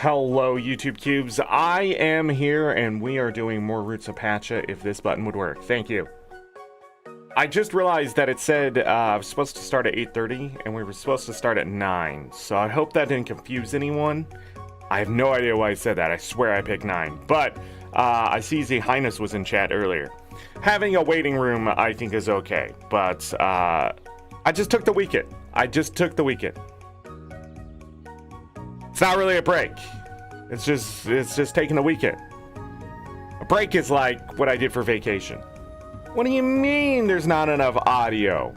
Hello, YouTube Cubes. I am here, and we are doing more Roots of Pacha if this button would work. Thank you. I just realized that it said I was supposed to start at 8:30, and we were supposed to start at 9. So I hope that didn't confuse anyone. I have no idea why I said that. I swear I picked 9. But I see Z Highness was in chat earlier. Having a waiting room, I think, is okay. But I just took the weekend. It's not really a break. It's just taking a weekend. A break is like what I did for vacation. What do you mean there's not enough audio?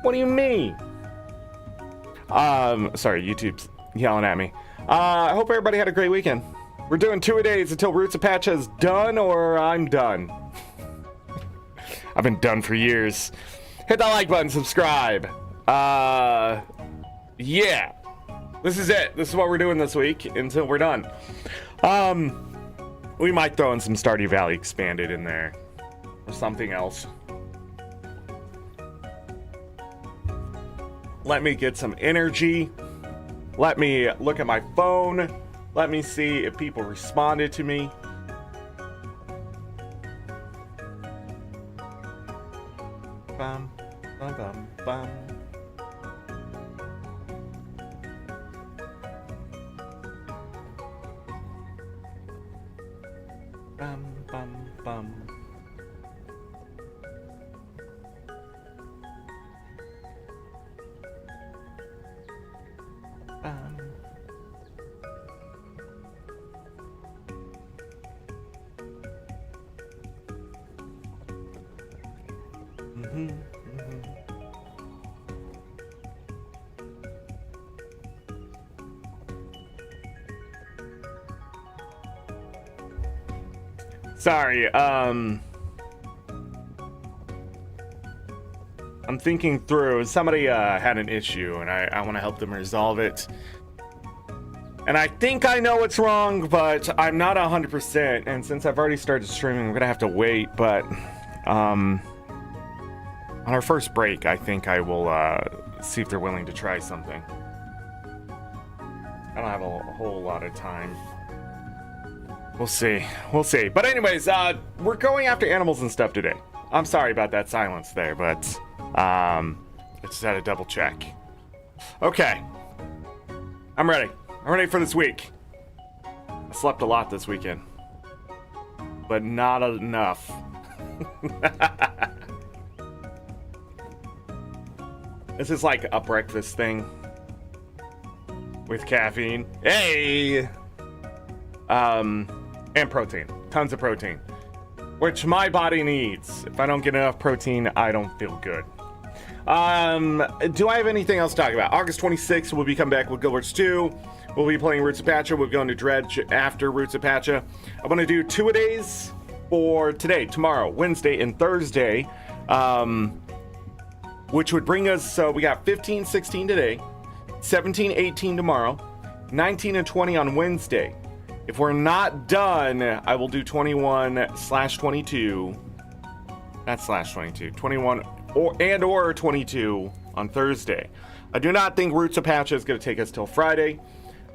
What do you mean? Sorry, YouTube's yelling at me. I hope everybody had a great weekend. We're doing 2-a-days until Roots of Pacha is done or I'm done. I've been done for years. Hit that like button, subscribe. Yeah. This is it. This is what we're doing this week until we're done. We might throw in some Stardew Valley expanded in there. Or something else. Let me get some energy. Let me look at my phone. Let me see if people responded to me. Bum, bum, bum, bum. Bum, bum, bum. Bum. Sorry, I'm thinking through. Somebody had an issue, and I want to help them resolve it. And I think I know what's wrong, but I'm not 100%. And since I've already started streaming, I'm gonna have to wait. But on our first break, I think I will see if they're willing to try something. I don't have a whole lot of time. We'll see. But anyways, we're going after animals and stuff today. I'm sorry about that silence there, but I just had to double check. Okay. I'm ready. I'm ready for this week. I slept a lot this weekend. But not enough. This is like a breakfast thing. With caffeine. Hey! And protein. Tons of protein. Which my body needs. If I don't get enough protein, I don't feel good. Do I have anything else to talk about? August 26th, we'll be coming back with Guild Wars 2. We'll be playing Roots of Pacha. We're going to Dredge after Roots of Pacha. I'm going to do 2-a-days for today, tomorrow, Wednesday, and Thursday. Which would bring us, so we got 15, 16 today, 17, 18 tomorrow, 19 and 20 on Wednesday. If we're not done, I will do 21/22. Not /22. 21 or 22 on Thursday. I do not think Roots of Pacha is going to take us till Friday.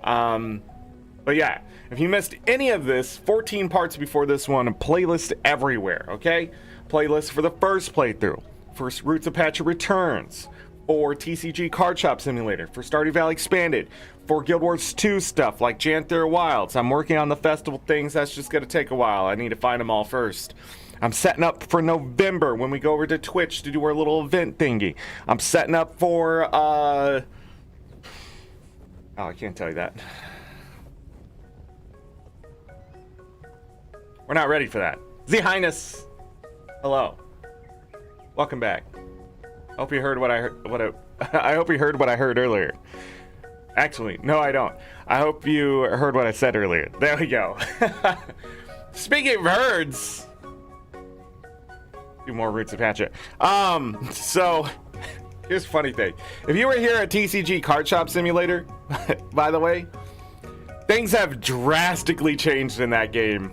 But yeah, if you missed any of this, 14 parts before this one, playlist everywhere, okay? Playlist for the first playthrough, for Roots of Pacha Returns, for TCG Card Shop Simulator, for Stardew Valley Expanded, for Guild Wars 2 stuff like Janthir Wilds. I'm working on the festival things. That's just going to take a while. I need to find them all first. I'm setting up for November when we go over to Twitch to do our little event thingy. I'm setting up for, oh, I can't tell you that. We're not ready for that. Z Highness, hello. Welcome back. I hope you heard what I heard. I hope you heard what I heard earlier. Actually, no, I don't. I hope you heard what I said earlier. There we go. Speaking of herds, do more Roots of Pacha. So here's a funny thing. If you were here at TCG Card Shop Simulator, by the way, things have drastically changed in that game.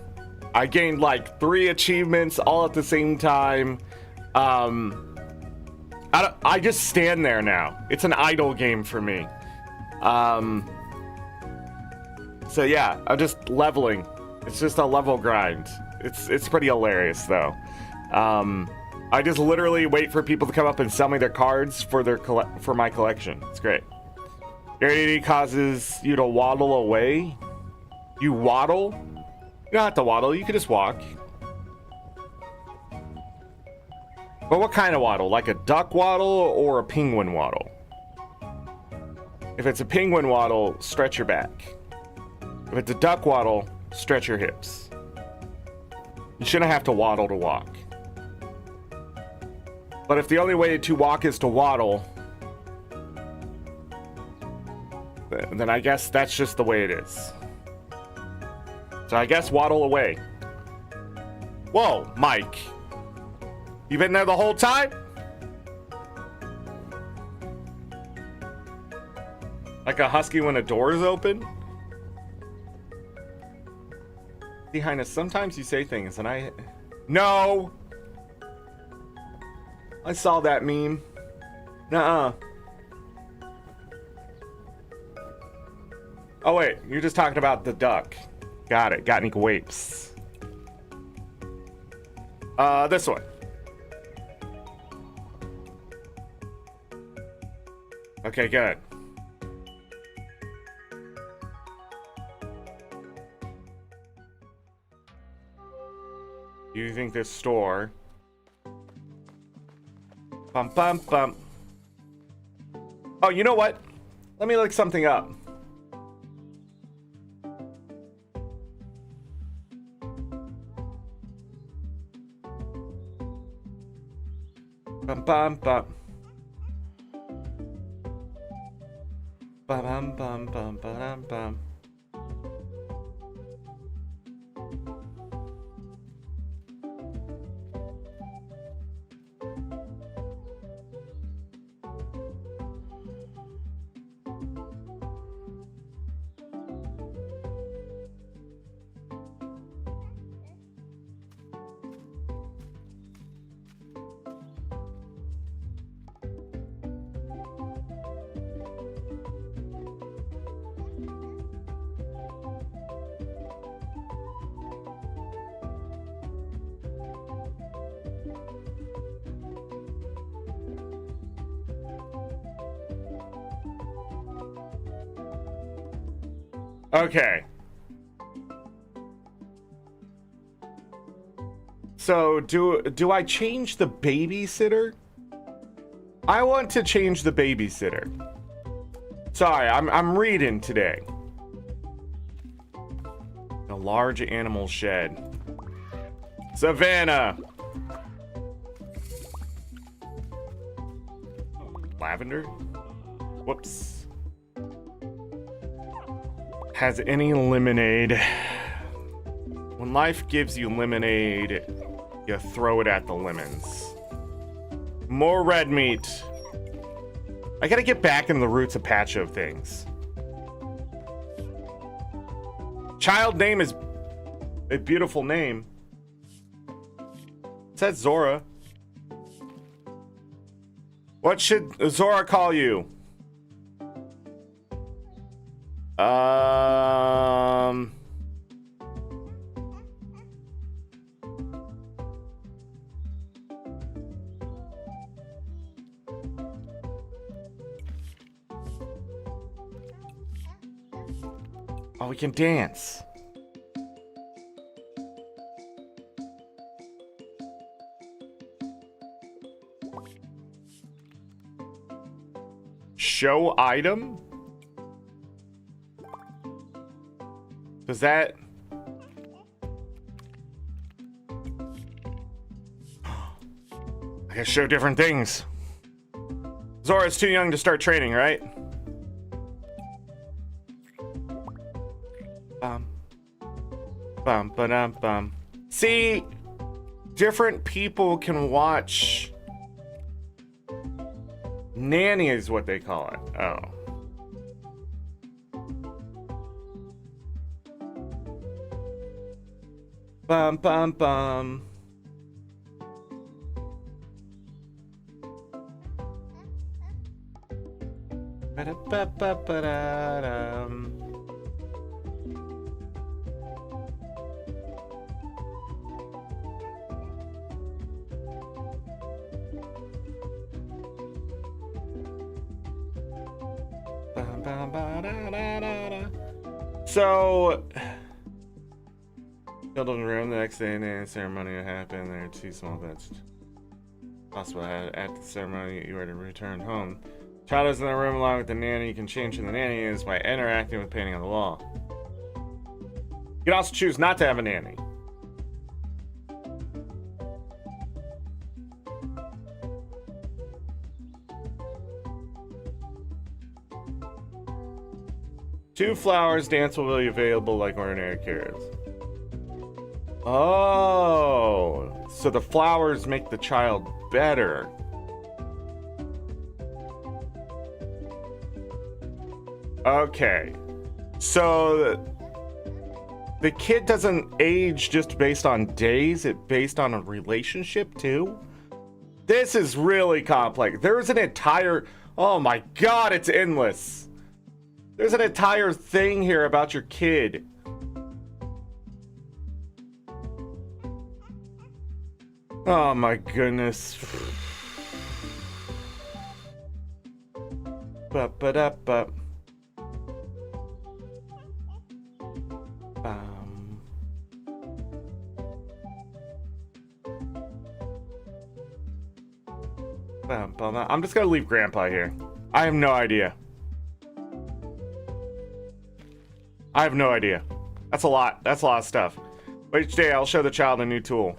I gained like 3 achievements all at the same time. I just stand there now. It's an idle game for me. So yeah, I'm just leveling. It's just a level grind. It's pretty hilarious though. I just literally wait for people to come up and sell me their cards for for my collection. It's great. ArenaNet causes you to waddle away. You waddle? You don't have to waddle, you can just walk. But what kind of waddle? Like a duck waddle or a penguin waddle? If it's a penguin waddle, stretch your back. If it's a duck waddle, stretch your hips. You shouldn't have to waddle to walk. But if the only way to walk is to waddle, then I guess that's just the way it is. So I guess waddle away. Whoa, Mike. You been there the whole time? Like a husky when a door is open? See, Highness, sometimes you say things and I... No! I saw that meme. Nuh-uh. Oh wait, you're just talking about the duck. Got it. Got any wapes? This one. Okay, good. You think this store... Bum, bum, bum. Oh, you know what? Let me look something up. Bum, bum, bum. Bum, bum, bum, bum, bum, bum. Okay. So do I change the babysitter? I want to change the babysitter. Sorry, I'm reading today. A large animal shed. Savannah. Lavender? Whoops. Has any lemonade? When life gives you lemonade, you throw it at the lemons. More red meat. I gotta get back in the Roots of Pacha of things. Child name is a beautiful name. It says Zora. What should Zora call you? Oh, we can dance. Show item? Does that... I gotta show different things. Zora's too young to start training, right? Bum, ba-dum, bum. See, different people can watch. Nanny is what they call it. Oh. Bum, bum, bum. So, children room the next day and the ceremony will happen. There are 2 small beds. Possible at the ceremony you are to return home. Child is in the room along with the nanny. You can change who the nanny is by interacting with painting on the wall. You can also choose not to have a nanny. Two flowers dance will be available like ordinary carrots. Oh, so the flowers make the child better. Okay, so the kid doesn't age just based on days, it's based on a relationship too? This is really complex. There's an entire, oh my god, it's endless. There's an entire thing here about your kid. Oh my goodness. Ba-ba-da-ba. I'm just gonna leave Grandpa here. I have no idea. I have no idea. That's a lot. That's a lot of stuff. But each day I'll show the child a new tool.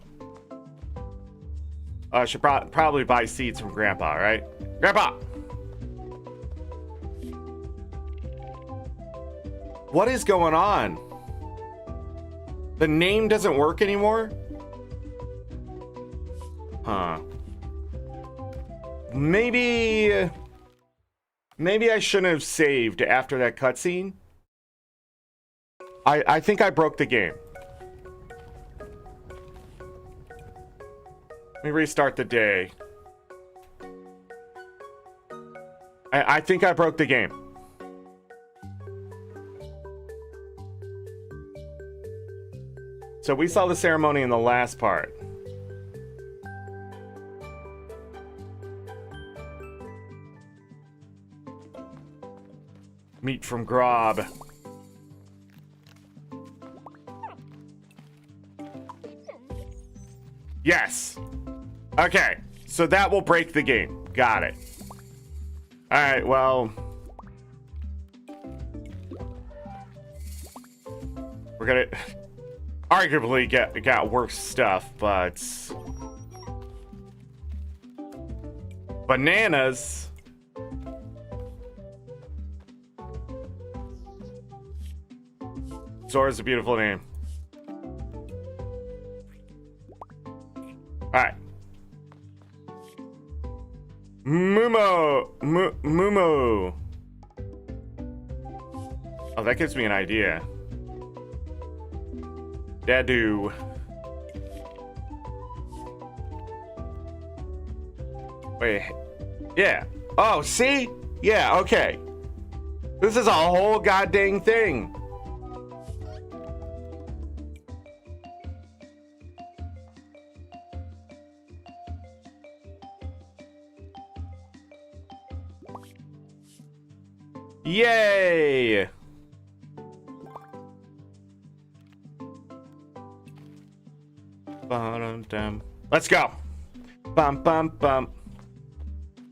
I should probably buy seeds from Grandpa, right? Grandpa! What is going on? The name doesn't work anymore? Huh. Maybe I shouldn't have saved after that cutscene. I think I broke the game. Let me restart the day. I think I broke the game. So we saw the ceremony in the last part. Meat from Grob. Yes. Okay. So that will break the game. Got it. All right. Well, we're gonna arguably got worse stuff, but bananas. Zora's a beautiful name. Alright. Mumo. Oh, that gives me an idea. Dadu. Wait. Yeah. Oh, see? Yeah, okay. This is a whole goddamn thing. Yay! Let's go. Bum bum bum.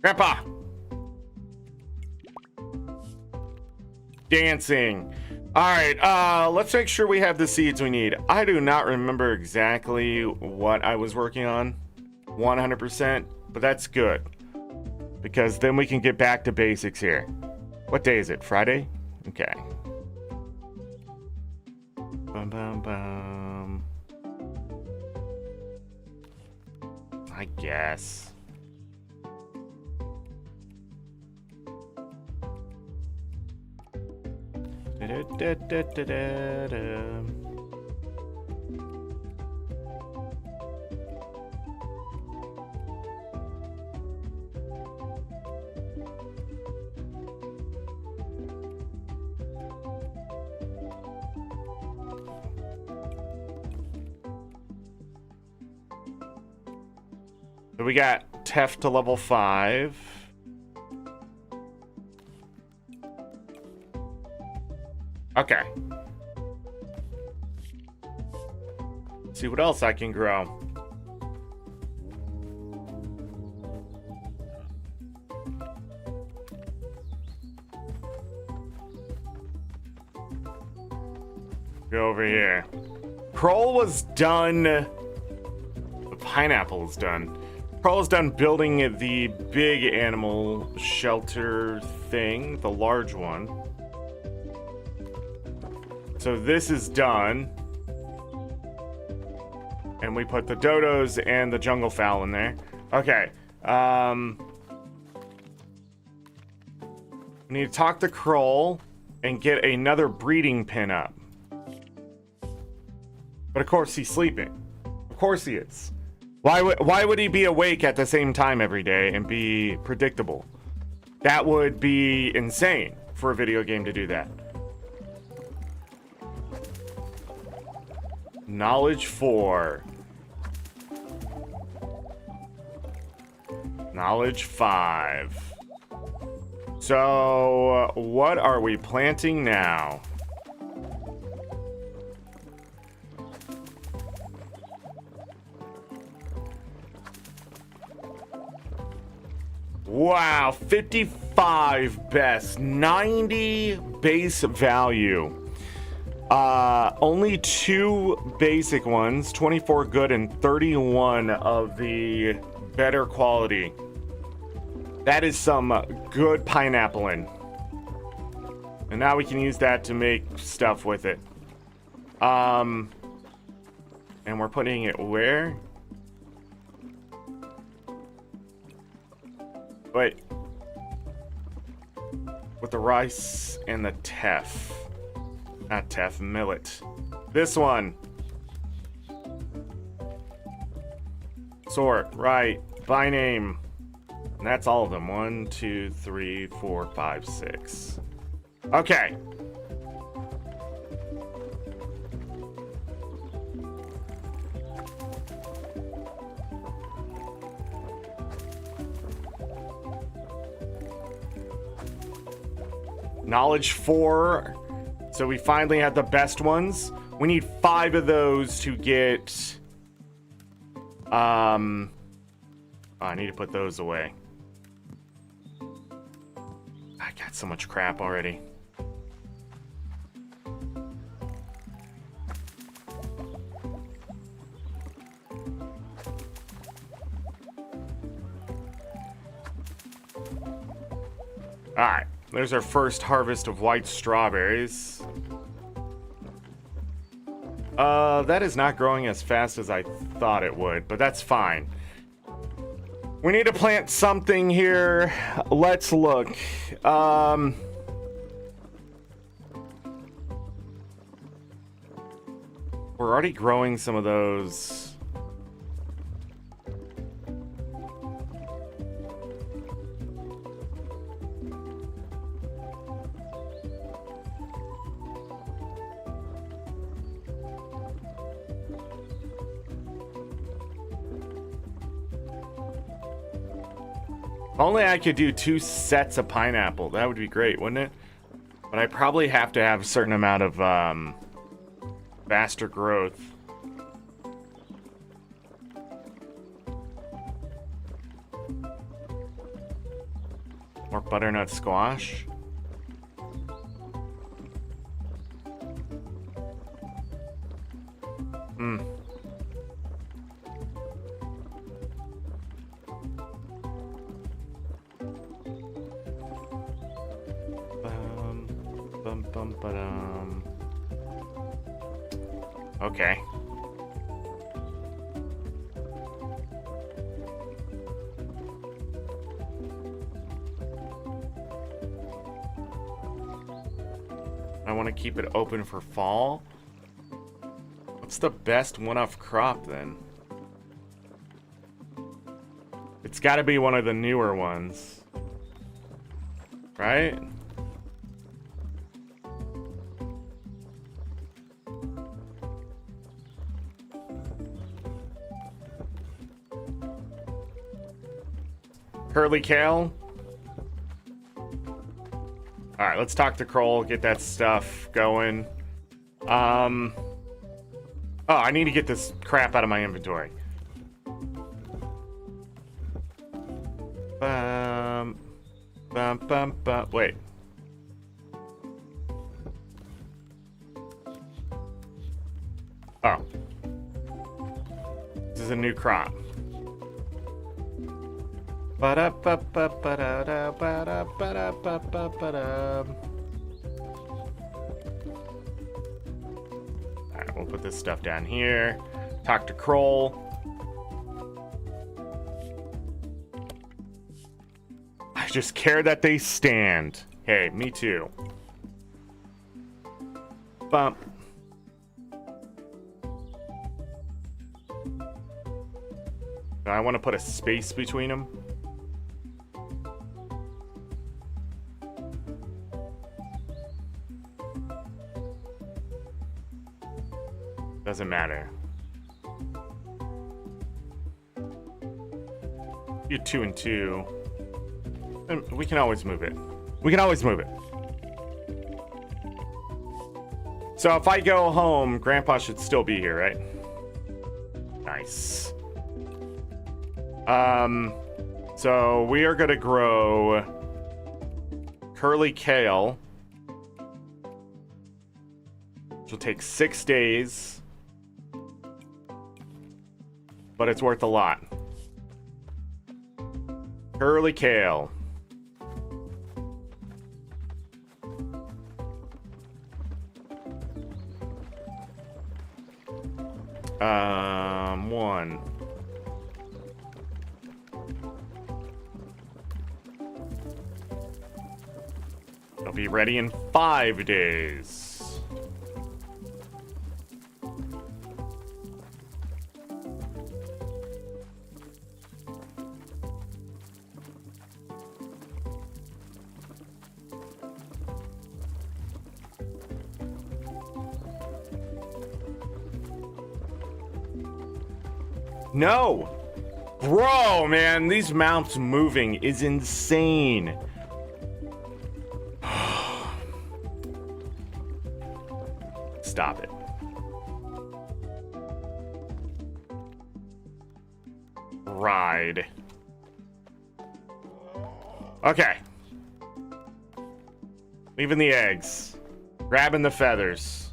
Grandpa. Dancing. All right, let's make sure we have the seeds we need. I do not remember exactly what I was working on 100%, but that's good because then we can get back to basics here. What day is it? Friday? Okay. Bum, bum, bum. I guess. Da-da-da-da-da-da. So we got Tef to level 5. Okay. Let's see what else I can grow. Go over here. Kroll was done. The pineapple is done. Kroll is done building the big animal shelter thing, the large one. So this is done. And we put the dodos and the jungle fowl in there. Okay. We need to talk to Kroll and get another breeding pin up. But of course he's sleeping. Of course he is. Why would he be awake at the same time every day and be predictable? That would be insane for a video game to do that. Knowledge 4. Knowledge 5. So, what are we planting now? Wow, 55 best, 90 base value. Only 2 basic ones, 24 good and 31 of the better quality. That is some good pineappling. And now we can use that to make stuff with it. And we're putting it where? Wait. With the rice and the teff. Not teff, millet. This one. Sort, right, by name. And that's all of them. 1, 2, 3, 4, 5, 6. Okay. Knowledge 4. So we finally have the best ones. We need 5 of those to get... Oh, I need to put those away. I got so much crap already. Alright, there's our first harvest of white strawberries. That is not growing as fast as I thought it would, but that's fine. We need to plant something here. Let's look. We're already growing some of those. Only I could do 2 sets of pineapple. That would be great, wouldn't it? But I probably have to have a certain amount of faster growth. More butternut squash. Okay. I want to keep it open for fall. What's the best one-off crop then? It's got to be one of the newer ones. Right? Curly Kale. All right, let's talk to Kroll, get that stuff going. Oh, I need to get this crap out of my inventory. Wait. Oh. This is a new crop. Alright, we'll put this stuff down here. Talk to Kroll. I just care that they stand. Hey, me too. Bump. I want to put a space between them. Doesn't matter. You 2 and 2. And we can always move it. We can always move it. So if I go home, Grandpa should still be here, right? Nice. So we are gonna grow curly kale. Which will take 6 days. But it's worth a lot. Curly kale. One. It'll be ready in 5 days. No! Bro, man, these mounts moving is insane. Stop it. Ride. Okay. Leaving the eggs. Grabbing the feathers.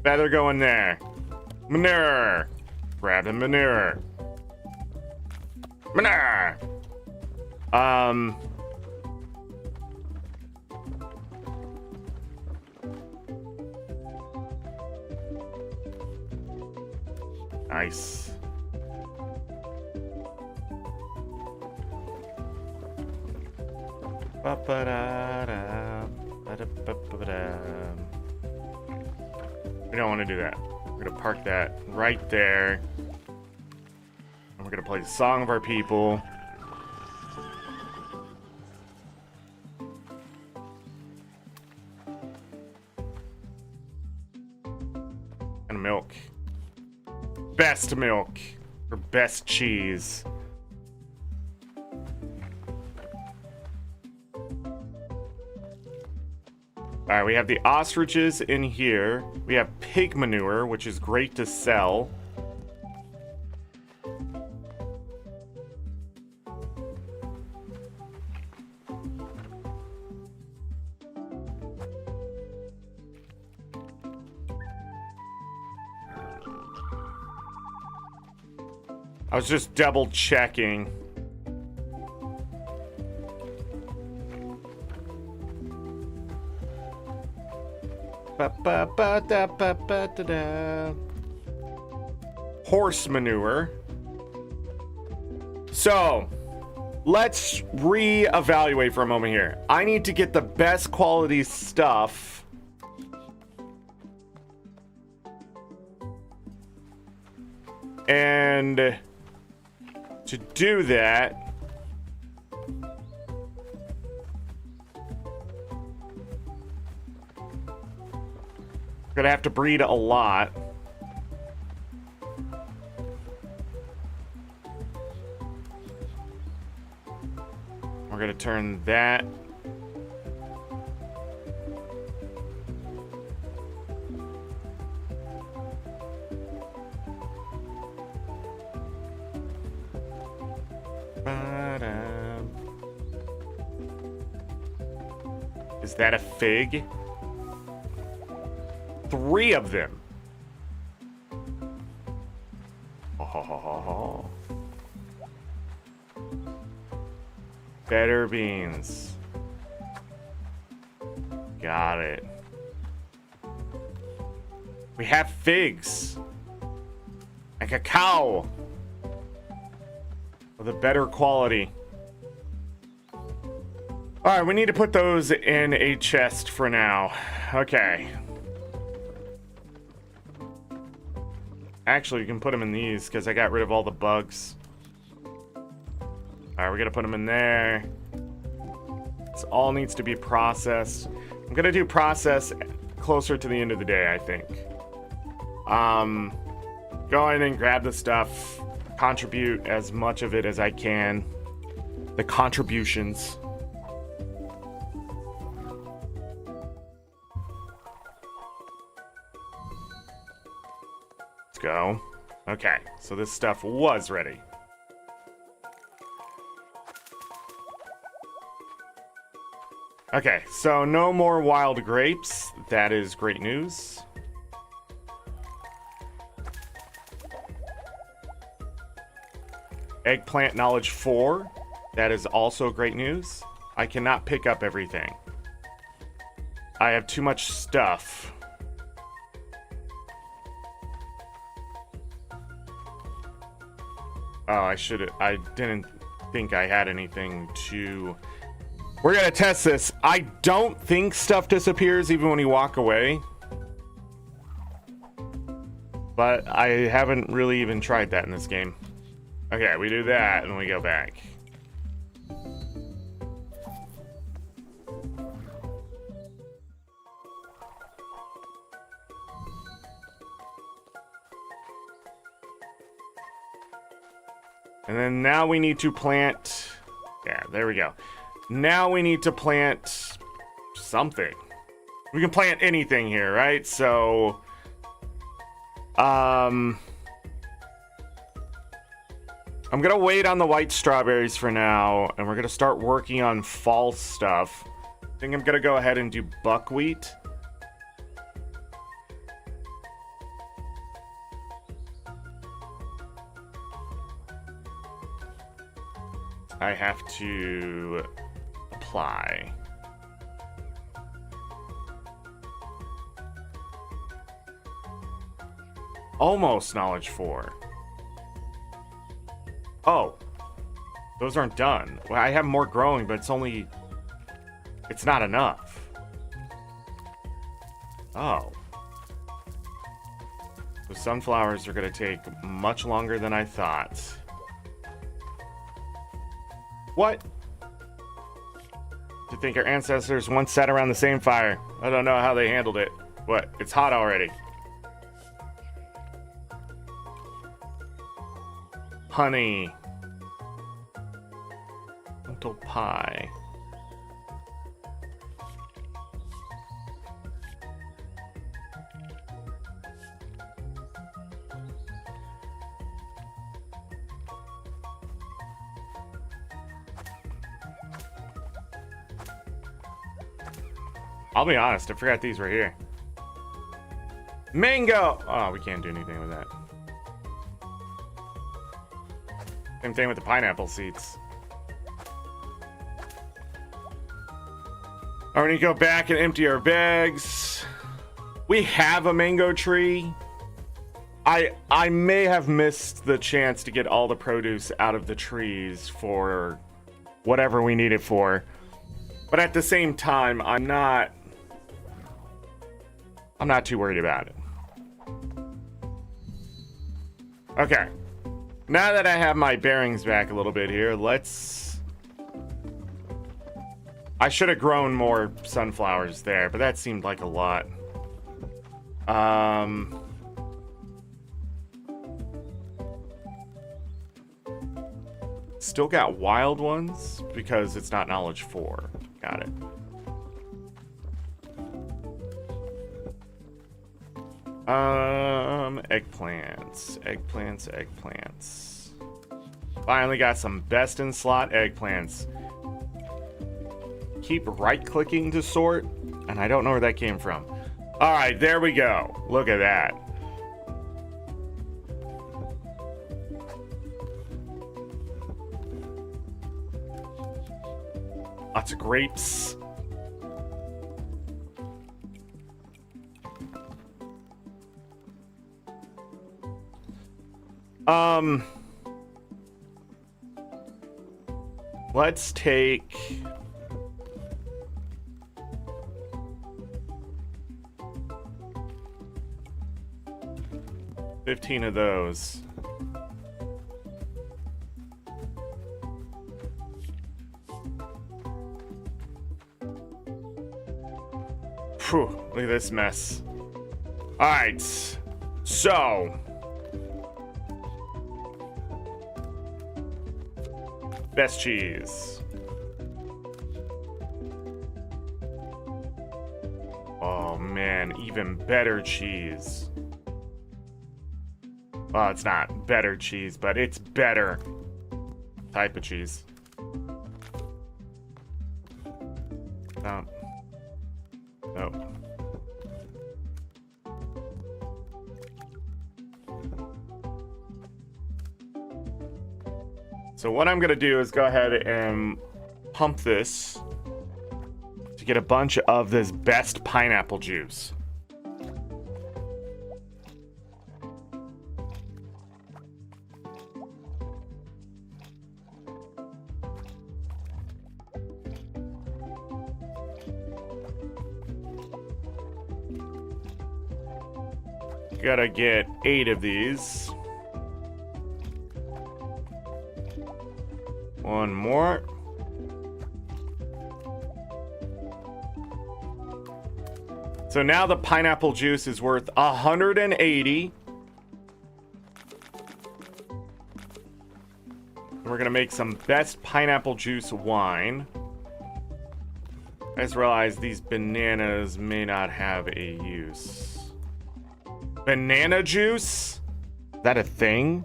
Feather going there. Manure. Grab the manure. Manure. Nice. We don't want to do that. We're going to park that right there. And we're going to play the Song of Our People. And milk. Best milk. Or best cheese. Alright, we have the ostriches in here. We have pig manure, which is great to sell. I was just double checking. Horse manure. So, let's reevaluate for a moment here. I need to get the best quality stuff. And to do that, gonna have to breed a lot. turn that. Is that a fig? 3 of them. Oh. Better beans. Got it. We have figs. And cacao. With a better quality. Alright, we need to put those in a chest for now. Okay. Actually, you can put them in these because I got rid of all the bugs. Alright, we're gonna put them in there. This all needs to be processed. I'm gonna do process closer to the end of the day, I think. Go in and grab the stuff. Contribute as much of it as I can. The contributions. Let's go. Okay, so this stuff was ready. Okay, so no more wild grapes. That is great news. Eggplant knowledge 4. That is also great news. I cannot pick up everything. I have too much stuff. Oh, I didn't think I had anything to... We're gonna test this. I don't think stuff disappears even when you walk away. But I haven't really even tried that in this game. Okay, we do that and we go back. And then now we need to plant... Yeah, there we go. Now we need to plant something. We can plant anything here, right? So... I'm gonna wait on the white strawberries for now, and we're gonna start working on fall stuff. I think I'm gonna go ahead and do buckwheat. I have to apply. Almost knowledge 4. Oh, those aren't done. Well, I have more growing, but it's not enough. Oh. The sunflowers are going to take much longer than I thought. What? To think our ancestors once sat around the same fire. I don't know how they handled it. What? It's hot already. Honey. Lentil pie. I'll be honest, I forgot these were here. Mango! Oh, we can't do anything with that. Same thing with the pineapple seeds. Alright, we need to go back and empty our bags. We have a mango tree. I may have missed the chance to get all the produce out of the trees for whatever we need it for. But at the same time, I'm not too worried about it. Okay. Now that I have my bearings back a little bit here, I should have grown more sunflowers there, but that seemed like a lot. still got wild ones because it's not knowledge 4. Got it. Eggplants. Finally got some best in slot eggplants. Keep right-clicking to sort, and I don't know where that came from. All right, there we go. Look at that. Lots of grapes. Let's take 15 of those. Phew, look at this mess. All right, so best cheese. Oh man, even better cheese. Well, it's not better cheese, but it's better type of cheese. No. So what I'm gonna do is go ahead and pump this to get a bunch of this best pineapple juice. Gotta get 8 of these. One more. So now the pineapple juice is worth 180. We're gonna make some best pineapple juice wine. I just realized these bananas may not have a use. Banana juice? Is that a thing?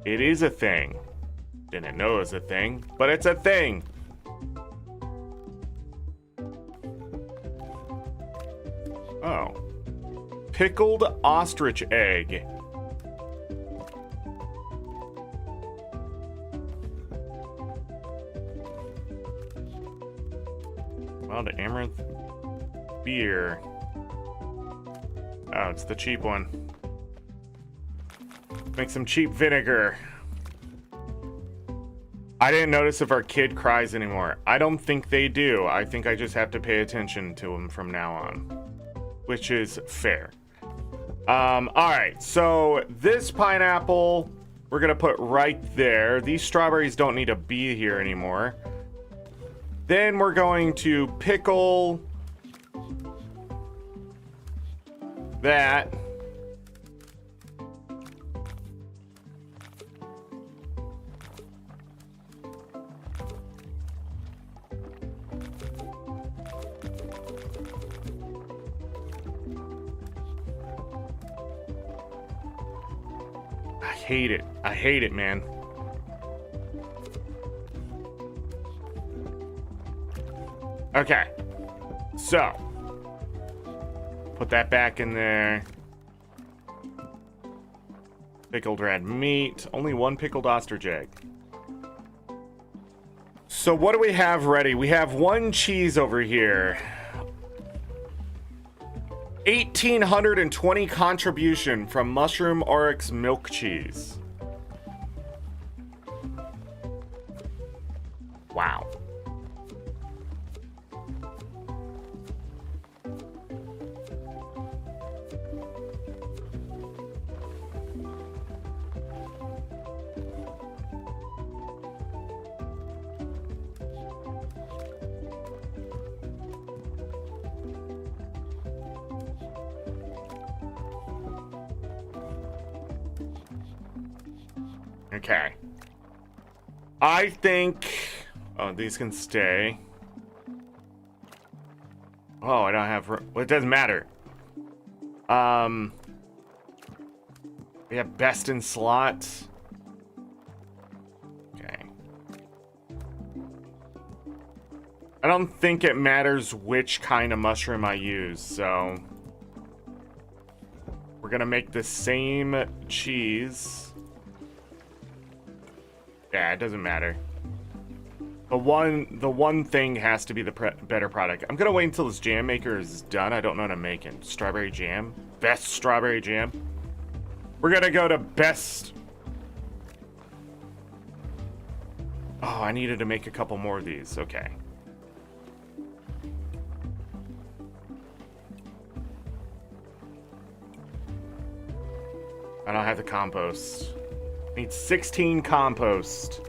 It is a thing. Didn't know it was a thing, but it's a thing. Oh. Pickled ostrich egg. Well, the amaranth beer. Oh, it's the cheap one. Make some cheap vinegar. I didn't notice if our kid cries anymore. I don't think they do. I think I just have to pay attention to them from now on, which is fair. All right, so this pineapple we're gonna put right there. These strawberries don't need to be here anymore. Then we're going to pickle that. I hate it. I hate it, man. Okay. So, put that back in there. Pickled red meat. Only one pickled ostrich egg. So what do we have ready? We have one cheese over here. 1,820 contribution from Mushroom Oryx milk cheese. Wow. Okay. I think... Oh, these can stay. Oh, I don't have... Well, it doesn't matter. We have best in slot. Okay. I don't think it matters which kind of mushroom I use, so... We're gonna make the same cheese. Yeah, it doesn't matter. The one thing has to be the better product. I'm gonna wait until this jam maker is done. I don't know what I'm making. Strawberry jam? Best strawberry jam? We're gonna go to best... Oh, I needed to make a couple more of these. Okay. I don't have the compost. I need 16 compost.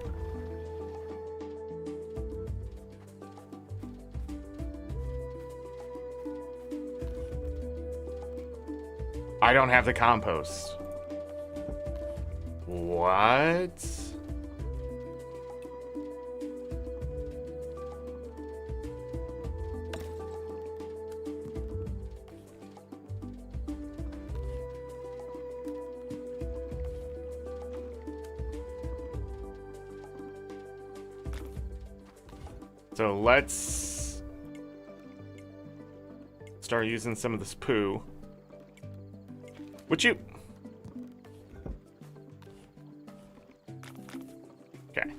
I don't have the compost. What? So let's start using some of this poo. Would you? Okay.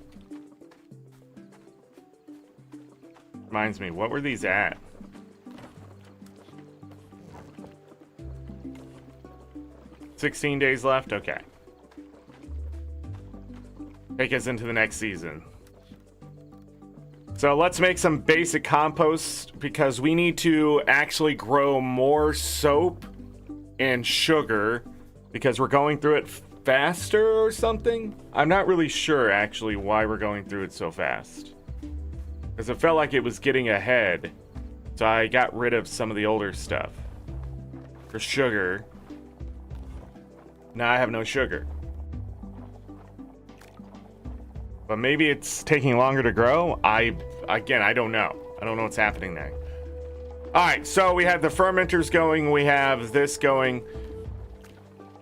Reminds me, what were these at? $16 days left? Okay. Take us into the next season. So let's make some basic compost because we need to actually grow more soap and sugar because we're going through it faster or something. I'm not really sure actually why we're going through it so fast. Because it felt like it was getting ahead. So I got rid of some of the older stuff. For sugar. Now I have no sugar. But maybe it's taking longer to grow. Again, I don't know. I don't know what's happening there. All right, so we have the fermenters going. We have this going.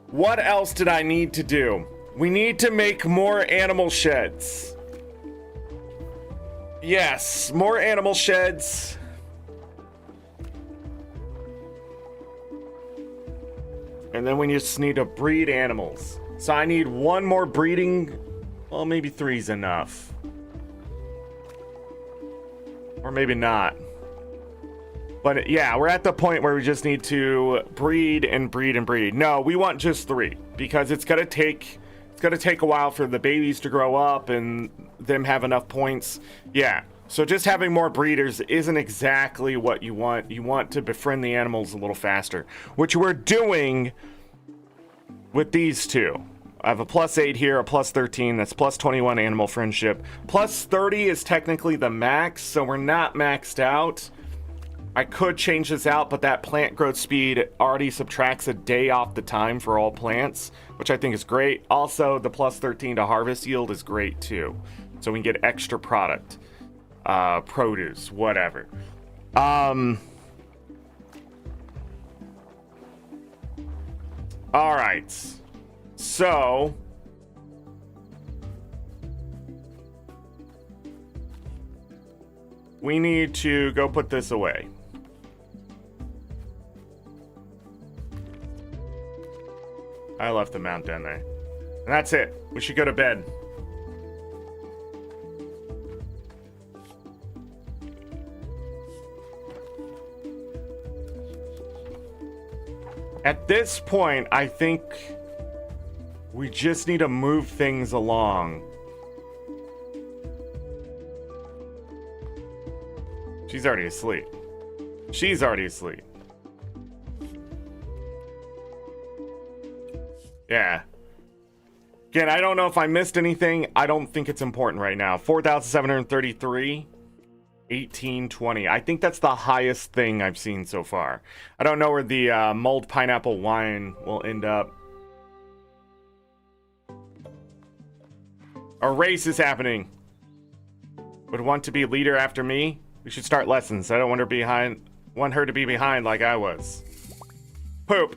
What else did I need to do? We need to make more animal sheds. Yes, more animal sheds. And then we just need to breed animals. So I need one more breeding. Well, maybe 3's enough. Or maybe not. But yeah, we're at the point where we just need to breed and breed and breed. No, we want just 3 because it's gonna take a while for the babies to grow up and them have enough points. Yeah. So just having more breeders isn't exactly what you want. You want to befriend the animals a little faster, which we're doing with these two. I have a +8 here, a +13, that's +21 animal friendship. +30 is technically the max, so we're not maxed out. I could change this out, but that plant growth speed already subtracts a day off the time for all plants, which I think is great. Also, the +13 to harvest yield is great too. So we can get extra product, produce, whatever. All right. So we need to go put this away. I left the mount down there. And that's it. We should go to bed. At this point, I think we just need to move things along. She's already asleep. She's already asleep. Yeah. Again, I don't know if I missed anything. I don't think it's important right now. 4,733. 1820. I think that's the highest thing I've seen so far. I don't know where the mulled pineapple wine will end up. A race is happening. would want to be leader after me. We should start lessons. I don't want her to be behind like I was. Poop.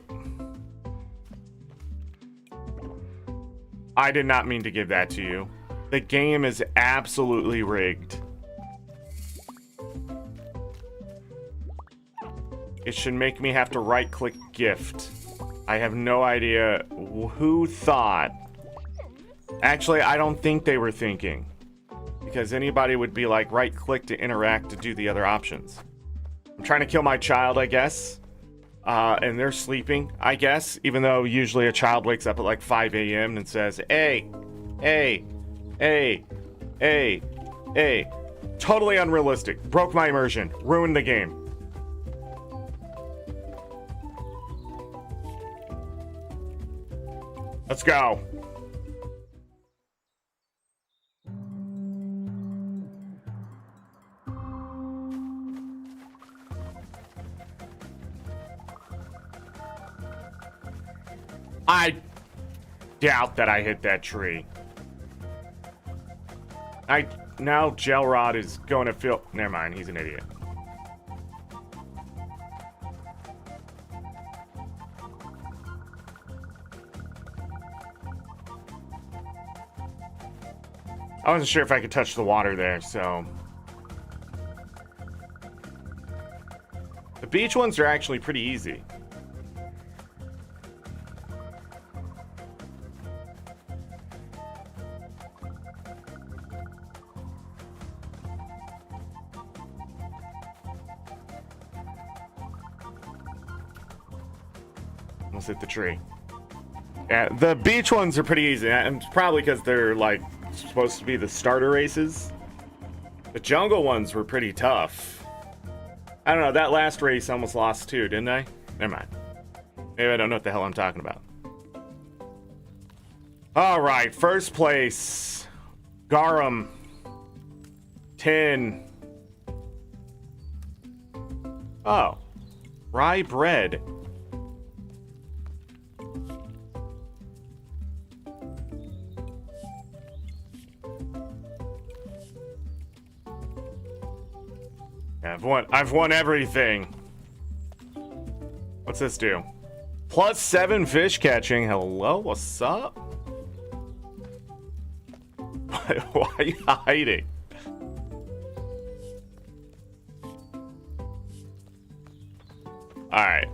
I did not mean to give that to you. The game is absolutely rigged. It should make me have to right-click gift. I have no idea who thought. Actually, I don't think they were thinking. Because anybody would be like right-click to interact to do the other options. I'm trying to kill my child, I guess. And they're sleeping, I guess. Even though usually a child wakes up at like 5 a.m. and says, hey, hey, hey, hey, hey. Totally unrealistic. Broke my immersion. Ruined the game. Let's go. I doubt that I hit that tree. Now Gel Rod is going to feel... Never mind, he's an idiot. I wasn't sure if I could touch the water there, so... The beach ones are actually pretty easy. Almost hit the tree. Yeah, the beach ones are pretty easy, and it's probably because they're like supposed to be the starter races. The jungle ones were pretty tough. I don't know, that last race I almost lost too, didn't I? Never mind. Maybe I don't know what the hell I'm talking about. Alright, first place. Garum. 10. Oh. Rye bread. I've won everything. What's this do? +7 fish catching. Hello, what's up? Why are you hiding? Alright.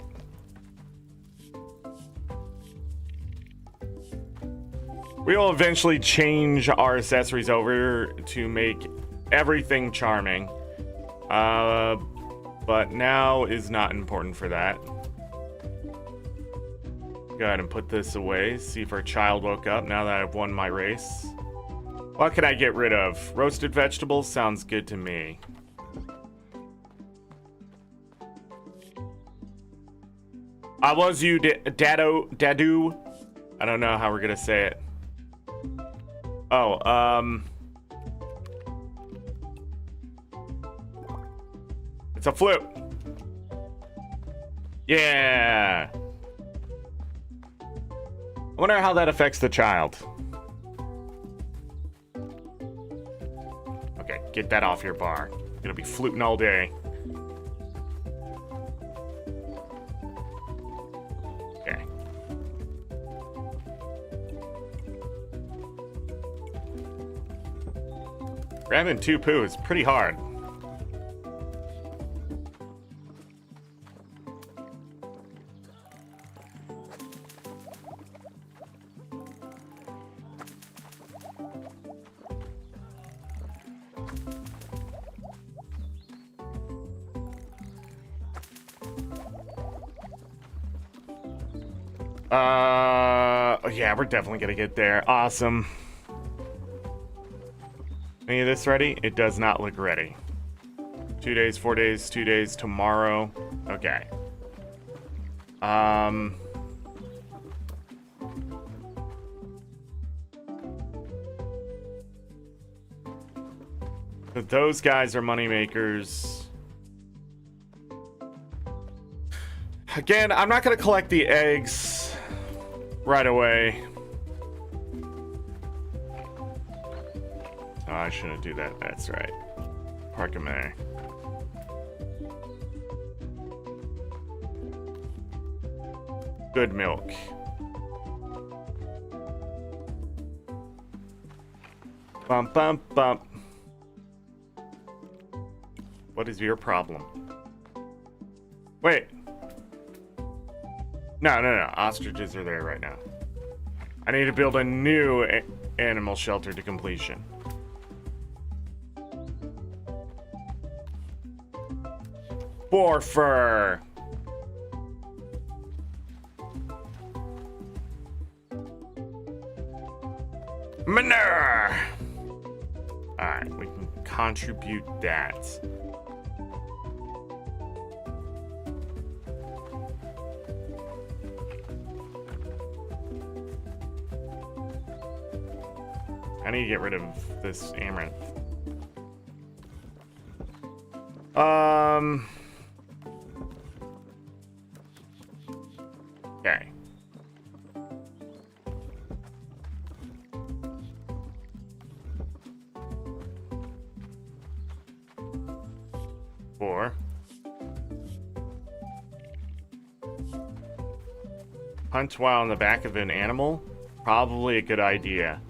We will eventually change our accessories over to make everything charming. But now is not important for that. Go ahead and put this away. See if our child woke up now that I've won my race. What can I get rid of? Roasted vegetables sounds good to me. I was you, Dadu. I don't know how we're gonna say it. Oh, it's a flute. Yeah. I wonder how that affects the child. Okay, get that off your bar. You're gonna be fluting all day. Okay. Grabbing 2 poo is pretty hard. Yeah, we're definitely gonna get there. Awesome. Any of this ready? It does not look ready. 2 days, 4 days, 2 days, tomorrow. Okay. But those guys are money makers. Again, I'm not gonna collect the eggs right away. Oh, I shouldn't do that. That's right. Park 'em there. Good milk. Bump, bump, bump. What is your problem? Wait. No. Ostriches are there right now. I need to build a new animal shelter to completion. Boar fur. Manure. Alright, we can contribute that. I need to get rid of this amaranth. Okay. Four. Hunt while on the back of an animal? Probably a good idea.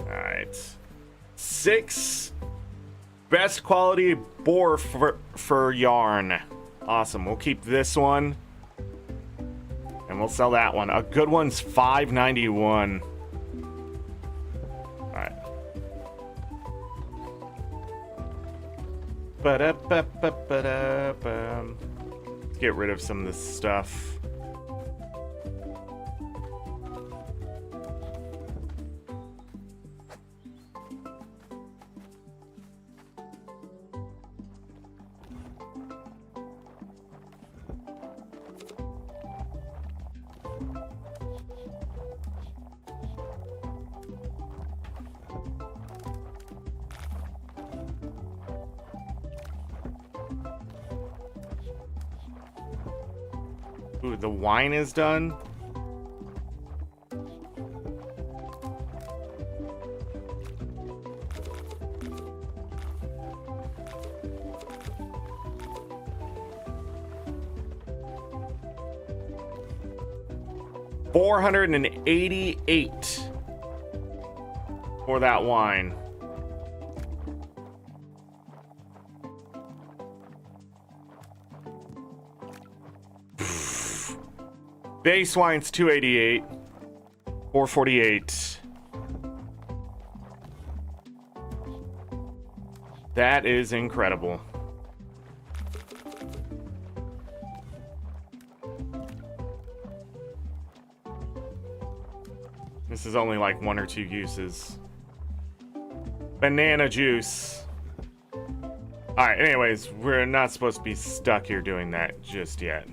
Alright. 6 best quality boar fur yarn. Awesome. We'll keep this one. And we'll sell that one. A good one's $5.91. Alright. Let's get rid of some of this stuff. Ooh, the wine is done. $488 for that wine. Base wine's $288. $448. That is incredible. This is only like 1 or 2 uses. Banana juice. Alright, anyways, we're not supposed to be stuck here doing that just yet.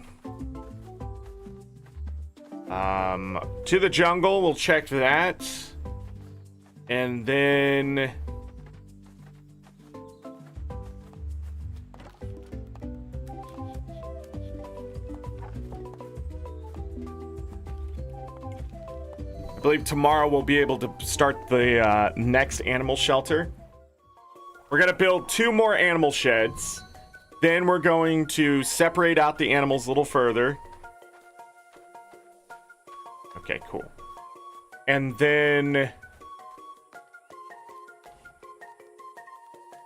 To the jungle, we'll check that. And then... I believe tomorrow we'll be able to start the next animal shelter. We're going to build 2 more animal sheds. Then we're going to separate out the animals a little further. Okay, cool. And then...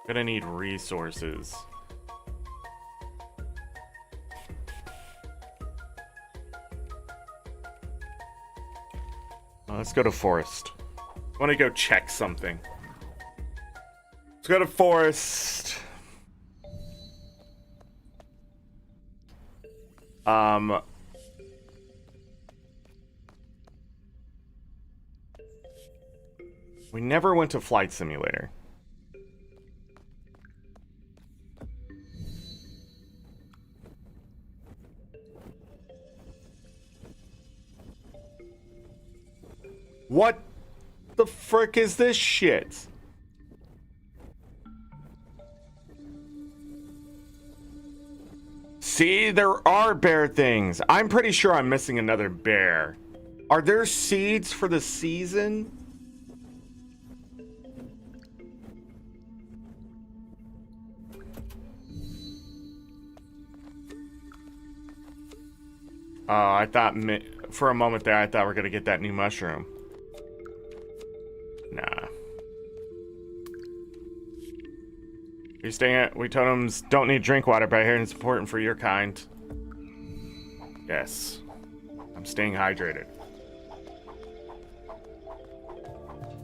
gonna need resources. Let's go to forest. I want to go check something. Let's go to forest. We never went to Flight Simulator. What the frick is this shit? See, there are bear things. I'm pretty sure I'm missing another bear. Are there seeds for the season? Oh, I thought for a moment there, I thought we were gonna get that new mushroom. Nah. You're staying at, we totems don't need drink water, but I hear it's important for your kind. Yes. I'm staying hydrated.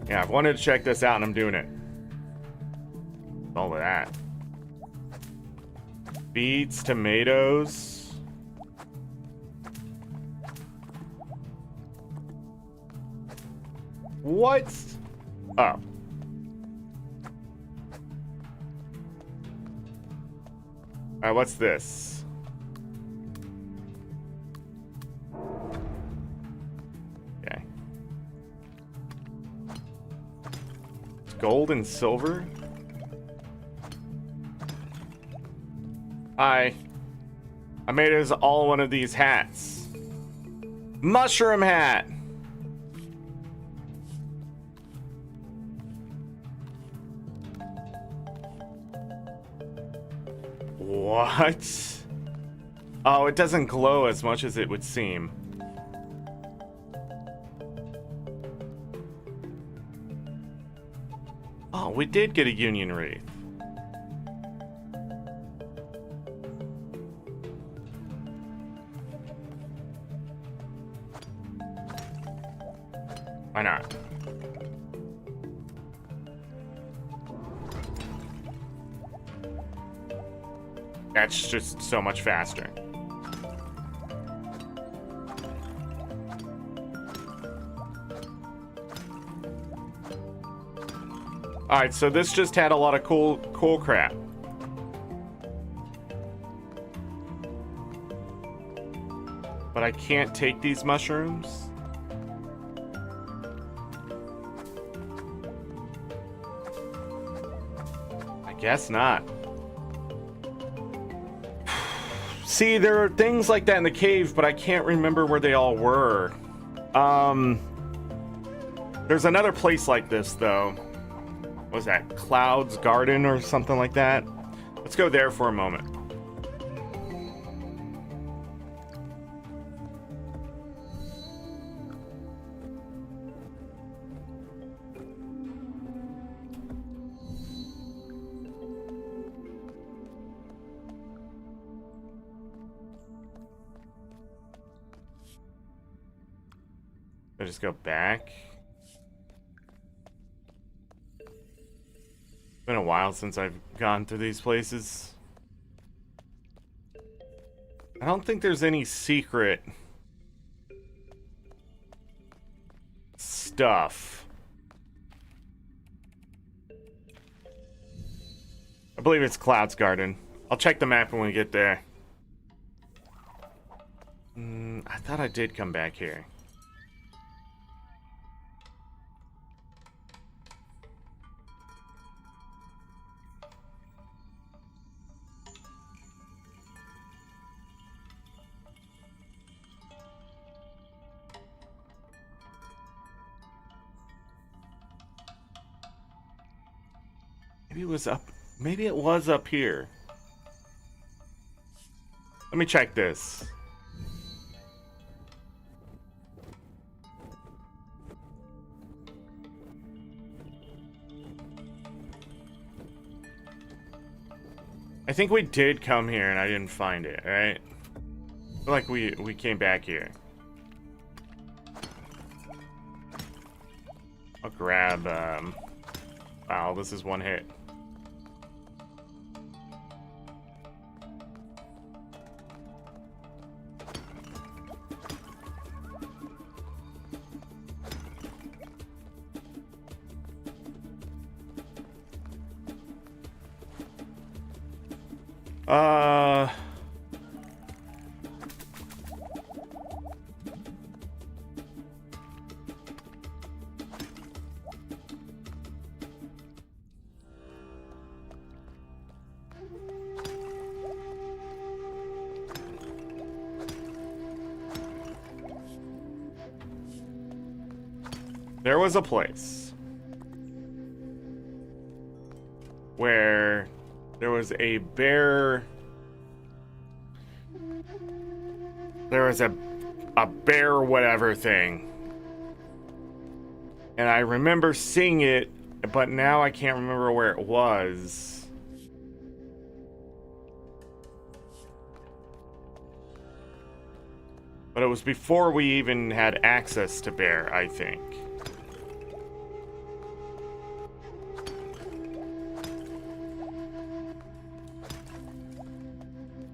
Yeah, I've wanted to check this out and I'm doing it. All of that. Beets, tomatoes. What? Oh. Alright, what's this? Okay. It's gold and silver? Hi. I made us all one of these hats. Mushroom hat! What? Oh, it doesn't glow as much as it would seem. Oh, we did get a union wreath. Why not? That's just so much faster. Alright, so this just had a lot of cool crap. But I can't take these mushrooms? I guess not. See, there are things like that in the cave, but I can't remember where they all were. There's another place like this, though. What was that? Cloud's Garden or something like that? Let's go there for a moment. I just go back. It's been a while since I've gone through these places. I don't think there's any secret stuff. I believe it's Cloud's Garden. I'll check the map when we get there. I thought I did come back here. Maybe it was up here. Let me check this. I think we did come here and I didn't find it, right? I feel like we came back here. I'll grab, wow, this is one hit. There was a place where there was a bear. There was a bear whatever thing. And I remember seeing it, but now I can't remember where it was. But it was before we even had access to bear, I think.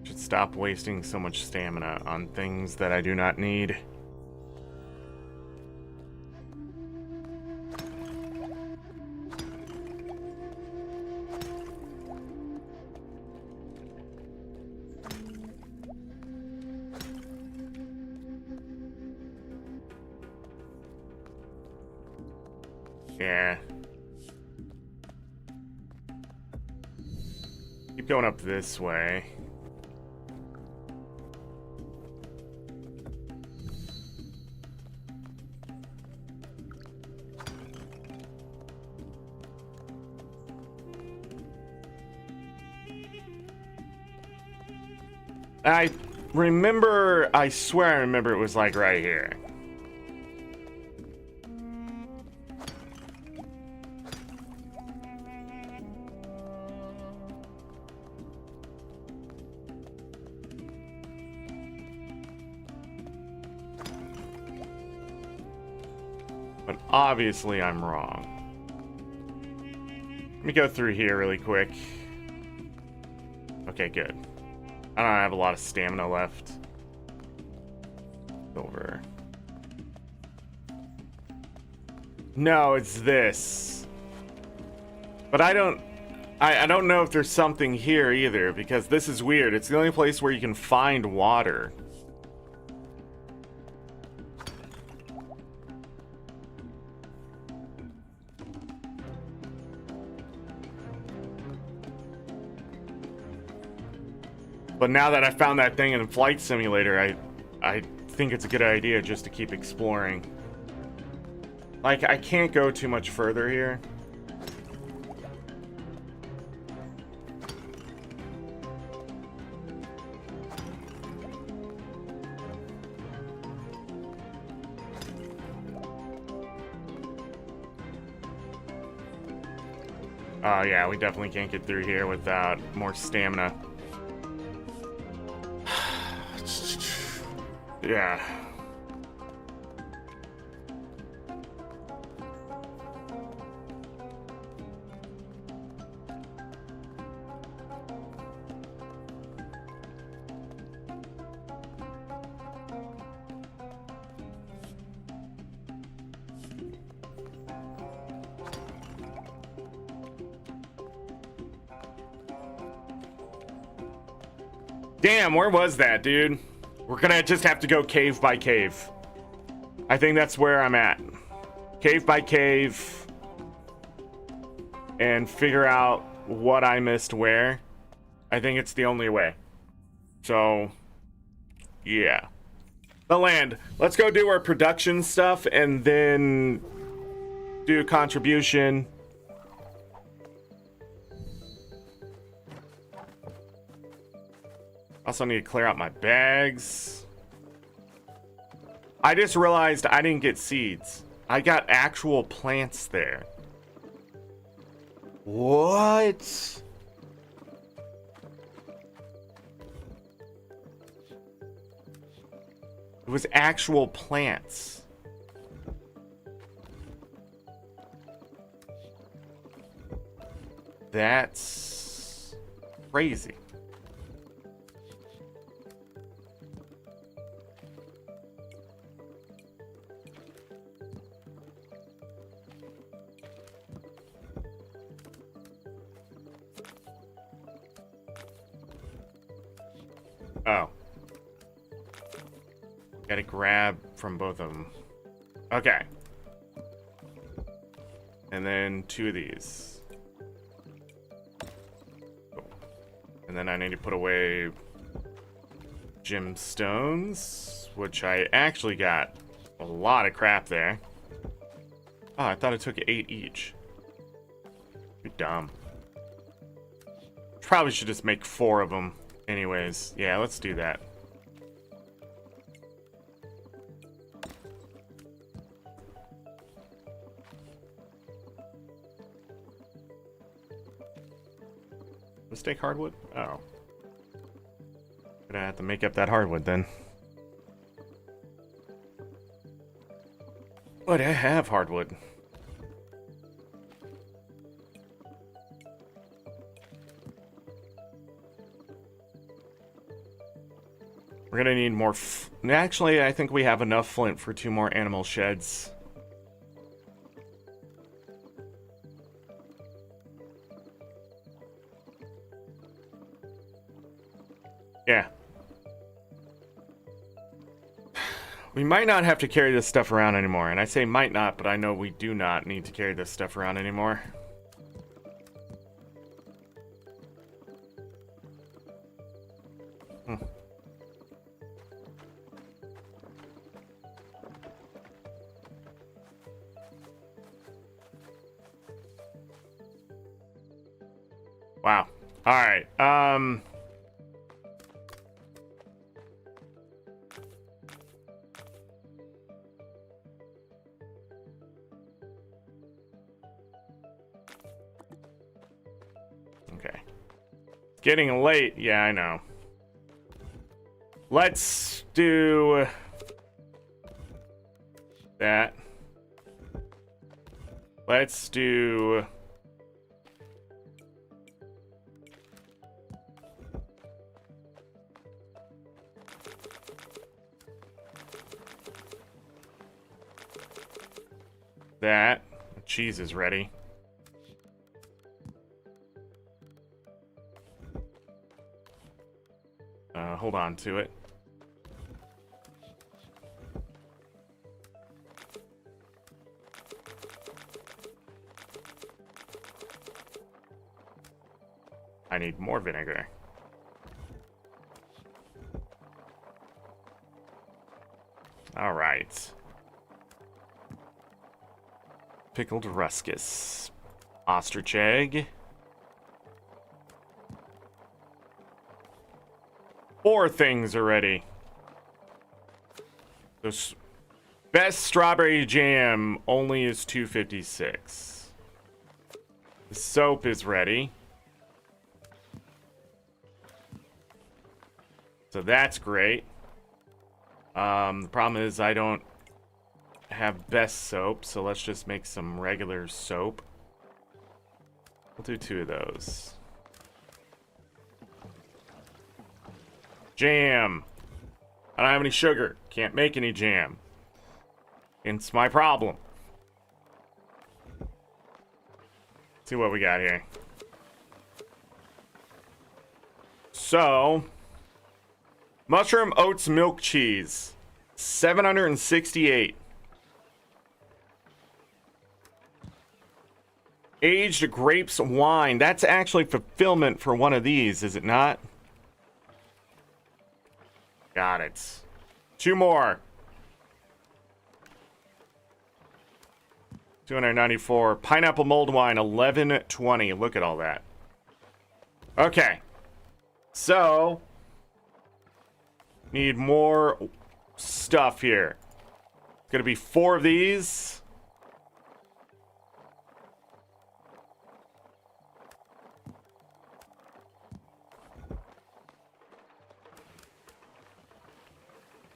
Should stop wasting so much stamina on things that I do not need. Yeah. Keep going up this way. I remember, I swear I remember it was like right here. But obviously I'm wrong. Let me go through here really quick. Okay, good. I don't have a lot of stamina left. Over. No, it's this. But I don't know if there's something here either, because this is weird. It's the only place where you can find water. But now that I found that thing in Flight Simulator, I think it's a good idea just to keep exploring. Like, I can't go too much further here. Oh yeah, we definitely can't get through here without more stamina. Yeah. Damn, where was that, dude? We're gonna just have to go cave by cave. I think that's where I'm at. Cave by cave. And figure out what I missed where. I think it's the only way. So, yeah. The land. Let's go do our production stuff and then do contribution. Also need to clear out my bags. I just realized I didn't get seeds. I got actual plants there. What? It was actual plants. That's crazy. Oh. Gotta grab from both of them. Okay. And then 2 of these. Cool. And then I need to put away gemstones, which I actually got a lot of crap there. Oh, I thought it took 8 each. You're dumb. Probably should just make 4 of them. Anyways, yeah, let's do that. Let's take hardwood? Oh. Gonna have to make up that hardwood then. But I have hardwood. We're gonna need more actually, I think we have enough flint for 2 more animal sheds. Yeah. We might not have to carry this stuff around anymore. And I say might not, but I know we do not need to carry this stuff around anymore. Wow. All right. Okay. It's getting late. Yeah, I know. Let's do that. Let's do that. The cheese is ready. Hold on to it. I need more vinegar. All right. Pickled ruscus. Ostrich egg. 4 things already. The best strawberry jam only is $2.56. The soap is ready. So that's great. The problem is I don't have best soap, so let's just make some regular soap. We'll do 2 of those. Jam. I don't have any sugar. Can't make any jam. It's my problem. Let's see what we got here. So, mushroom oats milk cheese, 768. Aged grapes wine. That's actually fulfillment for one of these, is it not? Got it. 2 more. 294. Pineapple mulled wine, 1120. Look at all that. Okay. So, need more stuff here. Gonna be 4 of these.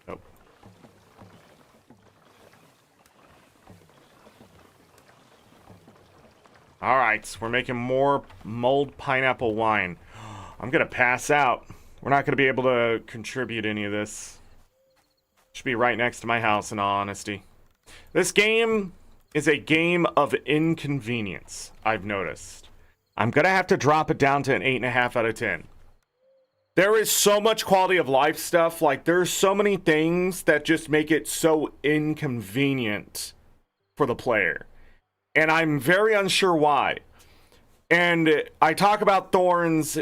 Nope. All right, we're making more mulled pineapple wine. I'm gonna pass out. We're not gonna be able to contribute any of this. Should be right next to my house, in all honesty. This game is a game of inconvenience, I've noticed. I'm gonna have to drop it down to an 8.5 out of 10. There is so much quality of life stuff. Like, there's so many things that just make it so inconvenient for the player. And I'm very unsure why. And I talk about thorns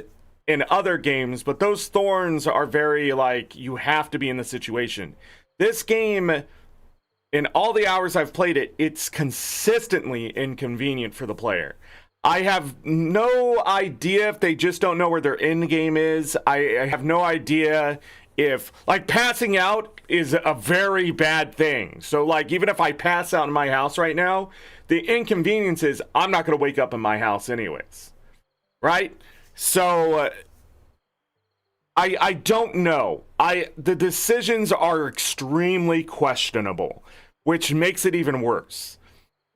in other games, but those thorns are very, like, you have to be in the situation. This game, in all the hours I've played it, it's consistently inconvenient for the player. I have no idea if they just don't know where their end game is. I have no idea if, like, passing out is a very bad thing. So, like, even if I pass out in my house right now, the inconvenience is I'm not going to wake up in my house anyways. Right? So, I don't know. The decisions are extremely questionable, which makes it even worse.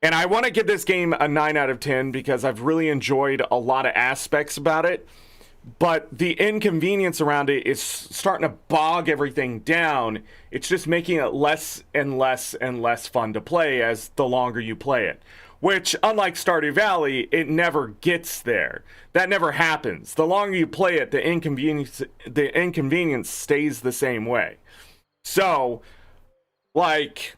And I want to give this game a 9 out of 10 because I've really enjoyed a lot of aspects about it. But the inconvenience around it is starting to bog everything down. It's just making it less and less and less fun to play as the longer you play it. Which, unlike Stardew Valley, it never gets there. That never happens. The longer you play it, the inconvenience stays the same way. So, like,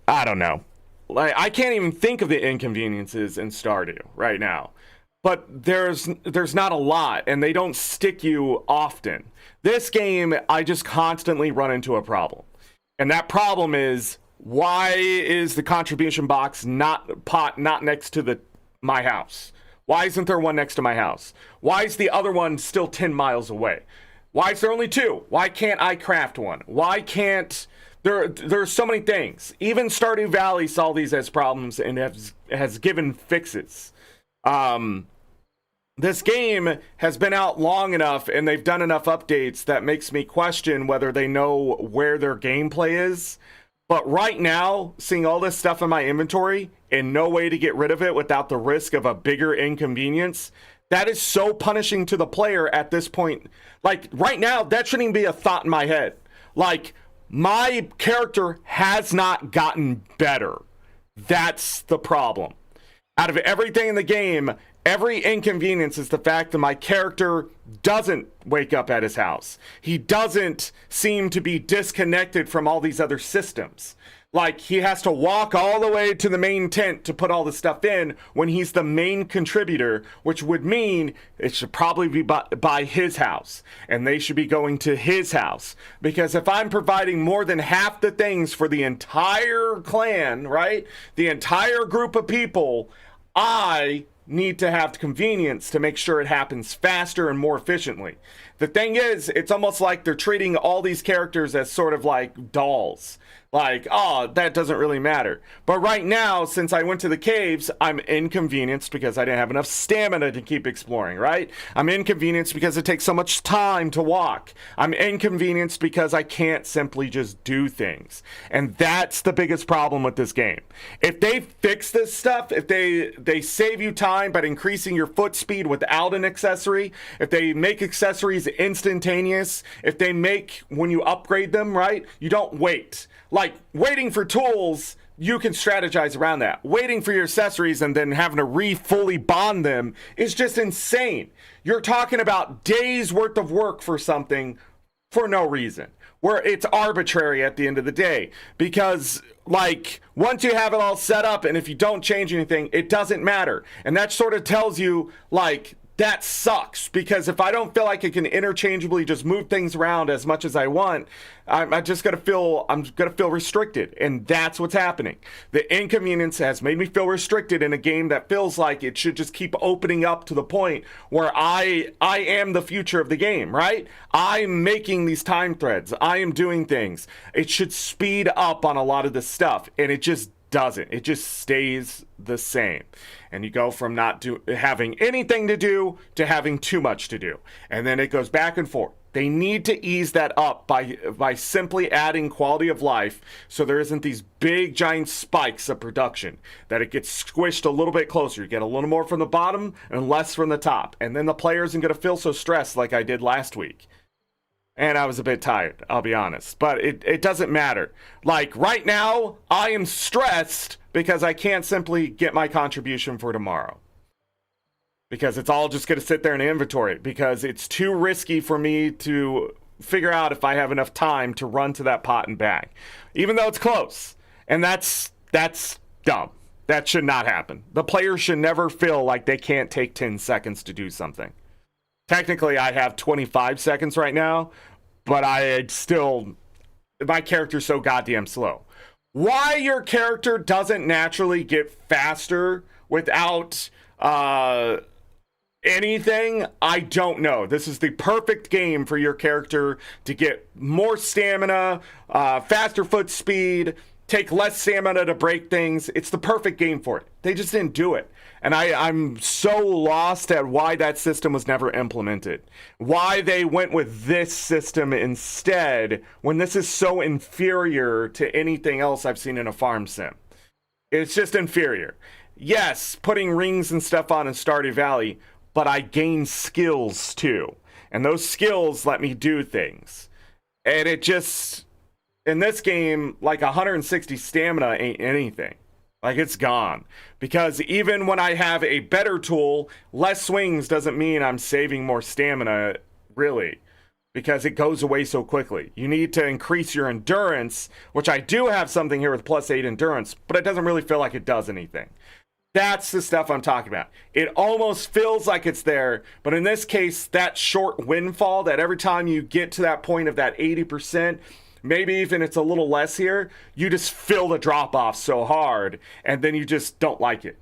I don't know. Like, I can't even think of the inconveniences in Stardew right now. But there's not a lot, and they don't stick you often. This game, I just constantly run into a problem. And that problem is, why is the contribution box not next to my house? Why isn't there one next to my house? Why is the other one still 10 miles away? Why is there only 2? Why can't I craft one? Why can't... There's so many things. Even Stardew Valley saw these as problems and has given fixes. This game has been out long enough and they've done enough updates that makes me question whether they know where their gameplay is. But right now, seeing all this stuff in my inventory and no way to get rid of it without the risk of a bigger inconvenience, that is so punishing to the player at this point. Like, right now, that shouldn't even be a thought in my head. Like, my character has not gotten better. That's the problem. Out of everything in the game, every inconvenience is the fact that my character doesn't wake up at his house. He doesn't seem to be disconnected from all these other systems. Like, he has to walk all the way to the main tent to put all the stuff in when he's the main contributor, which would mean it should probably be by his house, and they should be going to his house. Because if I'm providing more than half the things for the entire clan, right, the entire group of people, I need to have the convenience to make sure it happens faster and more efficiently. The thing is, it's almost like they're treating all these characters as sort of like dolls. Like, oh, that doesn't really matter. But right now, since I went to the caves, I'm inconvenienced because I didn't have enough stamina to keep exploring, right? I'm inconvenienced because it takes so much time to walk. I'm inconvenienced because I can't simply just do things. And that's the biggest problem with this game. If they fix this stuff, if they save you time by increasing your foot speed without an accessory, if they make accessories instantaneous, if they make, when you upgrade them, right, you don't wait. Like, waiting for tools, you can strategize around that. Waiting for your accessories and then having to fully bond them is just insane. You're talking about days worth of work for something for no reason, where it's arbitrary at the end of the day. Because, like, once you have it all set up and if you don't change anything, it doesn't matter. And that sort of tells you, like, that sucks, because if I don't feel like I can interchangeably just move things around as much as I want, I'm gonna feel restricted, and that's what's happening. The inconvenience has made me feel restricted in a game that feels like it should just keep opening up to the point where I am the future of the game, right? I'm making these time threads. I am doing things. It should speed up on a lot of this stuff, and it just doesn't. It just stays the same. And you go from not having anything to do to having too much to do. And then it goes back and forth. They need to ease that up by simply adding quality of life so there isn't these big giant spikes of production, that it gets squished a little bit closer. You get a little more from the bottom and less from the top. And then the player isn't going to feel so stressed like I did last week. And I was a bit tired, I'll be honest. But it doesn't matter. Like, right now, I am stressed because I can't simply get my contribution for tomorrow. Because it's all just going to sit there in the inventory. Because it's too risky for me to figure out if I have enough time to run to that pot and back. Even though it's close. And that's dumb. That should not happen. The player should never feel like they can't take 10 seconds to do something. Technically, I have 25 seconds right now, but my character's so goddamn slow. Why your character doesn't naturally get faster without anything, I don't know. This is the perfect game for your character to get more stamina, faster foot speed, take less stamina to break things. It's the perfect game for it. They just didn't do it. And I'm so lost at why that system was never implemented. Why they went with this system instead when this is so inferior to anything else I've seen in a farm sim. It's just inferior. Yes, putting rings and stuff on in Stardew Valley, but I gain skills too. And those skills let me do things. And it just, in this game, like 160 stamina ain't anything. Like, it's gone. Because even when I have a better tool, less swings doesn't mean I'm saving more stamina, really. Because it goes away so quickly. You need to increase your endurance, which I do have something here with +8 endurance, but it doesn't really feel like it does anything. That's the stuff I'm talking about. It almost feels like it's there, but in this case, that short windfall, that every time you get to that point of that 80%, maybe even it's a little less here, you just feel the drop off so hard, and then you just don't like it.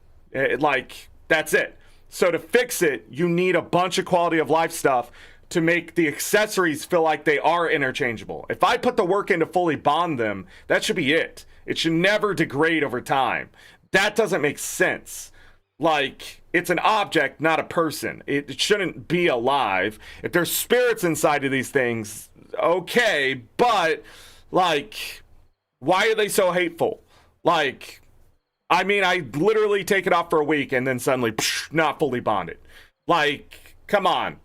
Like, that's it. So to fix it, you need a bunch of quality of life stuff to make the accessories feel like they are interchangeable. If I put the work in to fully bond them, that should be it. It should never degrade over time. That doesn't make sense. Like, it's an object, not a person. It shouldn't be alive. If there's spirits inside of these things, okay, but, like, why are they so hateful? Like, I mean, I literally take it off for a week and then suddenly, not fully bonded. Like, come on.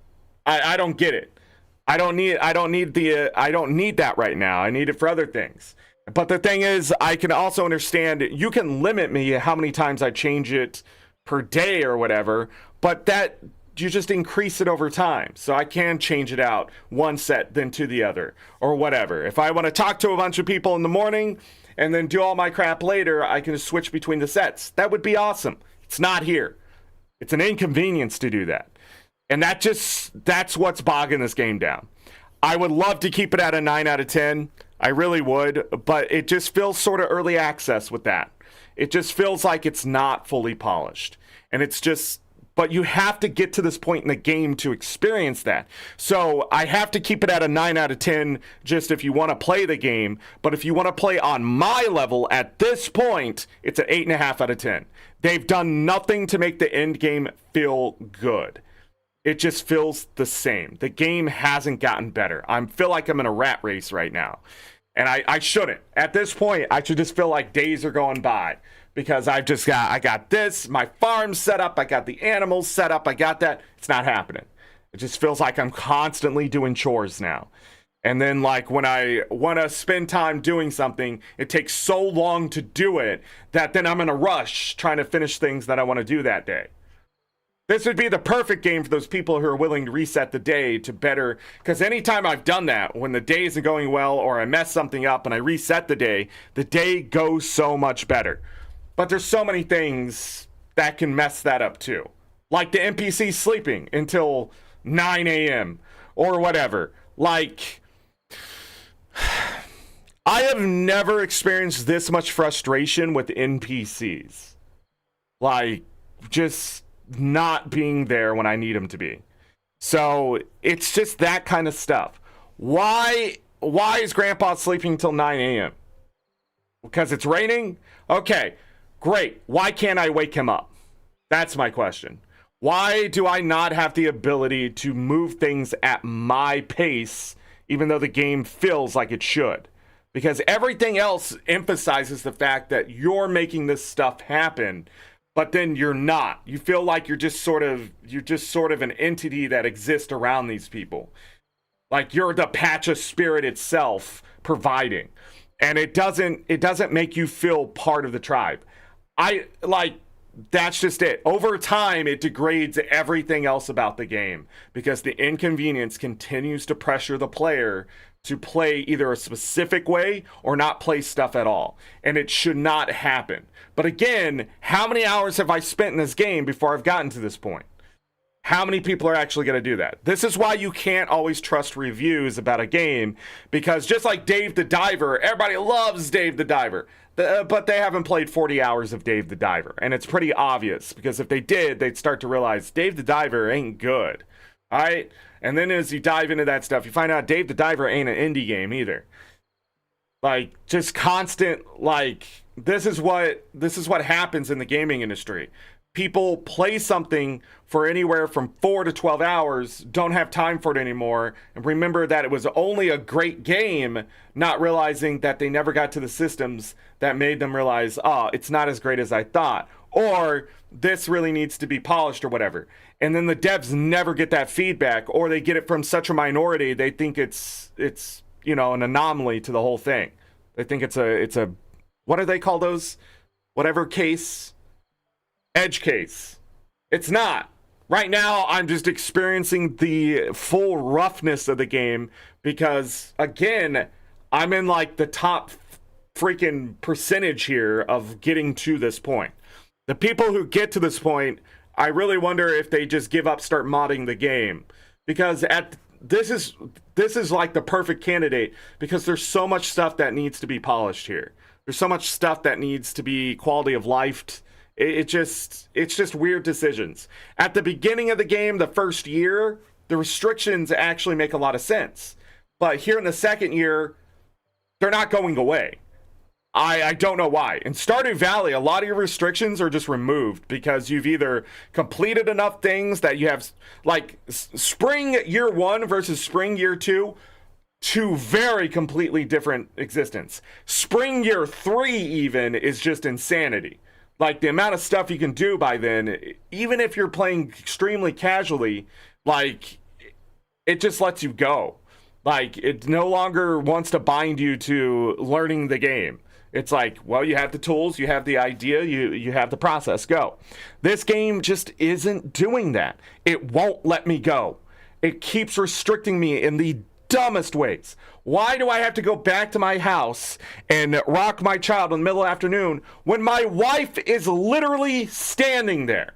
I don't get it. I don't need that right now. I need it for other things. But the thing is, I can also understand, you can limit me how many times I change it per day or whatever, but that, you just increase it over time. So I can change it out one set then to the other or whatever. If I want to talk to a bunch of people in the morning and then do all my crap later, I can just switch between the sets. That would be awesome. It's not here. It's an inconvenience to do that. And that's what's bogging this game down. I would love to keep it at a 9 out of 10. I really would, but it just feels sort of early access with that. It just feels like it's not fully polished. And it's just, but you have to get to this point in the game to experience that. So I have to keep it at a 9 out of 10 just if you want to play the game. But if you want to play on my level at this point, it's an 8.5 out of 10. They've done nothing to make the end game feel good. It just feels the same. The game hasn't gotten better. I feel like I'm in a rat race right now. And I shouldn't. At this point, I should just feel like days are going by. Because I got this, my farm set up, I got the animals set up, I got that. It's not happening. It just feels like I'm constantly doing chores now. And then, like, when I want to spend time doing something, it takes so long to do it that then I'm in a rush trying to finish things that I want to do that day. This would be the perfect game for those people who are willing to reset the day to better, because anytime I've done that, when the day isn't going well or I mess something up and I reset the day goes so much better. But there's so many things that can mess that up too. Like the NPC sleeping until 9 a.m. or whatever. Like, I have never experienced this much frustration with NPCs. Like, just not being there when I need them to be. So it's just that kind of stuff. Why is Grandpa sleeping till 9 a.m.? Because it's raining? Okay, great. Why can't I wake him up? That's my question. Why do I not have the ability to move things at my pace, even though the game feels like it should? Because everything else emphasizes the fact that you're making this stuff happen, but then you're not. You feel like you're just sort of an entity that exists around these people. Like you're the Pacha spirit itself providing. And it doesn't make you feel part of the tribe. That's just it. Over time, it degrades everything else about the game because the inconvenience continues to pressure the player to play either a specific way or not play stuff at all. And it should not happen. But again, how many hours have I spent in this game before I've gotten to this point? How many people are actually going to do that? This is why you can't always trust reviews about a game, because just like Dave the Diver, everybody loves Dave the Diver, but they haven't played 40 hours of Dave the Diver. And it's pretty obvious, because if they did, they'd start to realize Dave the Diver ain't good. All right? And then as you dive into that stuff, you find out Dave the Diver ain't an indie game either. Like, just constant, like, this is what happens in the gaming industry. People play something for anywhere from 4 to 12 hours, don't have time for it anymore, and remember that it was only a great game, not realizing that they never got to the systems that made them realize, oh, it's not as great as I thought, or this really needs to be polished or whatever. And then the devs never get that feedback, or they get it from such a minority, they think it's you know, an anomaly to the whole thing. They think it's a what do they call those? Whatever case? Edge case. It's not. Right now, I'm just experiencing the full roughness of the game because, again, I'm in like the top freaking percentage here of getting to this point. The people who get to this point, I really wonder if they just give up, start modding the game, because this is like the perfect candidate, because there's so much stuff that needs to be polished here. There's so much stuff that needs to be quality of life. It's just weird decisions. At the beginning of the game, the first year, the restrictions actually make a lot of sense. But here in the second year, they're not going away. I don't know why. In Stardew Valley, a lot of your restrictions are just removed because you've either completed enough things that you have, like spring year 1 versus spring year 2, two very completely different existence. Spring year 3 even is just insanity. Like, the amount of stuff you can do by then, even if you're playing extremely casually, like, it just lets you go. Like, it no longer wants to bind you to learning the game. It's like, well, you have the tools, you have the idea, you have the process, go. This game just isn't doing that. It won't let me go. It keeps restricting me in the dumbest ways. Why do I have to go back to my house and rock my child in the middle of the afternoon when my wife is literally standing there?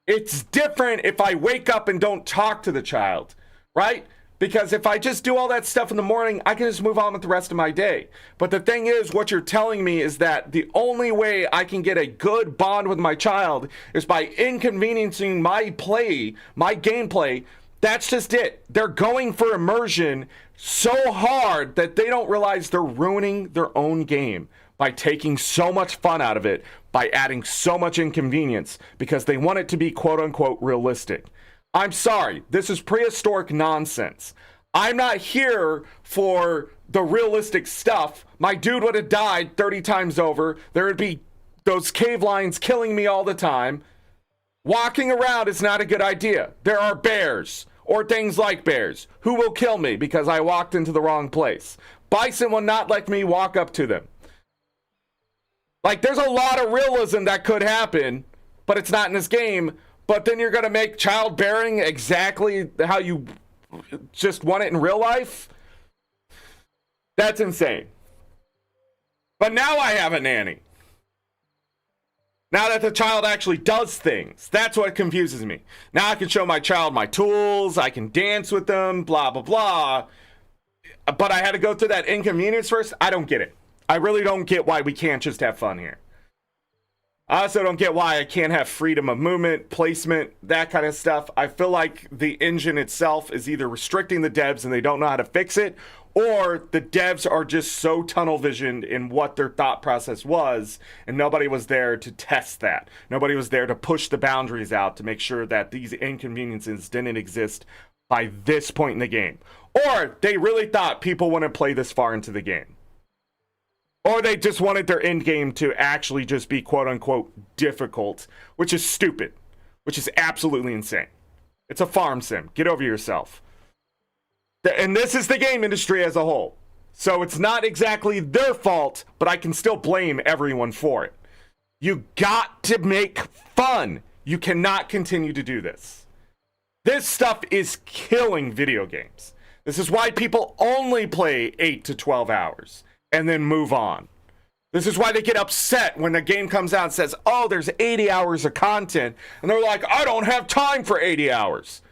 It's different if I wake up and don't talk to the child, right? Because if I just do all that stuff in the morning, I can just move on with the rest of my day. But the thing is, what you're telling me is that the only way I can get a good bond with my child is by inconveniencing my gameplay. That's just it. They're going for immersion so hard that they don't realize they're ruining their own game by taking so much fun out of it, by adding so much inconvenience, because they want it to be quote-unquote realistic. I'm sorry, this is prehistoric nonsense. I'm not here for the realistic stuff. My dude would have died 30 times over. There would be those cave lions killing me all the time. Walking around is not a good idea. There are bears, or things like bears, who will kill me because I walked into the wrong place. Bison will not let me walk up to them. Like, there's a lot of realism that could happen, but it's not in this game. But then you're going to make childbearing exactly how you just want it in real life? That's insane. But now I have a nanny. Now that the child actually does things, that's what confuses me. Now I can show my child my tools, I can dance with them, blah, blah, blah. But I had to go through that inconvenience first. I don't get it. I really don't get why we can't just have fun here. I also don't get why I can't have freedom of movement, placement, that kind of stuff. I feel like the engine itself is either restricting the devs and they don't know how to fix it, or the devs are just so tunnel visioned in what their thought process was, and nobody was there to test that. Nobody was there to push the boundaries out to make sure that these inconveniences didn't exist by this point in the game. Or they really thought people wouldn't play this far into the game. Or they just wanted their end game to actually just be quote-unquote difficult, which is stupid, which is absolutely insane. It's a farm sim. Get over yourself. And this is the game industry as a whole. So it's not exactly their fault, but I can still blame everyone for it. You got to make fun. You cannot continue to do this. This stuff is killing video games. This is why people only play 8 to 12 hours and then move on. This is why they get upset when the game comes out and says, oh, there's 80 hours of content. And they're like, I don't have time for 80 hours.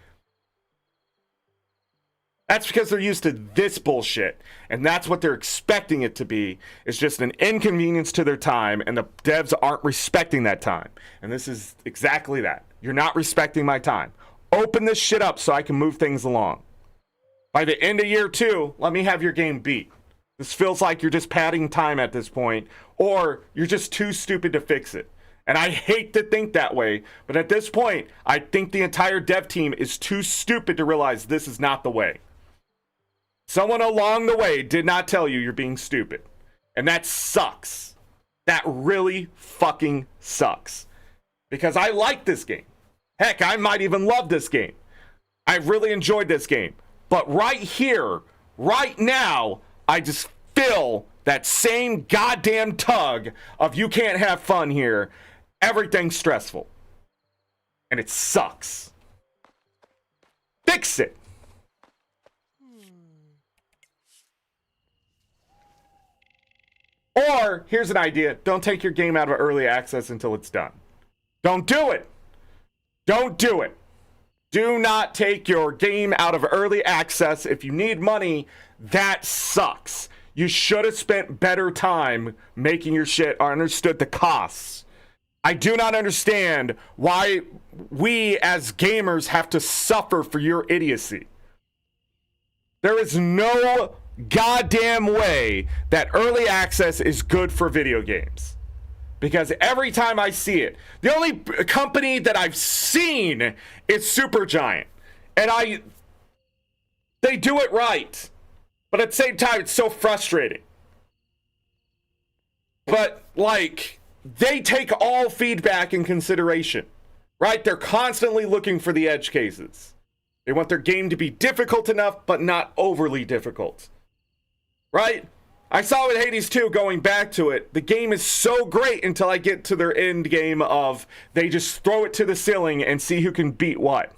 That's because they're used to this bullshit. And that's what they're expecting it to be. It's just an inconvenience to their time, and the devs aren't respecting that time. And this is exactly that. You're not respecting my time. Open this shit up so I can move things along. By the end of year 2, let me have your game beat. This feels like you're just padding time at this point, or you're just too stupid to fix it. And I hate to think that way, but at this point, I think the entire dev team is too stupid to realize this is not the way. Someone along the way did not tell you you're being stupid. And that sucks. That really fucking sucks. Because I like this game. Heck, I might even love this game. I really enjoyed this game. But right here, right now, I just feel that same goddamn tug of you can't have fun here. Everything's stressful. And it sucks. Fix it. Or, here's an idea. Don't take your game out of early access until it's done. Don't do it. Don't do it. Do not take your game out of early access. If you need money, that sucks. You should have spent better time making your shit or understood the costs. I do not understand why we as gamers have to suffer for your idiocy. There is no goddamn way that early access is good for video games. Because every time I see it, the only company that I've seen is Supergiant. And they do it right. But at the same time, it's so frustrating. But, like, they take all feedback in consideration. Right? They're constantly looking for the edge cases. They want their game to be difficult enough, but not overly difficult. Right? I saw with Hades 2, going back to it, the game is so great until I get to their end game of they just throw it to the ceiling and see who can beat what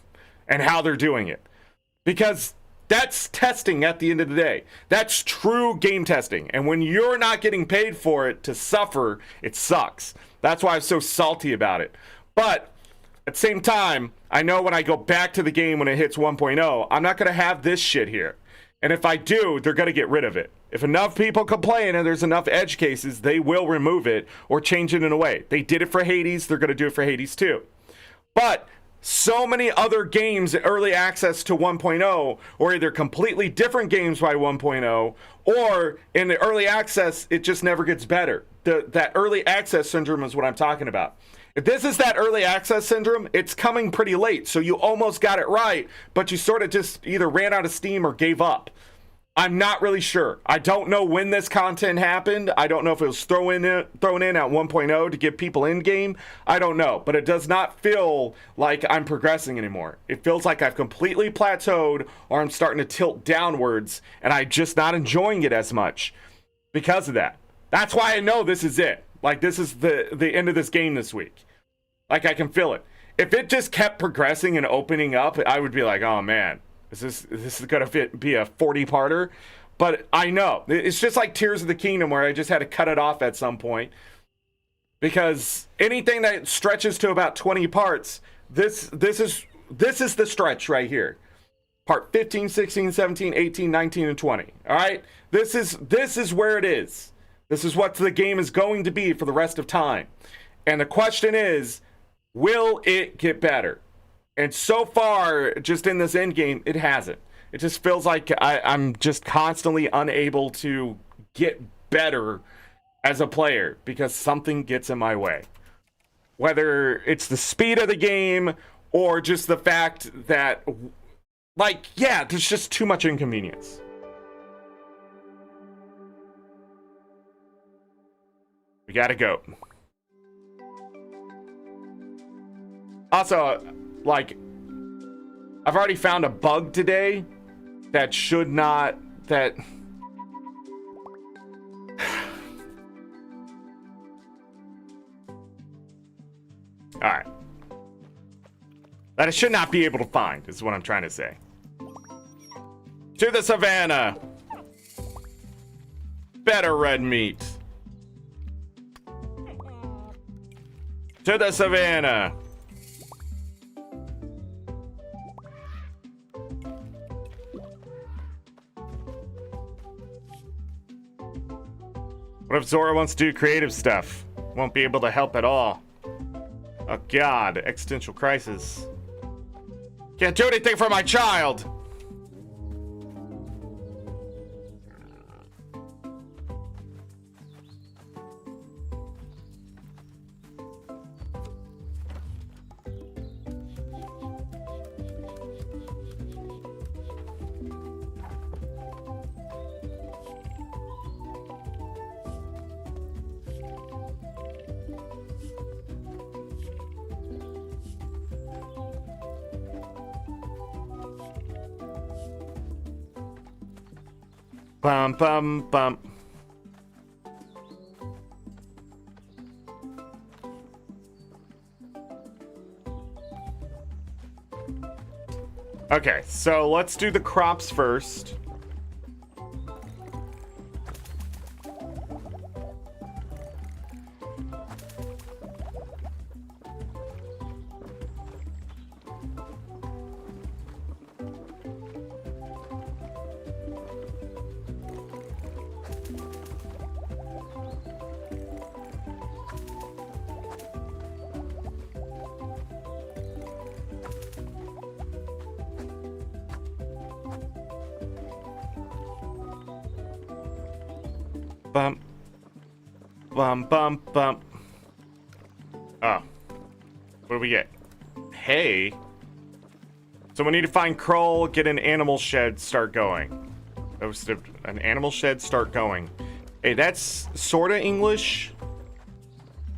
and how they're doing it. Because that's testing at the end of the day. That's true game testing. And when you're not getting paid for it to suffer, it sucks. That's why I'm so salty about it. But at the same time, I know when I go back to the game when it hits 1.0, I'm not going to have this shit here. And if I do, they're going to get rid of it. If enough people complain and there's enough edge cases, they will remove it or change it in a way. They did it for Hades. They're going to do it for Hades too. But so many other games in early access to 1.0, or either completely different games by 1.0, or in the early access, it just never gets better. That early access syndrome is what I'm talking about. If this is that early access syndrome, it's coming pretty late. So you almost got it right, but you sort of just either ran out of steam or gave up. I'm not really sure. I don't know when this content happened. I don't know if it was thrown in at 1.0 to give people in game. I don't know, but it does not feel like I'm progressing anymore. It feels like I've completely plateaued, or I'm starting to tilt downwards, and I'm just not enjoying it as much because of that. That's why I know this is it. Like, this is the end of this game this week. Like, I can feel it. If it just kept progressing and opening up, I would be like, oh man, this is going to be a 40-parter. But I know. It's just like Tears of the Kingdom, where I just had to cut it off at some point. Because anything that stretches to about 20 parts, this is the stretch right here. Part 15, 16, 17, 18, 19, and 20. All right? This is where it is. This is what the game is going to be for the rest of time. And the question is, will it get better? And so far, just in this end game, it hasn't. It just feels like I'm just constantly unable to get better as a player because something gets in my way. Whether it's the speed of the game or just the fact that, like, yeah, there's just too much inconvenience. We gotta go. Also, like, I've already found a bug today that should not, that... Alright. That I should not be able to find, is what I'm trying to say. To the savannah. Better red meat. To the savannah. What if Zora wants to do creative stuff? Won't be able to help at all. Oh God, existential crisis. Can't do anything for my child. Bum, bum, bum. Okay, so let's do the crops first. Bump. Bump, bump, bump. Oh. What do we get? Hay? So we need to find Kroll, get an animal shed, start going. That was an animal shed, start going. Hey, that's sorta English.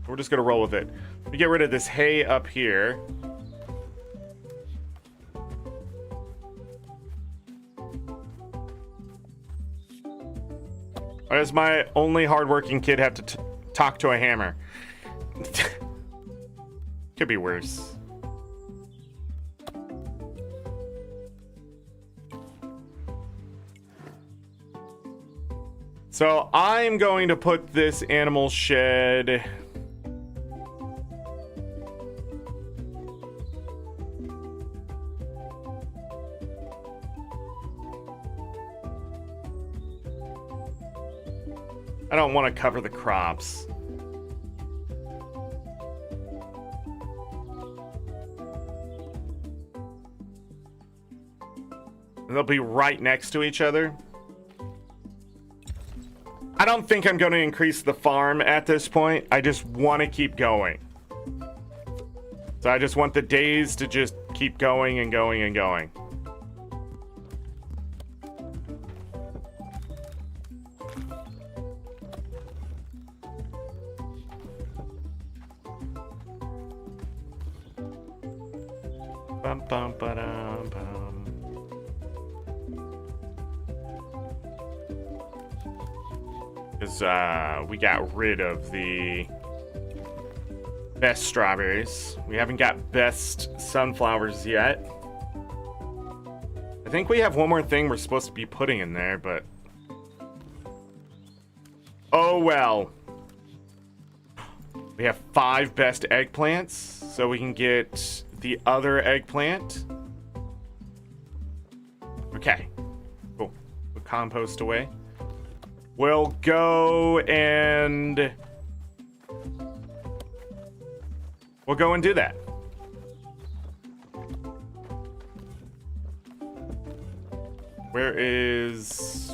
We're just gonna roll with it. We get rid of this hay up here. Why does my only hardworking kid have to talk to a hammer? Could be worse. So I'm going to put this animal shed... I don't want to cover the crops. They'll be right next to each other. I don't think I'm going to increase the farm at this point. I just want to keep going. So I just want the days to just keep going and going and going. Bum, bum, ba-dum, bum. Because we got rid of the best strawberries. We haven't got best sunflowers yet. I think we have one more thing we're supposed to be putting in there, but... oh well. We have 5 best eggplants, so we can get the other eggplant. Okay. Cool. Put compost away. We'll go and... we'll go and do that. Where is...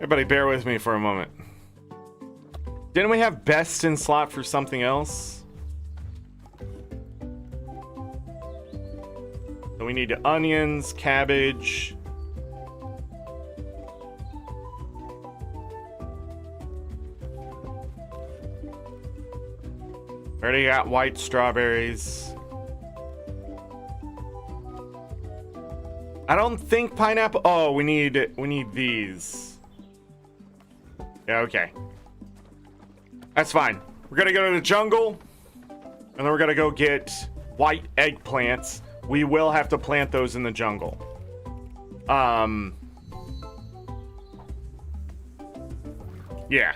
everybody bear with me for a moment. Didn't we have best in slot for something else? So we need onions, cabbage. Already got white strawberries. I don't think pineapple. Oh, we need these. Yeah, okay. That's fine. We're gonna go to the jungle, and then we're gonna go get white eggplants. We will have to plant those in the jungle. Yeah.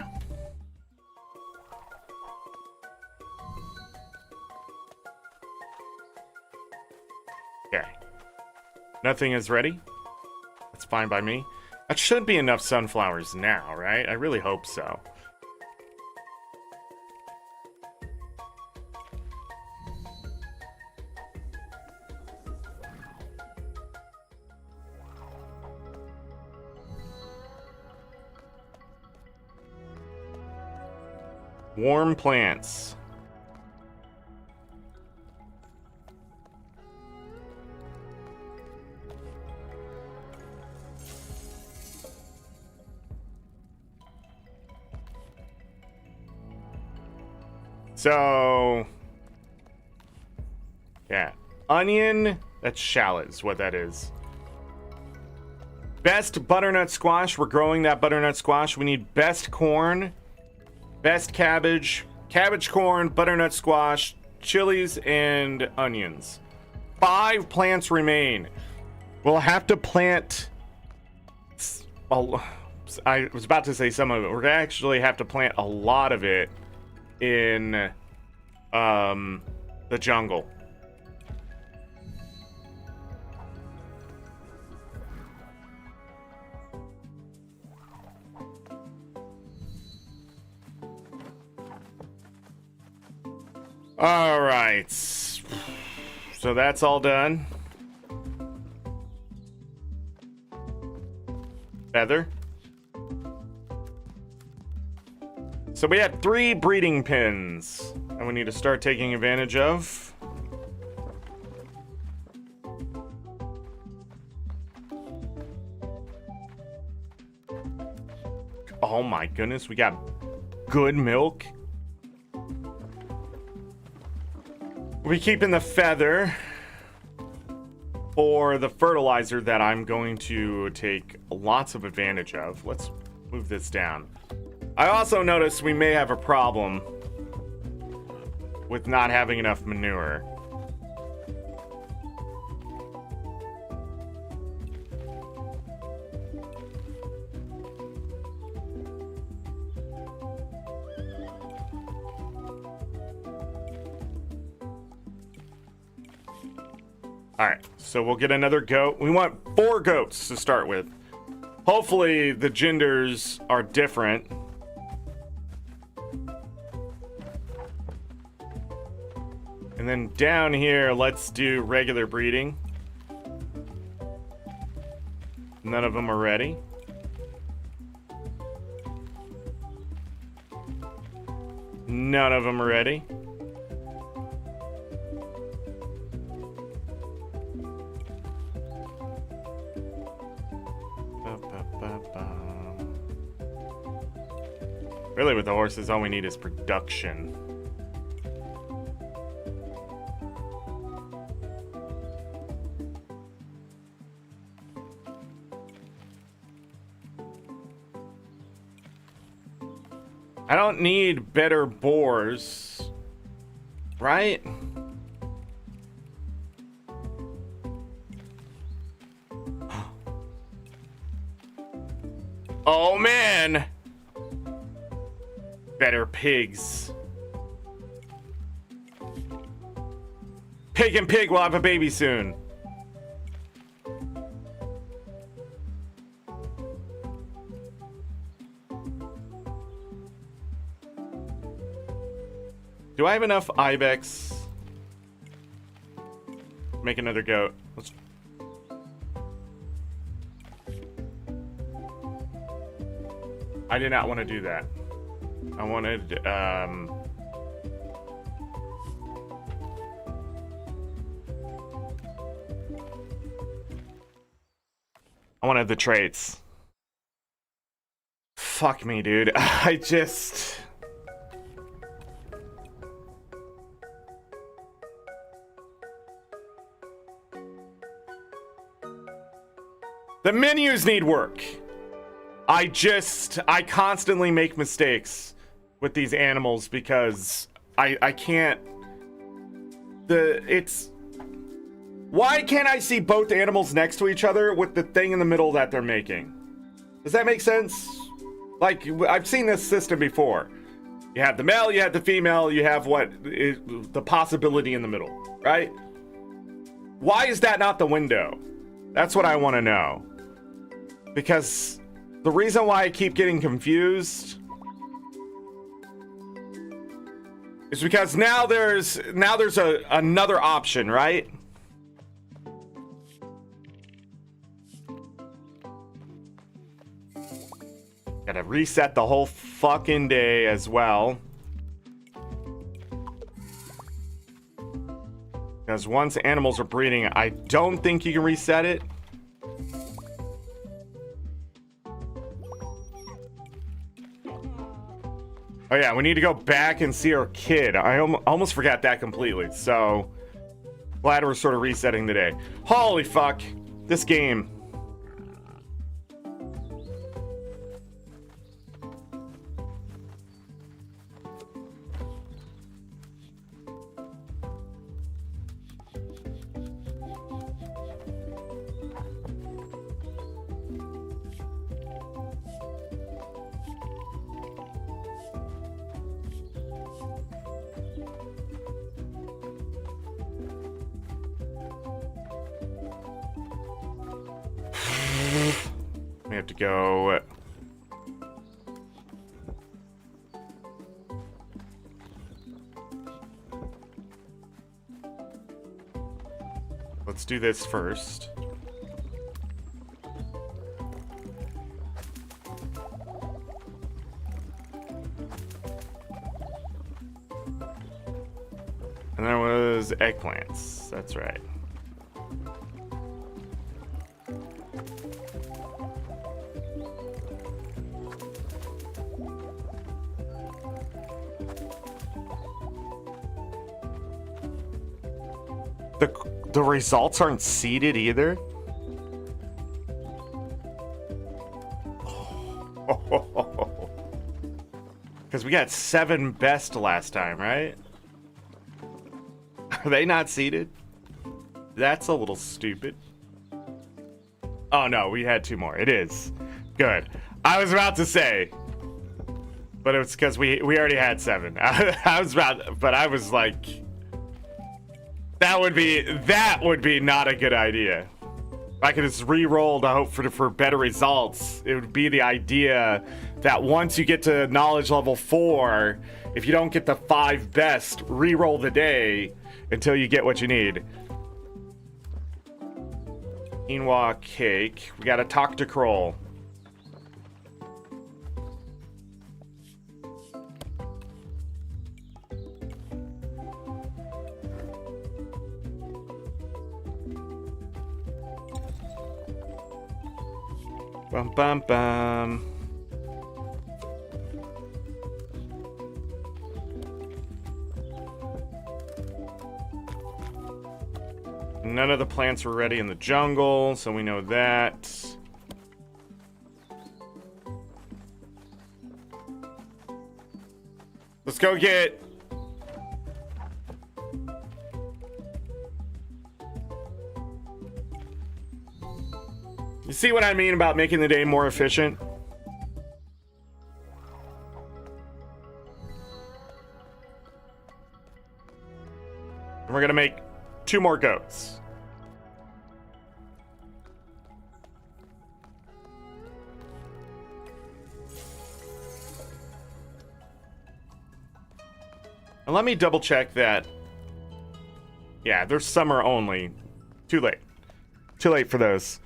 Okay. Nothing is ready. That's fine by me. That should be enough sunflowers now, right? I really hope so. Warm plants. So, yeah, onion, that's shallot is what that is. Best butternut squash, we're growing that butternut squash. We need best corn, best cabbage, cabbage corn, butternut squash, chilies, and onions. 5 plants remain. We'll have to plant, I was about to say some of it. We're gonna actually have to plant a lot of it in the jungle. All right, so that's all done. Feather. So we have 3 breeding pins and we need to start taking advantage of. Oh my goodness, we got good milk. We're keeping the feather for the fertilizer that I'm going to take lots of advantage of. Let's move this down. I also noticed we may have a problem with not having enough manure. Alright, so we'll get another goat. We want 4 goats to start with. Hopefully the genders are different. And then down here, let's do regular breeding. None of them are ready. None of them are ready. Really, with the horses, all we need is production. I don't need better boars, right? Oh man! Better pigs. Pig and pig will have a baby soon. Do I have enough ibex? Make another goat. Let's... I did not want to do that. I wanted, I wanted the traits. Fuck me, dude. I just... The menus need work. I constantly make mistakes with these animals because I can't, Why can't I see both animals next to each other with the thing in the middle that they're making? Does that make sense? Like, I've seen this system before. You have the male, you have the female, you have what is the possibility in the middle, right? Why is that not the window? That's what I want to know. Because the reason why I keep getting confused is because now there's another option, right? Gotta reset the whole fucking day as well. Because once animals are breeding, I don't think you can reset it. Oh yeah, we need to go back and see our kid. I almost forgot that completely. So, glad we're sort of resetting the day. Holy fuck, this game. We have to go. Let's do this first. And there was eggplants. That's right. The results aren't seeded either. Because we got 7 best last time, right? Are they not seeded? That's a little stupid. Oh no, we had 2 more. It is. Good. I was about to say. But it's because we already had 7. I was about, but I was like, that would be not a good idea. If I could just re-roll to hope for better results, it would be the idea that once you get to knowledge level 4, if you don't get the 5 best, re-roll the day until you get what you need. Quinoa cake. We gotta talk to Kroll. Bum bum bum. None of the plants were ready in the jungle, so we know that. Let's go get... You see what I mean about making the day more efficient? And we're gonna make 2 more goats. And let me double check that. Yeah, they're summer only. Too late. Too late for those.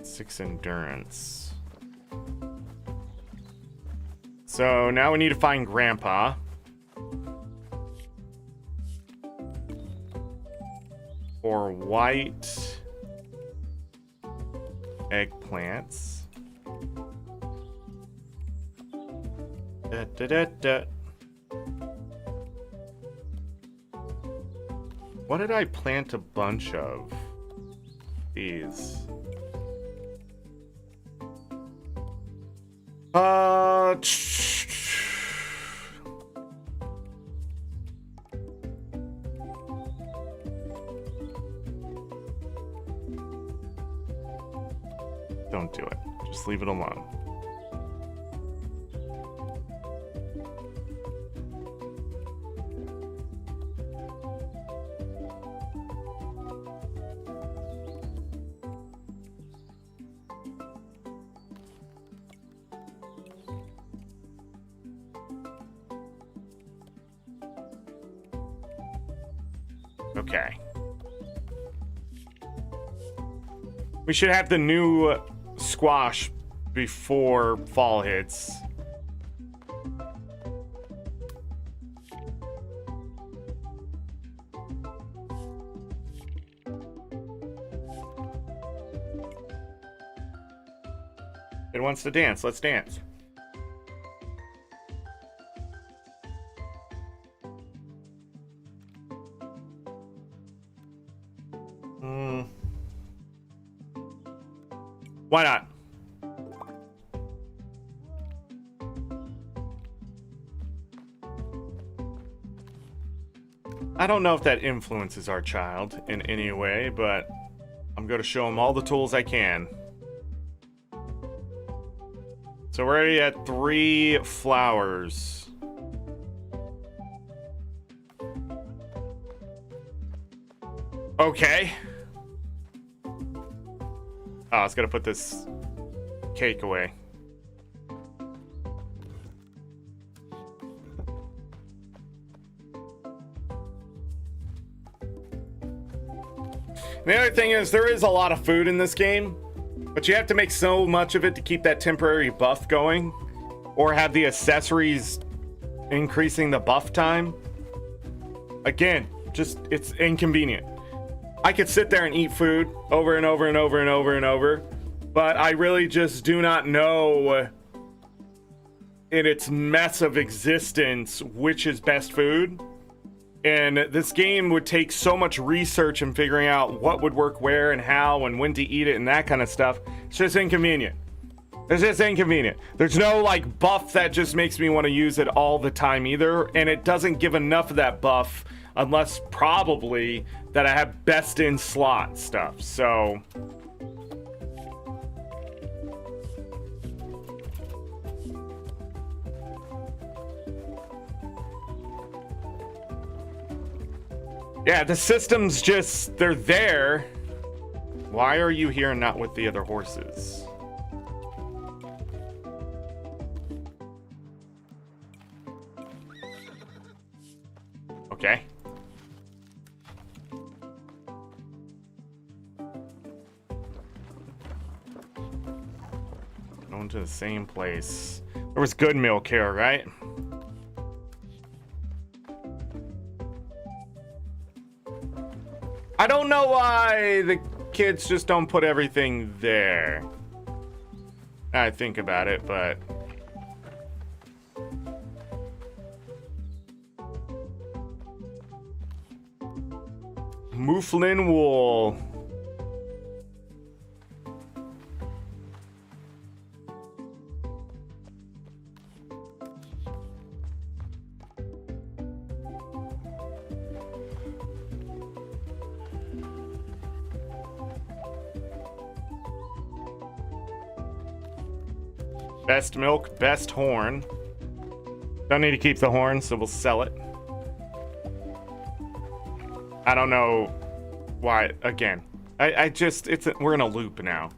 Six endurance. So now we need to find Grandpa. Or white eggplants. Da, da, da, da. What did I plant a bunch of? These. Don't do it. Just leave it alone. Okay. We should have the new squash before fall hits. It wants to dance. Let's dance. Why not? I don't know if that influences our child in any way, but I'm going to show him all the tools I can. So we're already at 3 flowers. Okay. Oh, I was gonna put this cake away. The other thing is, there is a lot of food in this game, but you have to make so much of it to keep that temporary buff going, or have the accessories increasing the buff time. Again, just, it's inconvenient. I could sit there and eat food over and over and over and over and over, but I really just do not know in its mess of existence which is best food. And this game would take so much research and figuring out what would work where and how and when to eat it and that kind of stuff. It's just inconvenient. It's just inconvenient. There's no like buff that just makes me want to use it all the time either, and it doesn't give enough of that buff unless probably that I have best in slot stuff. So yeah, the systems just, they're there. Why are you here and not with the other horses? Okay. Going to the same place. There was good milk here, right? I don't know why the kids just don't put everything there. I think about it, but Mouflin wool. Best milk, best horn. Don't need to keep the horn, so we'll sell it. I don't know why. Again, I just, we're in a loop now.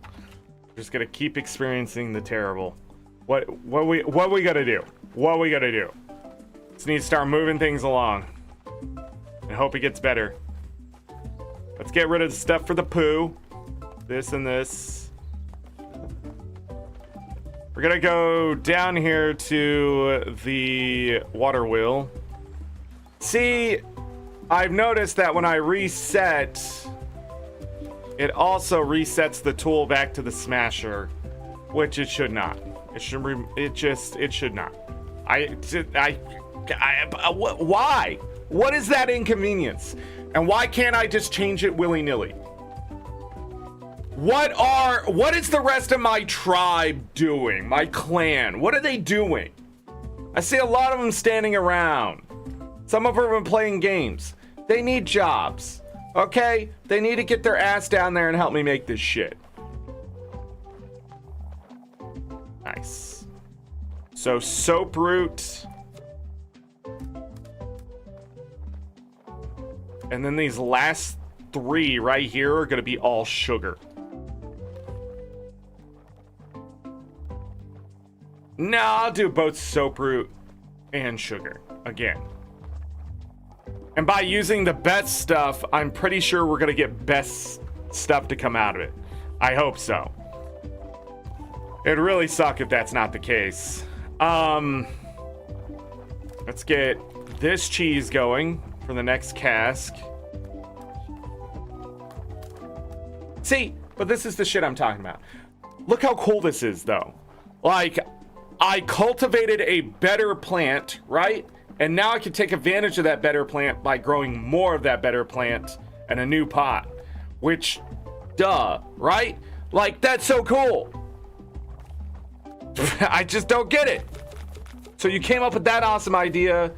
We're just gonna keep experiencing the terrible. What we gotta do? What we gotta do? Just need to start moving things along and hope it gets better. Let's get rid of the stuff for the poo. This and this. We're gonna go down here to the water wheel. See, I've noticed that when I reset, it also resets the tool back to the smasher, which it should not. It should not. Why? What is that inconvenience? And why can't I just change it willy-nilly? What is the rest of my tribe doing? My clan, what are they doing? I see a lot of them standing around. Some of them are playing games. They need jobs, okay? They need to get their ass down there and help me make this shit. Nice. So soap root. And then these last 3 right here are gonna be all sugar. No, I'll do both soap root and sugar again. And by using the best stuff, I'm pretty sure we're gonna get best stuff to come out of it. I hope so. It'd really suck if that's not the case. Let's get this cheese going for the next cask. See, but this is the shit I'm talking about. Look how cool this is, though. Like, I cultivated a better plant, right? And now I can take advantage of that better plant by growing more of that better plant in a new pot. Which, duh, right? Like, that's so cool. I just don't get it. So you came up with that awesome idea,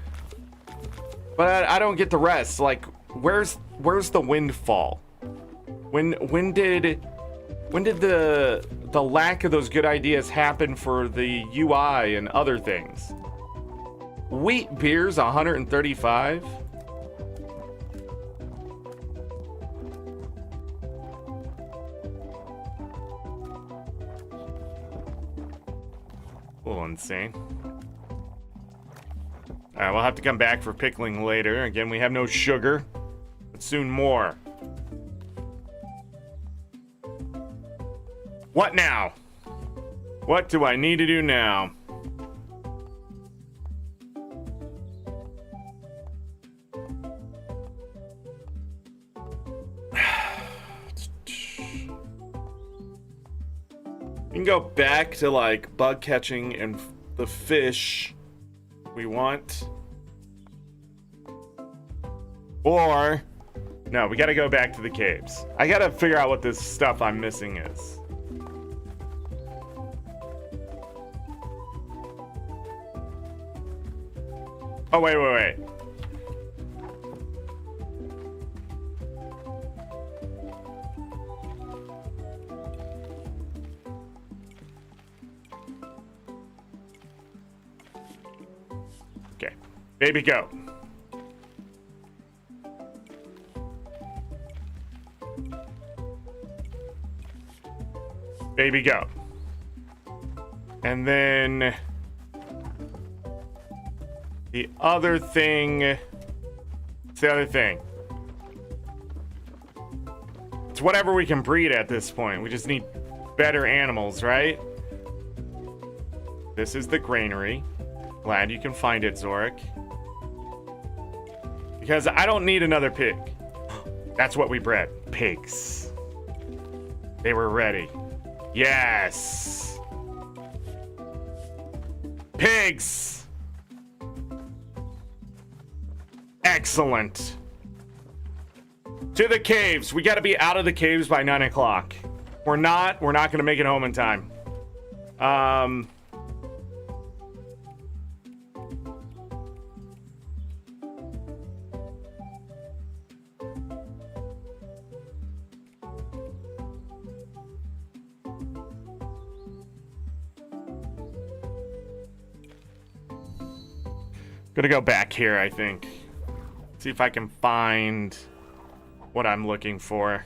but I don't get the rest. Like, where's the windfall? When did the lack of those good ideas happen for the UI and other things? Wheat beer's 135. A little insane. Alright, we'll have to come back for pickling later. Again, we have no sugar, but soon more. What now? What do I need to do now? We can go back to like bug catching and the fish we want. Or no, we gotta go back to the caves. I gotta figure out what this stuff I'm missing is. Oh, wait. Okay, baby, go. Baby, go. And then the other thing, it's the other thing. It's whatever we can breed at this point. We just need better animals, right? This is the granary. Glad you can find it, Zorric. Because I don't need another pig. That's what we bred. Pigs. They were ready. Yes. Pigs. Excellent. To the caves. We got to be out of the caves by 9 o'clock. We're not going to make it home in time. Gonna go back here, I think. See if I can find what I'm looking for.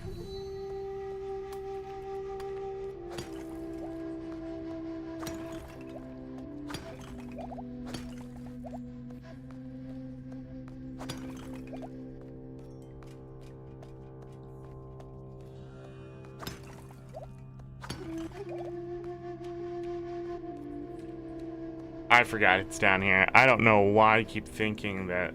I forgot it's down here. I don't know why I keep thinking that.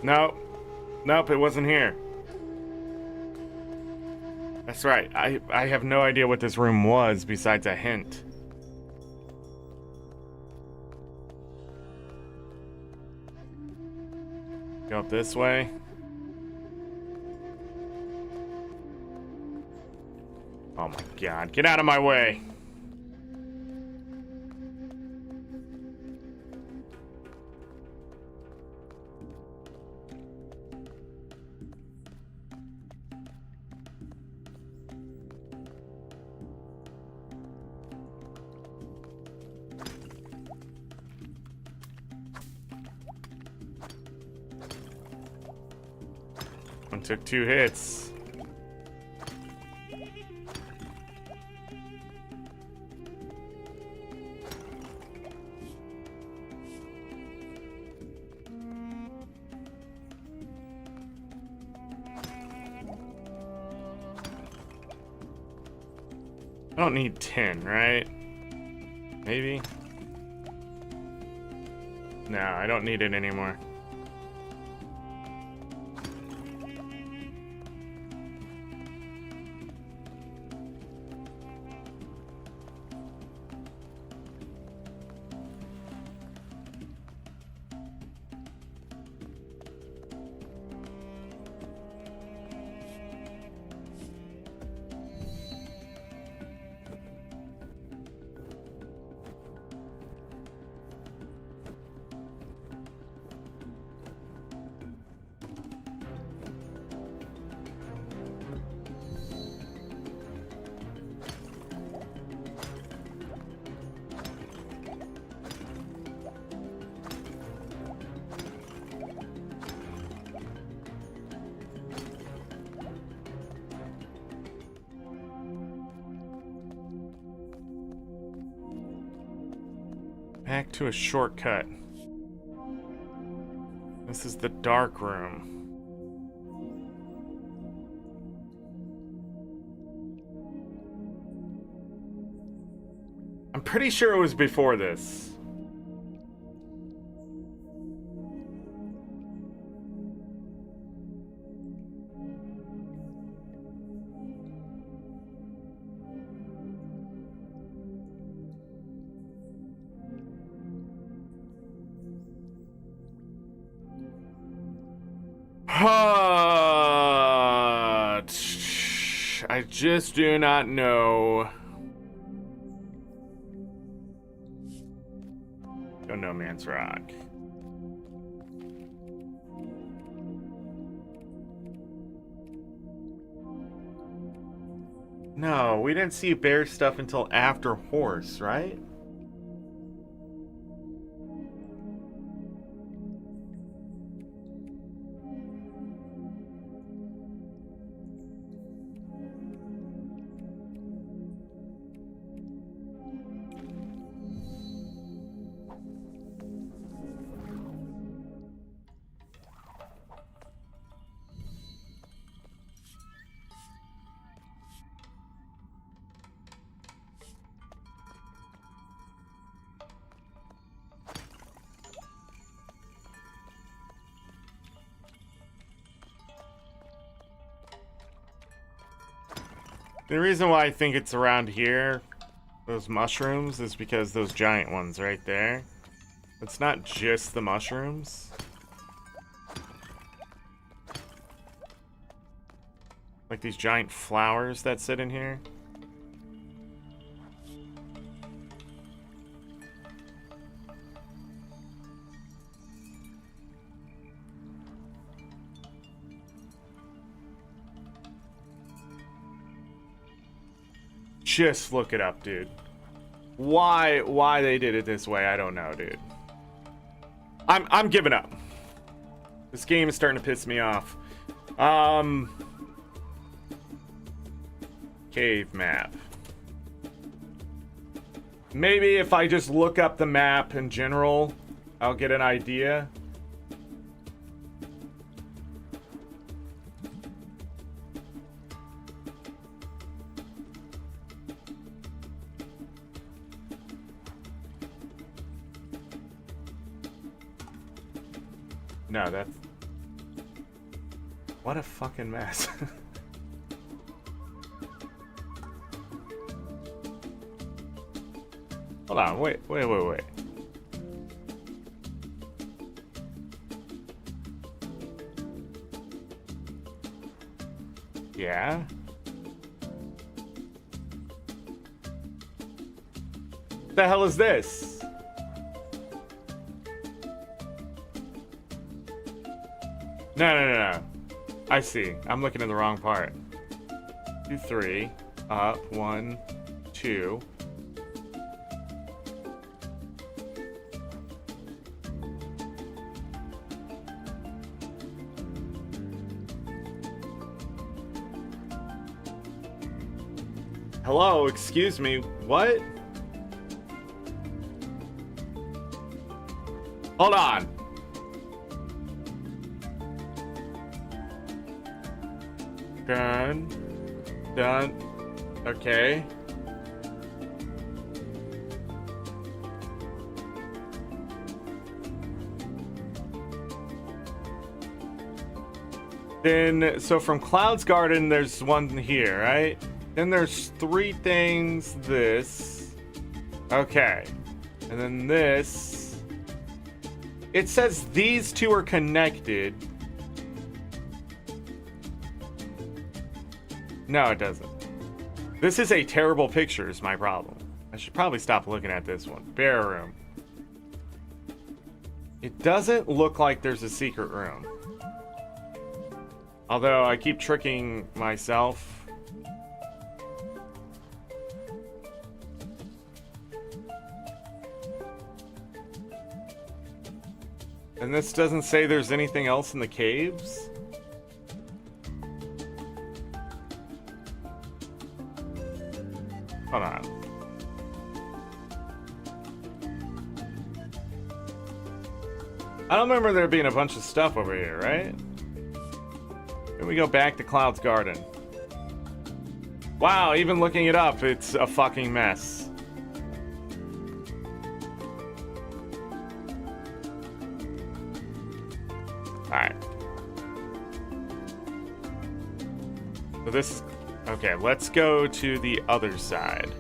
Nope. Nope, it wasn't here. That's right. I have no idea what this room was besides a hint. Go up this way. Oh my god, get out of my way! One took 2 hits. I don't need 10, right? Maybe? No, I don't need it anymore. Back to a shortcut. This is the dark room. I'm pretty sure it was before this. I just do not know. Go No Man's Rock. No, we didn't see bear stuff until after horse, right? The reason why I think it's around here, those mushrooms, is because those giant ones right there. It's not just the mushrooms. Like these giant flowers that sit in here. Just look it up, dude. Why they did it this way, I don't know, dude. I'm giving up. This game is starting to piss me off. Cave map. Maybe if I just look up the map in general, I'll get an idea. No, What a fucking mess. Hold on, wait. Yeah? The hell is this? No. I see. I'm looking at the wrong part. 2, 3. Up. 1, 2. Hello, excuse me. What? Hold on. Done. Okay. Then, so from Cloud's Garden, there's one here, right? Then there's 3 things. This. Okay. And then this. It says these 2 are connected. No, it doesn't. This is a terrible picture, is my problem. I should probably stop looking at this one. Bear room. It doesn't look like there's a secret room. Although I keep tricking myself. And this doesn't say there's anything else in the caves? Hold on. I don't remember there being a bunch of stuff over here, right? Here we go back to Cloud's Garden. Wow, even looking it up, it's a fucking mess. Alright. So this... Okay, let's go to the other side.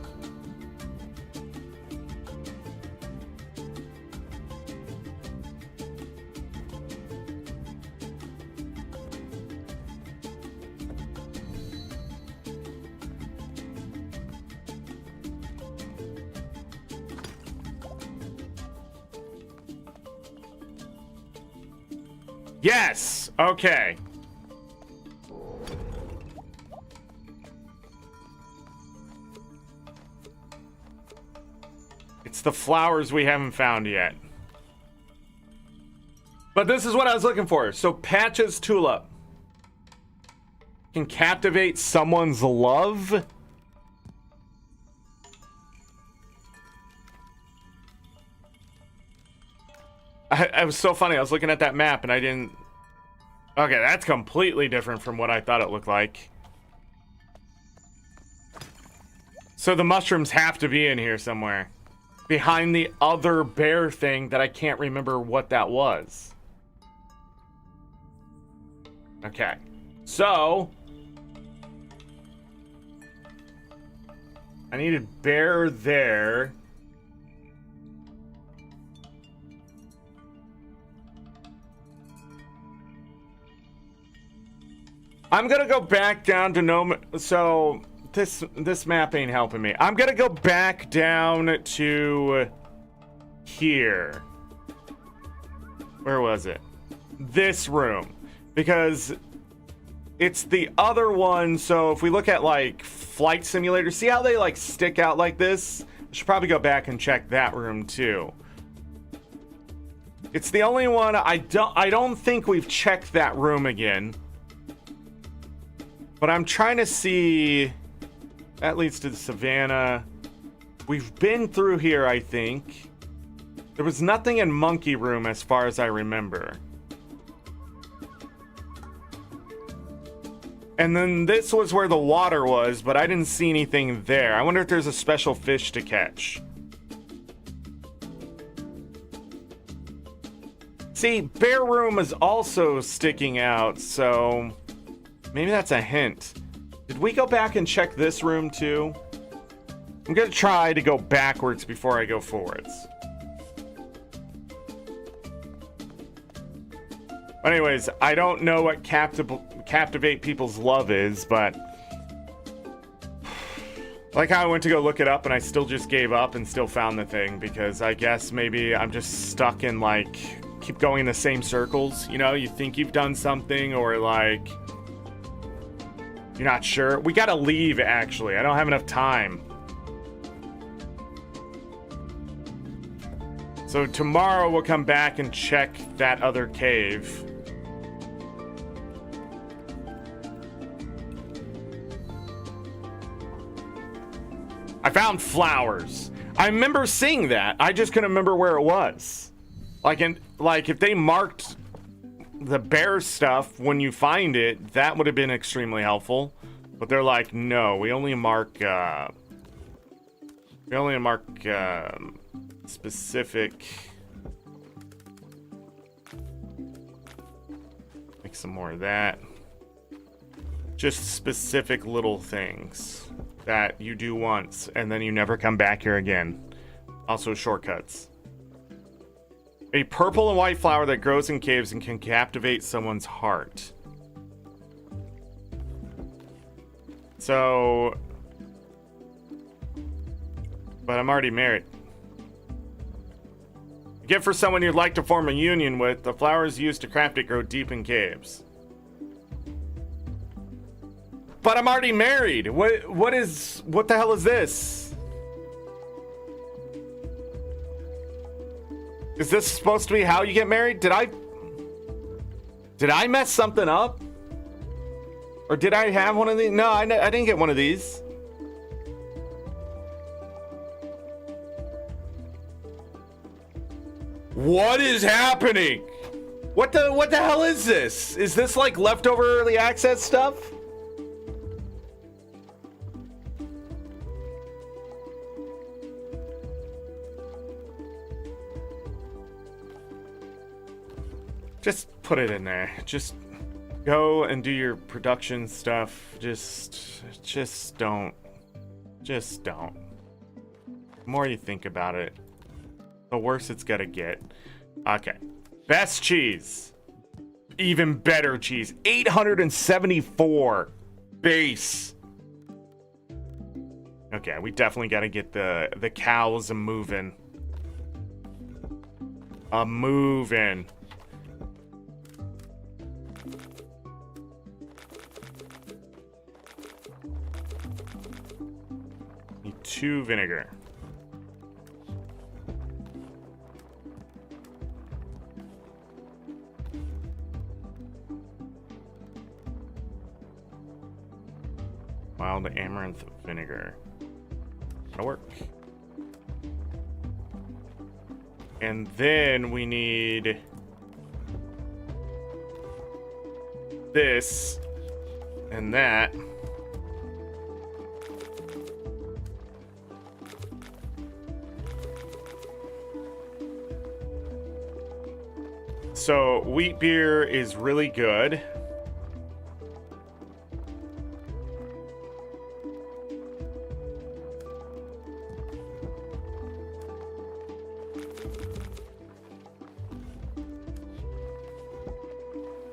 Yes! Okay. It's the flowers we haven't found yet. But this is what I was looking for. So Pacha's tulip can captivate someone's love. It was so funny. I was looking at that map and I didn't... Okay, that's completely different from what I thought it looked like. So the mushrooms have to be in here somewhere. Behind the other bear thing that I can't remember what that was. Okay. So... I needed bear there. I'm gonna go back down to no... So... This map ain't helping me. I'm gonna go back down to here. Where was it? This room. Because it's the other one. So if we look at like Flight Simulator, see how they like stick out like this? I should probably go back and check that room too. It's the only one I don't think we've checked that room again. But I'm trying to see... That leads to the savannah. We've been through here, I think. There was nothing in Monkey Room as far as I remember. And then this was where the water was, but I didn't see anything there. I wonder if there's a special fish to catch. See, Bear Room is also sticking out, so... Maybe that's a hint. Did we go back and check this room too? I'm gonna try to go backwards before I go forwards. Anyways, I don't know what captivate people's love is, but like how I went to go look it up and I still just gave up and still found the thing, because I guess maybe I'm just stuck in like keep going in the same circles. You know, you think you've done something, or like you're not sure. We gotta leave, actually. I don't have enough time. So tomorrow we'll come back and check that other cave. I found flowers. I remember seeing that. I just couldn't remember where it was. Like if they marked the bear stuff when you find it, that would have been extremely helpful. But they're like, no, we only mark specific. Make some more of that. Just specific little things that you do once and then you never come back here again. Also shortcuts. A purple and white flower that grows in caves and can captivate someone's heart. So, but I'm already married. A gift for someone you'd like to form a union with. The flowers used to craft it grow deep in caves. But I'm already married. What the hell is this? Is this supposed to be how you get married? Did I mess something up? Or did I have one of these? No, I didn't get one of these. What is happening? What the hell is this? Is this like leftover early access stuff? Just put it in there. Just go and do your production stuff. Just don't. Just don't. The more you think about it, the worse it's gonna get. Okay. Best cheese. Even better cheese. 874 base. Okay, we definitely gotta get the cows moving. Moving. Need 2 vinegar. Wild amaranth vinegar. That'll work. And then we need this and that. So wheat beer is really good.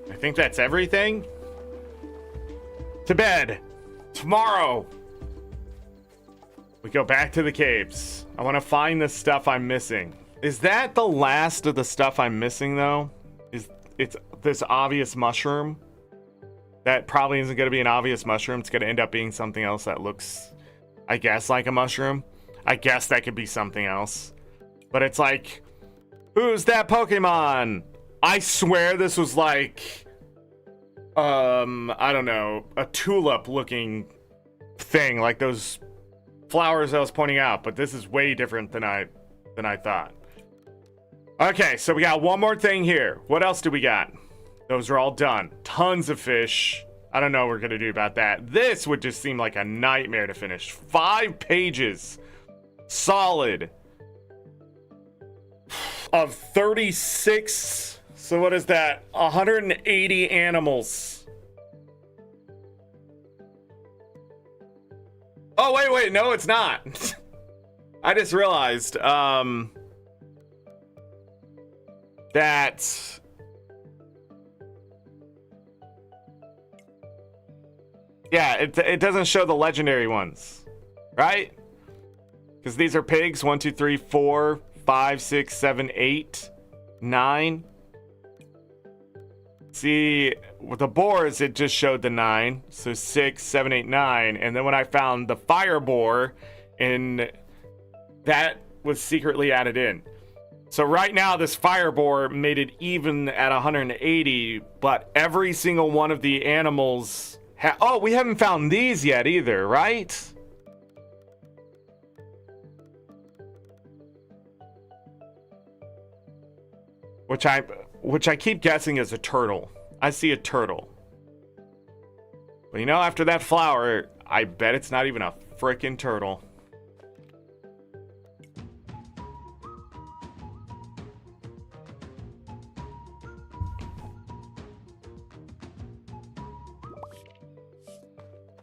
I think that's everything. To bed. Tomorrow we go back to the caves. I want to find the stuff I'm missing. Is that the last of the stuff I'm missing though? It's this obvious mushroom? That probably isn't going to be an obvious mushroom. It's going to end up being something else that looks, I guess, like a mushroom. I guess that could be something else. But it's like, who's that Pokemon? I swear this was like, I don't know, a tulip looking thing, like those flowers I was pointing out, but this is way different than I thought. Okay, so we got one more thing here. What else do we got? Those are all done. Tons of fish. I don't know what we're gonna do about that. This would just seem like a nightmare to finish. 5 pages. Solid. Of 36. So what is that? 180 animals. Oh, wait, no, it's not. I just realized that yeah, it doesn't show the legendary ones, right? Because these are pigs. 1, 2, 3, 4, 5, 6, 7, 8, 9. See, with the boars, it just showed the 9. So 6, 7, 8, 9. And then when I found the fire boar, and that was secretly added in. So right now, this fire boar made it even at 180, but every single one of the animals... Oh, we haven't found these yet either, right? Which I keep guessing is a turtle. I see a turtle. But you know, after that flower, I bet it's not even a frickin' turtle.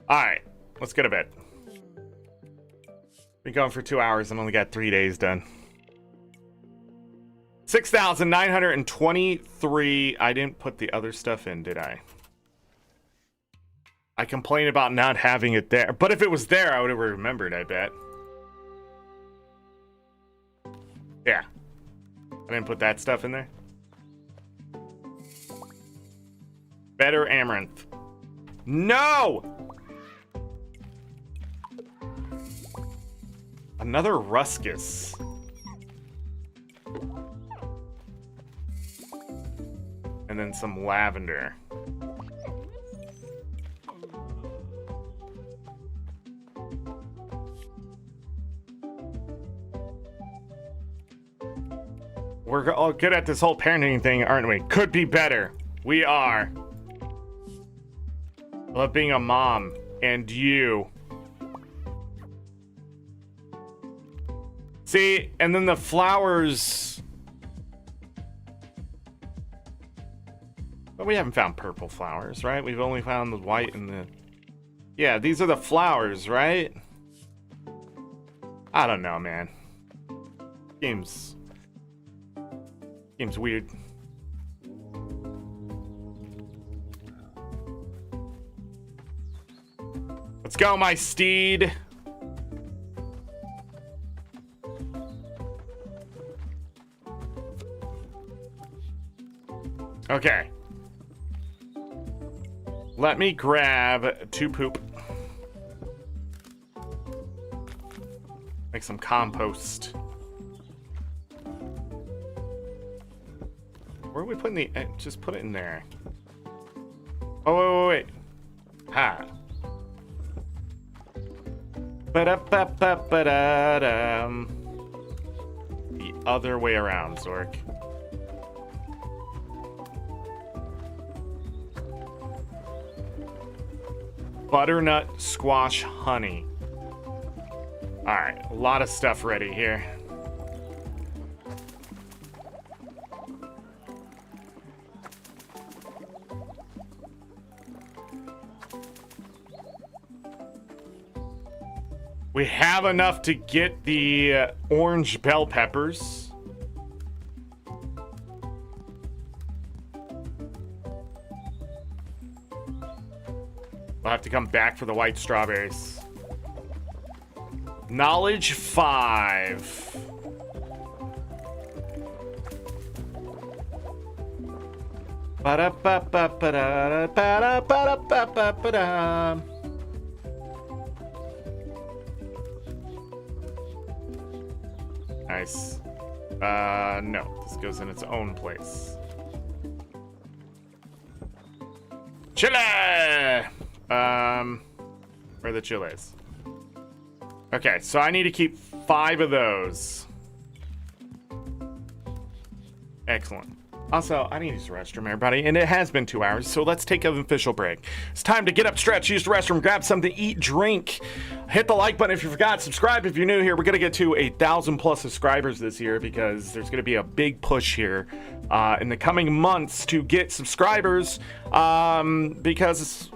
Alright, let's go to bed. Been going for 2 hours and only got 3 days done. 6,923. I didn't put the other stuff in, did I? I complain about not having it there. But if it was there, I would have remembered, I bet. Yeah. I didn't put that stuff in there. Better amaranth. No! Another ruscus. And then some lavender. We're all good at this whole parenting thing, aren't we? Could be better. We are. Love being a mom. And you. See, and then the flowers... But we haven't found purple flowers, right? We've only found the white and the... Yeah, these are the flowers, right? I don't know, man. Game's weird. Let's go, my steed. Okay. Let me grab 2 poop. Make some compost. Where are we putting the... just put it in there. Oh, wait. Ha. Ba-da-ba-ba-ba-da-dum. The other way around, Zork. Butternut squash honey. Alright, a lot of stuff ready here. We have enough to get the orange bell peppers. We'll have to come back for the white strawberries. Knowledge 5. Ba-da-ba-ba-ba-da-ba-da-ba-da-ba-da-ba-da. Nice. No, this goes in its own place. Chile! Where are the chiles? Okay, so I need to keep 5 of those. Excellent. Also, I need to use the restroom, everybody, and it has been 2 hours, so let's take an official break. It's time to get up, stretch, use the restroom, grab something to eat, drink. Hit the like button if you forgot, subscribe if you're new here. We're going to get to 1,000+ subscribers this year because there's going to be a big push here in the coming months to get subscribers because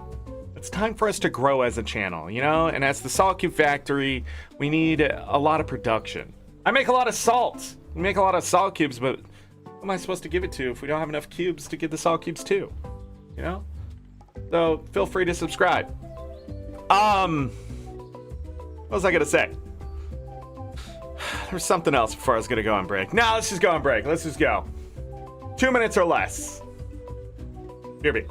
It's time for us to grow as a channel, you know? And as the Salt Cube Factory, we need a lot of production. I make a lot of salt. We make a lot of salt cubes, but who am I supposed to give it to if we don't have enough cubes to give the salt cubes to? You know? So feel free to subscribe. What was I gonna say? There's something else before I was gonna go on break. No, let's just go on break. Let's just go. 2 minutes or less. BRB.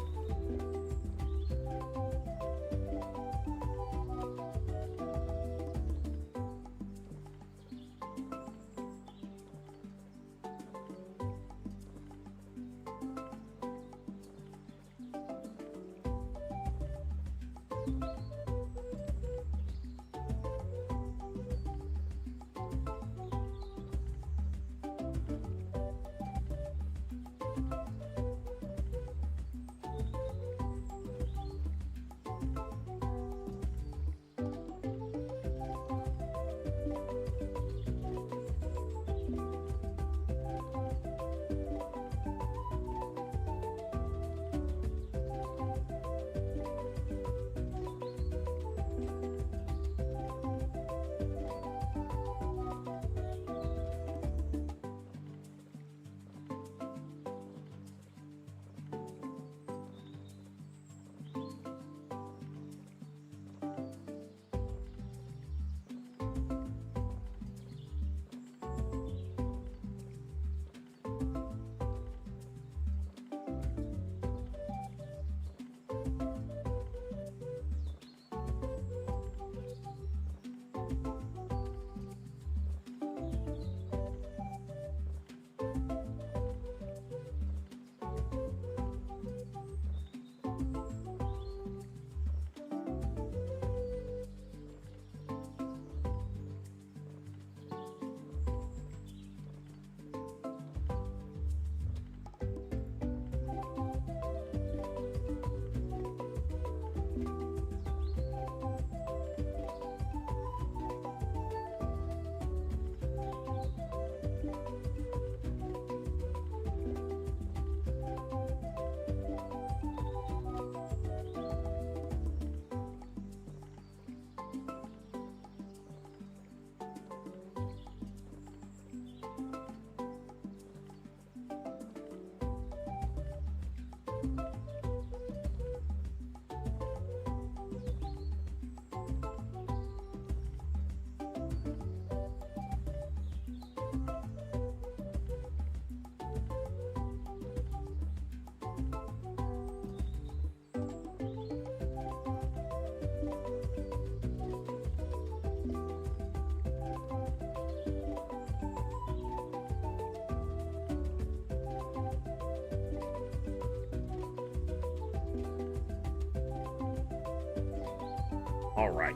All right.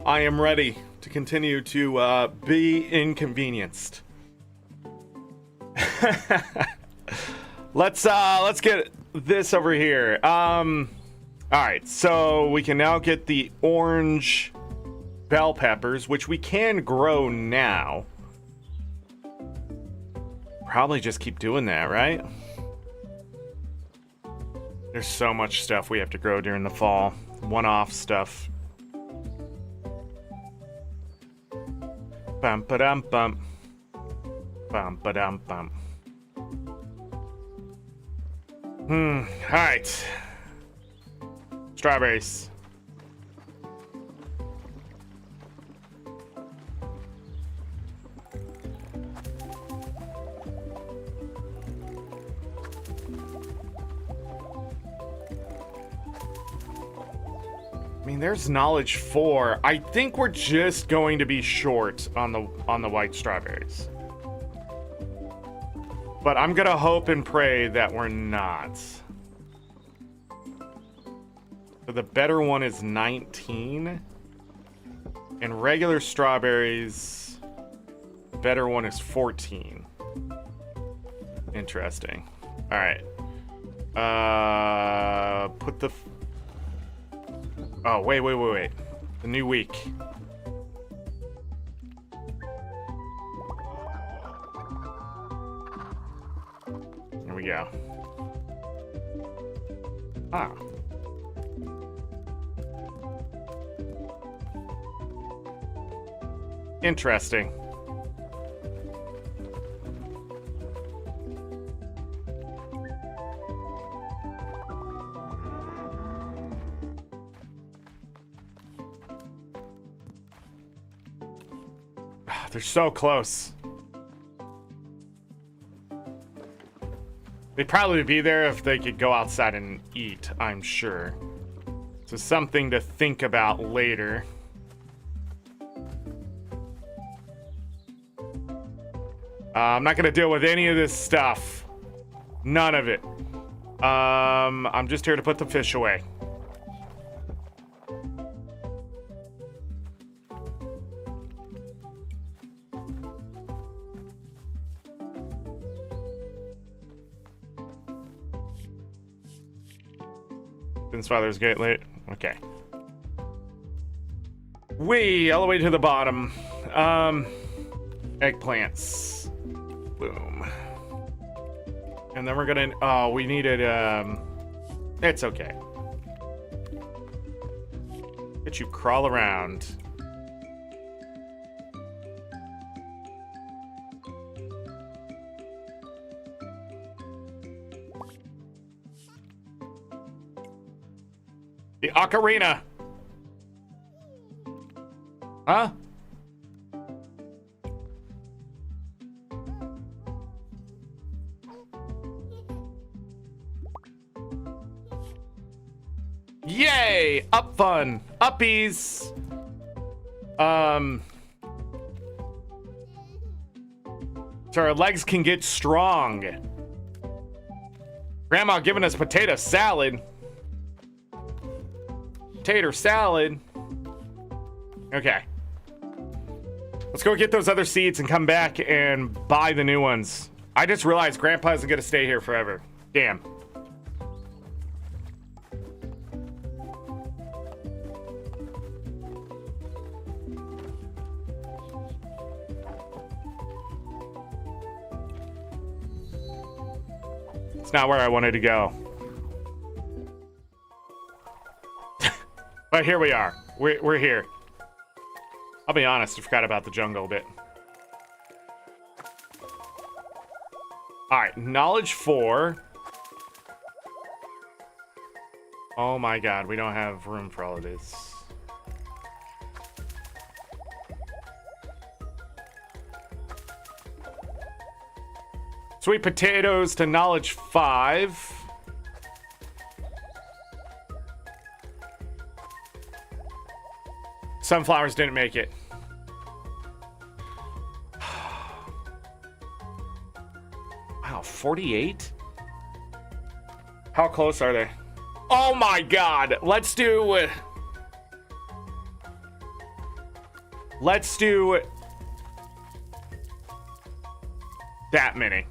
I am ready to continue to be inconvenienced. Let's get this over here. All right, so we can now get the orange bell peppers, which we can grow now. Probably just keep doing that, right? There's so much stuff we have to grow during the fall. One-off stuff. Bum ba dum bum. Bum ba dum bum. Alright. Strawberries. I mean, there's knowledge 4. I think we're just going to be short on the white strawberries. But I'm gonna hope and pray that we're not. So the better one is 19. And regular strawberries, the better one is 14. Interesting. All right. Put the... Oh, wait. The new week. There we go. Ah. Interesting. They're so close. They'd probably be there if they could go outside and eat, I'm sure. So something to think about later. I'm not gonna deal with any of this stuff. None of it. I'm just here to put the fish away. Since Father's Gate late. Okay. All the way to the bottom. Eggplants. Boom. And then we're gonna, oh, we needed, it's okay. Let you crawl around. The ocarina. Huh? Yay! Up fun. Uppies. So our legs can get strong. Grandma giving us potato salad. Tater salad. Okay. Let's go get those other seeds and come back and buy the new ones. I just realized Grandpa isn't gonna stay here forever. Damn. It's not where I wanted to go. But here we are. We're here. I'll be honest, I forgot about the jungle a bit. Alright, knowledge 4. Oh my god, we don't have room for all of this. Sweet potatoes to knowledge 5. Sunflowers didn't make it. Wow, 48? How close are they? Oh my god! Let's do that many.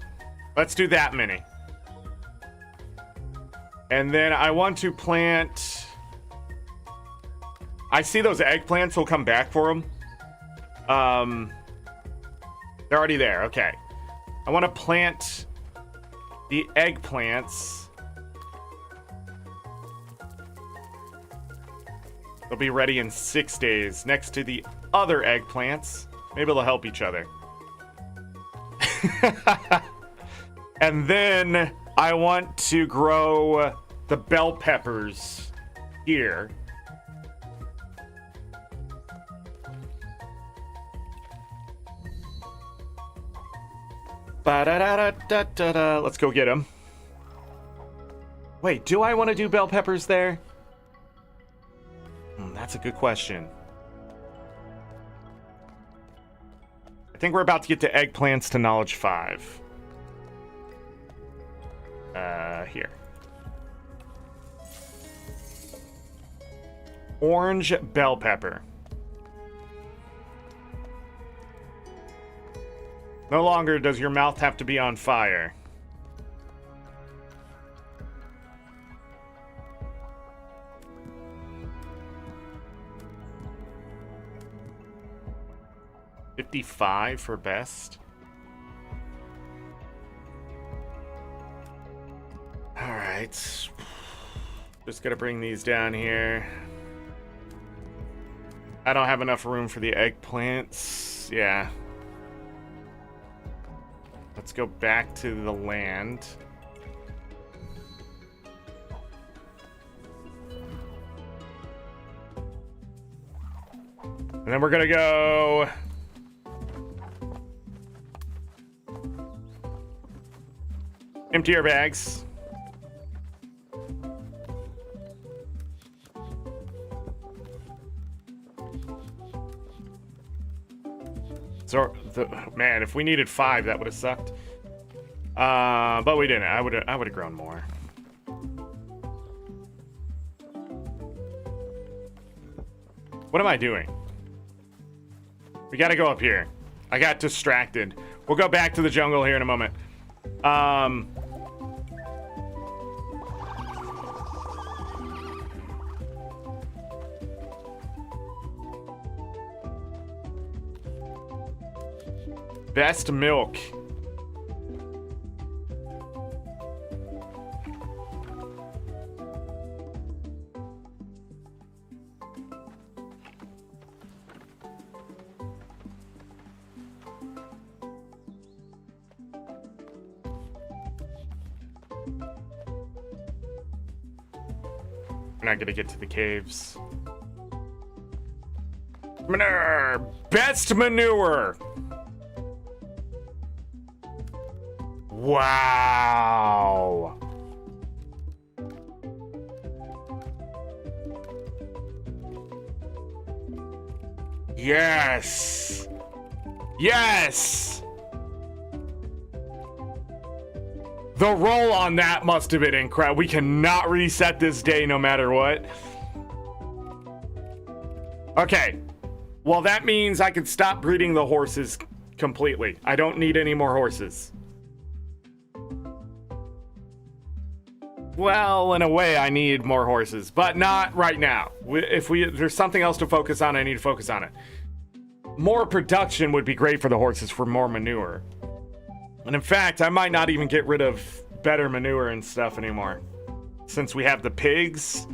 Let's do that many. And then I want to plant... I see those eggplants. We'll come back for them. They're already there. Okay. I want to plant the eggplants. They'll be ready in 6 days next to the other eggplants. Maybe they'll help each other. And then I want to grow the bell peppers here. Ba-da-da-da-da-da-da. Let's go get them. Wait, do I want to do bell peppers there? That's a good question. I think we're about to get to eggplants to knowledge 5. Here. Orange bell pepper. No longer does your mouth have to be on fire. $55 for best. All right. Just gonna bring these down here. I don't have enough room for the eggplants. bags. Yeah. Let's go back to the land. And then we're gonna go... empty our bags. So, man, if we needed 5, that would have sucked. But we didn't. I would have grown more. What am I doing? We gotta go up here. I got distracted. We'll go back to the jungle here in a moment. Best milk. We're not gonna get to the caves. Manure! Best manure! Wow! Yes! Yes! The roll on that must have been incredible. We cannot reset this day no matter what. Okay. Well, that means I can stop breeding the horses completely. I don't need any more horses. Well, in a way, I need more horses, but not right now. If there's something else to focus on, I need to focus on it. More production would be great for the horses for more manure. And in fact, I might not even get rid of better manure and stuff anymore. Since we have the pigs.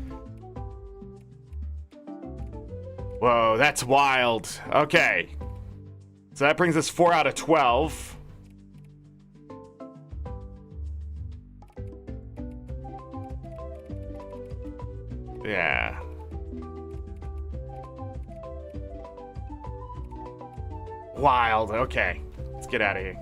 Whoa, that's wild. Okay. So that brings us 4 out of 12. Yeah. Wild. Okay. Let's get out of here.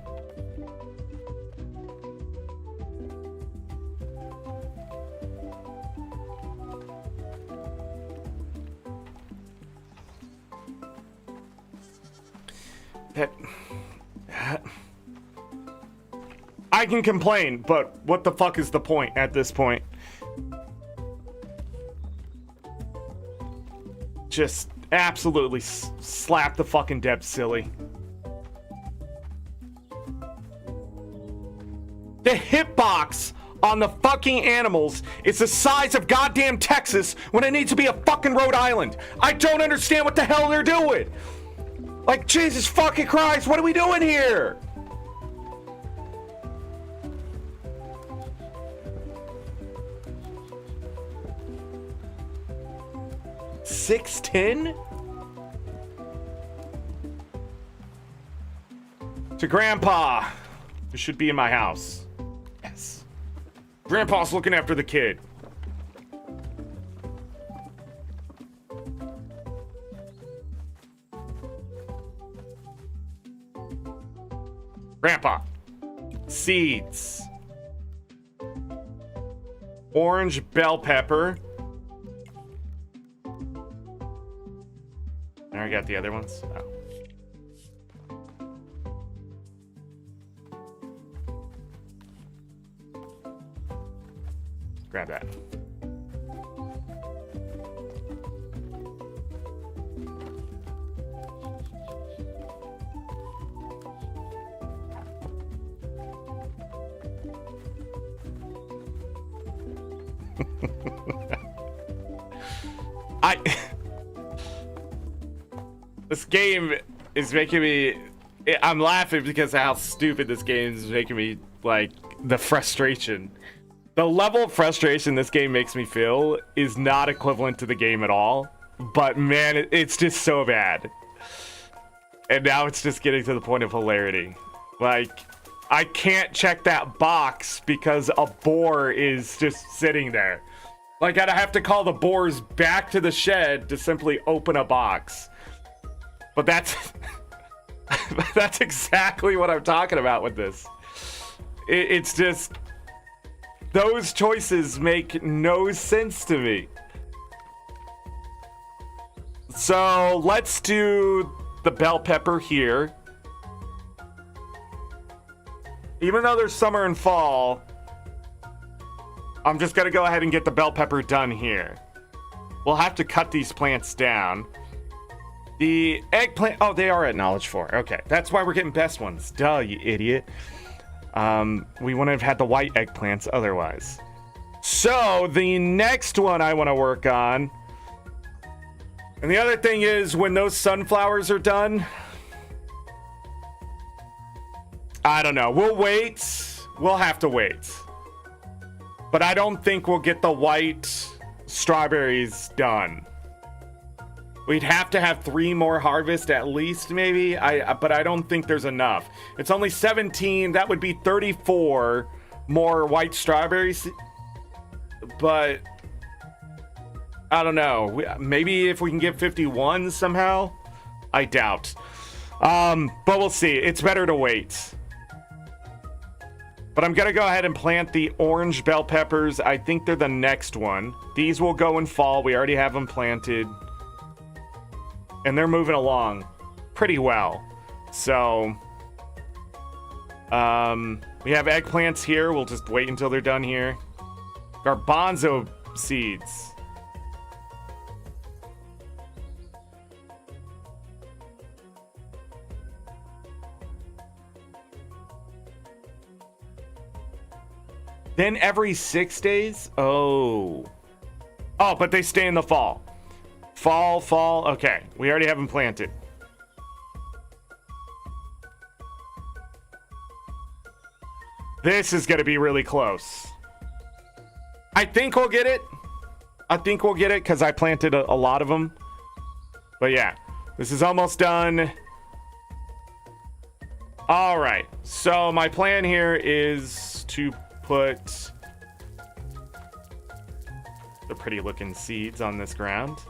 I can complain, but what the fuck is the point at this point? Just absolutely slap the fucking Deb silly. The hitbox on the fucking animals is the size of goddamn Texas when it needs to be a fucking Rhode Island. I don't understand what the hell they're doing. Like, Jesus fucking Christ, what are we doing here? $6.10? To Grandpa. Who should be in my house. Yes. Grandpa's looking after the kid. Grandpa. Seeds. Orange bell pepper. I already got the other ones. Oh. Grab that. This game is making me... I'm laughing because of how stupid this game is making me, like, the frustration. The level of frustration this game makes me feel is not equivalent to the game at all. But, man, it's just so bad. And now it's just getting to the point of hilarity. Like, I can't check that box because a boar is just sitting there. Like, I'd have to call the boars back to the shed to simply open a box. But that's that's exactly what I'm talking about with this. It's just, those choices make no sense to me. So let's do the bell pepper here. Even though there's summer and fall, I'm just gonna go ahead and get the bell pepper done here. We'll have to cut these plants down. The eggplant, oh, they are at knowledge 4. Okay, that's why we're getting best ones. Duh, you idiot. We wouldn't have had the white eggplants otherwise. So the next one I want to work on, and the other thing is, when those sunflowers are done, I don't know. We'll wait. We'll have to wait. But I don't think we'll get the white strawberries done. We'd have to have 3 more harvests at least, maybe. But I don't think there's enough. It's only 17. That would be 34 more white strawberries. But I don't know. Maybe if we can get 51 somehow. I doubt. But we'll see. It's better to wait. But I'm going to go ahead and plant the orange bell peppers. I think they're the next one. These will go in fall. We already have them planted. And they're moving along pretty well. So, we have eggplants here. We'll just wait until they're done here. Garbanzo seeds. Then every 6 days? Oh, but they stay in the fall. Fall. Okay, we already have them planted. This is going to be really close. I think we'll get it. Because I planted a lot of them. But yeah, this is almost done. All right, so my plan here is to put the pretty looking seeds on this ground.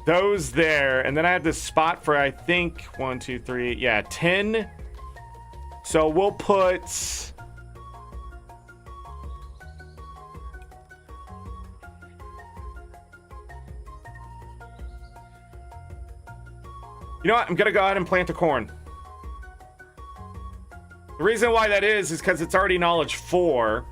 Those there, and then I have this spot for, I think, 1, 2, 3, yeah, 10. So we'll put, you know what, I'm gonna go ahead and plant the corn. The reason why that is because it's already knowledge 4,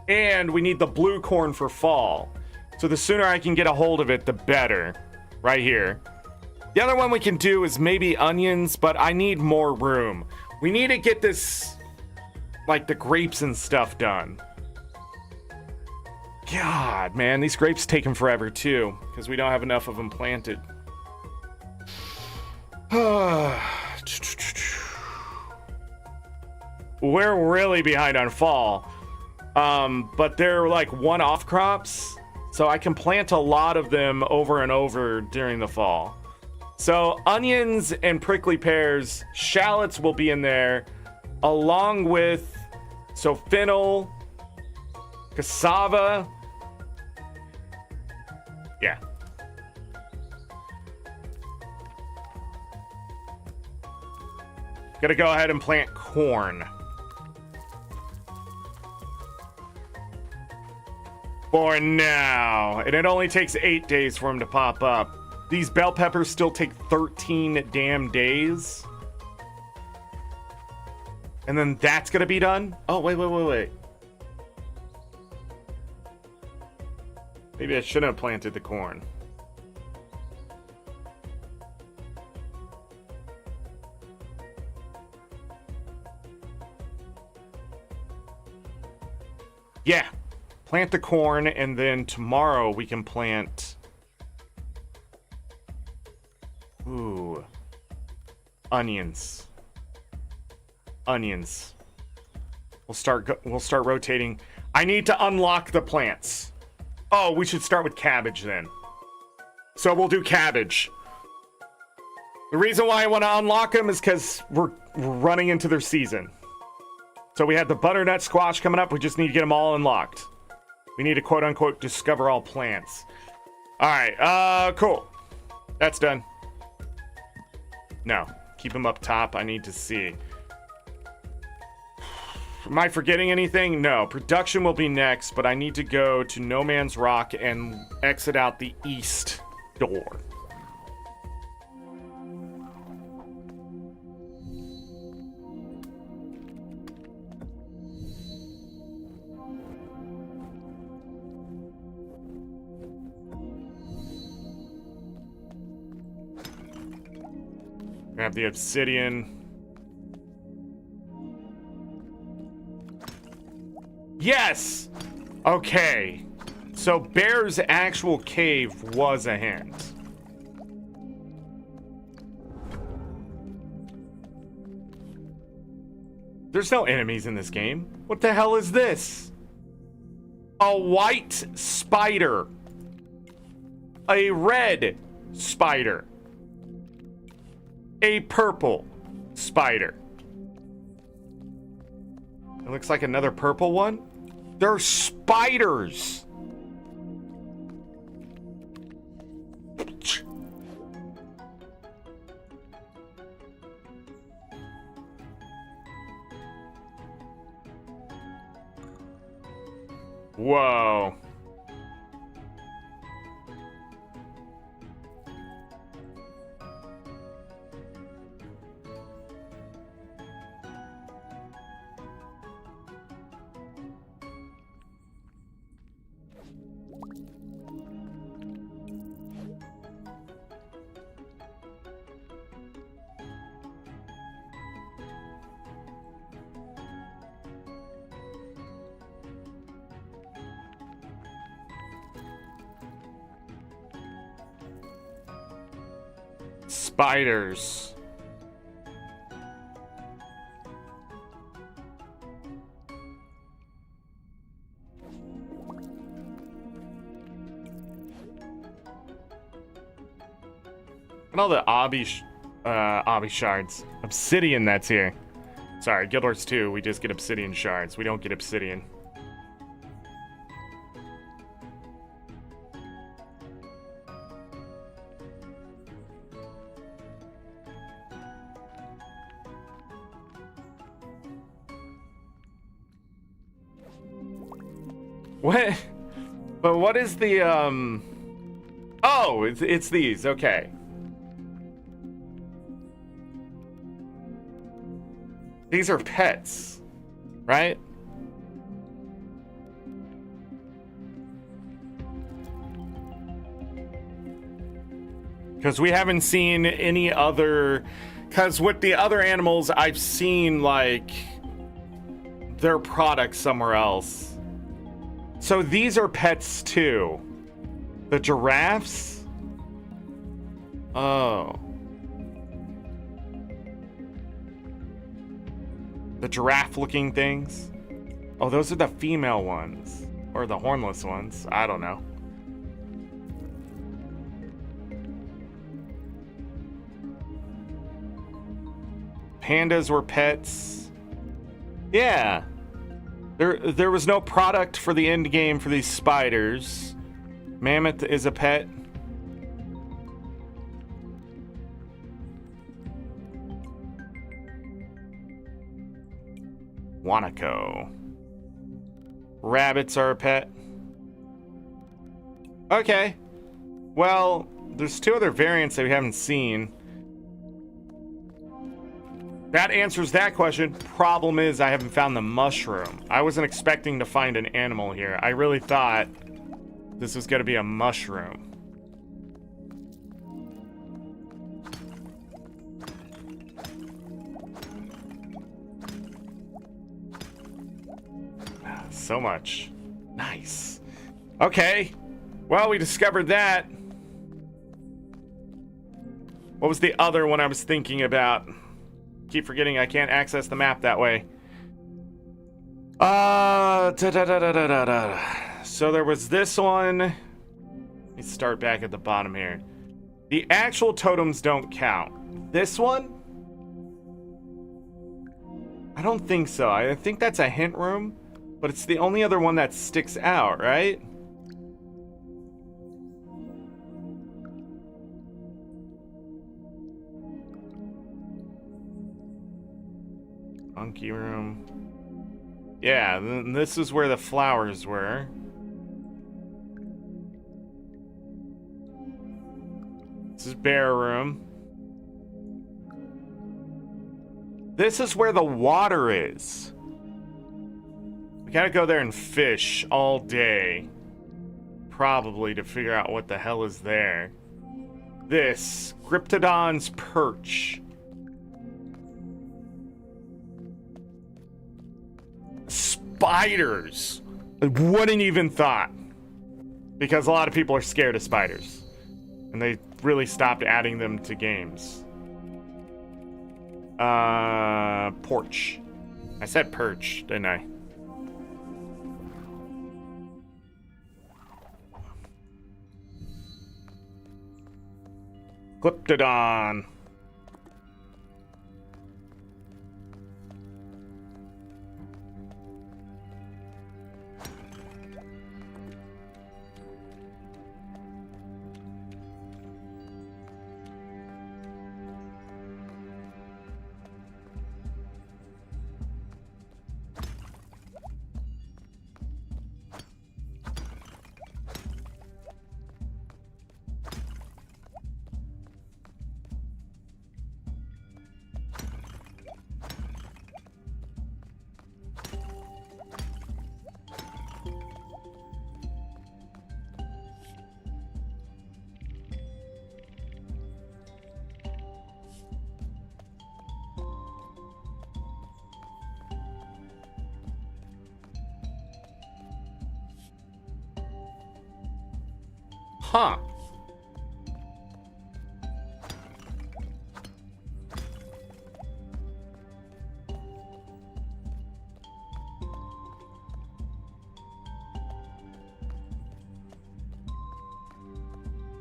and we need the blue corn for fall. So the sooner I can get a hold of it, the better. Right here. The other one we can do is maybe onions, but I need more room. We need to get this, like the grapes and stuff done. God, man, these grapes taking forever too, because we don't have enough of them planted. We're really behind on fall, but they're like one-off crops. So I can plant a lot of them over and over during the fall. So onions and prickly pears, shallots will be in there, along with, so fennel, cassava. Yeah. Gonna go ahead and plant corn. For now. And it only takes 8 days for them to pop up. These bell peppers still take 13 damn days. And then that's gonna be done? Oh, wait. Maybe I shouldn't have planted the corn. Yeah. Plant the corn, and then tomorrow we can plant, ooh, onions. We'll start rotating. I need to unlock the plants. Oh, we should start with cabbage then. So we'll do cabbage. The reason why I want to unlock them is because we're running into their season. So we had the butternut squash coming up. We just need to get them all unlocked. We need to quote-unquote discover all plants. All right, cool. That's done. No, keep them up top. I need to see. Am I forgetting anything? No, production will be next, but I need to go to No Man's Rock and exit out the east door. Grab the obsidian. Yes! Okay. So Bear's actual cave was a hint. There's no enemies in this game. What the hell is this? A white spider. A red spider. A purple spider. It looks like another purple one. They're spiders. Whoa. Spiders. And all the obby shards. Obsidian that's here. Sorry, Guild Wars 2, we just get obsidian shards. We don't get obsidian. What? But what is the, Oh, it's these. Okay. These are pets, right? Because we haven't seen any other... Because with the other animals, I've seen, like, their products somewhere else. So these are pets too. The giraffes? Oh. The giraffe-looking things? Oh, those are the female ones. Or the hornless ones. I don't know. Pandas were pets. Yeah. There was no product for the end game for these spiders. Mammoth is a pet. Wanako. Rabbits are a pet. Okay. Well, there's two other variants that we haven't seen. That answers that question. Problem is, I haven't found the mushroom. I wasn't expecting to find an animal here. I really thought this was going to be a mushroom. So much. Nice. Okay. Well, we discovered that. What was the other one I was thinking about? Keep forgetting I can't access the map that way. So there was this one. Let's start back at the bottom here. The actual totems don't count. This one? I don't think so. I think that's a hint room, but it's the only other one that sticks out, right? Monkey room. Yeah, this is where the flowers were. This is bear room. This is where the water is. We gotta go there and fish all day. Probably to figure out what the hell is there. This, Cryptodon's Perch. Spiders. I wouldn't even thought. Because a lot of people are scared of spiders. And they really stopped adding them to games. Porch. I said perch, didn't I? Glyptodon. Huh.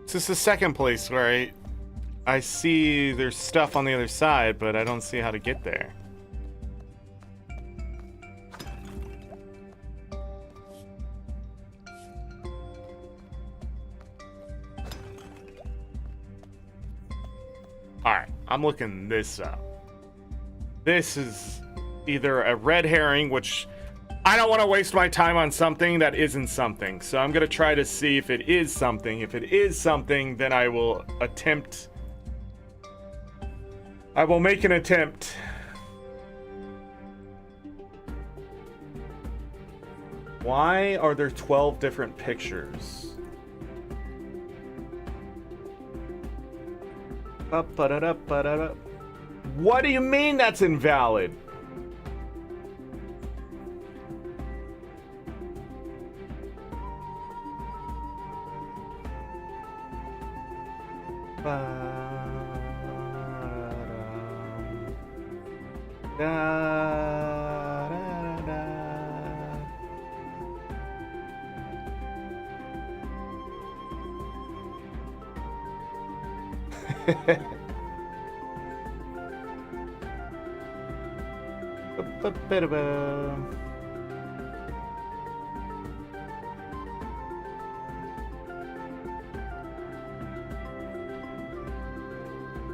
This is the second place where I see there's stuff on the other side, but I don't see how to get there. Alright, I'm looking this up. This is either a red herring, which I don't want to waste my time on something that isn't something. So I'm going to try to see if it is something. If it is something, then I will attempt. I will make an attempt. Why are there 12 different pictures? What do you mean that's invalid?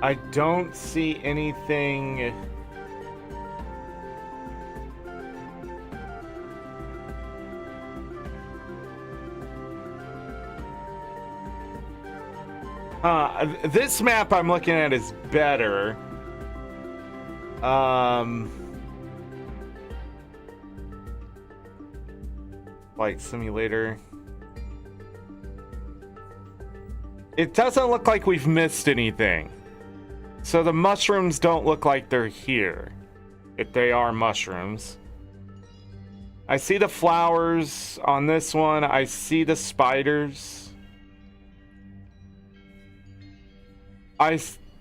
I don't see anything. This map I'm looking at is better. Flight simulator. It doesn't look like we've missed anything. So the mushrooms don't look like they're here, if they are mushrooms. I see the flowers on this one. I see the spiders.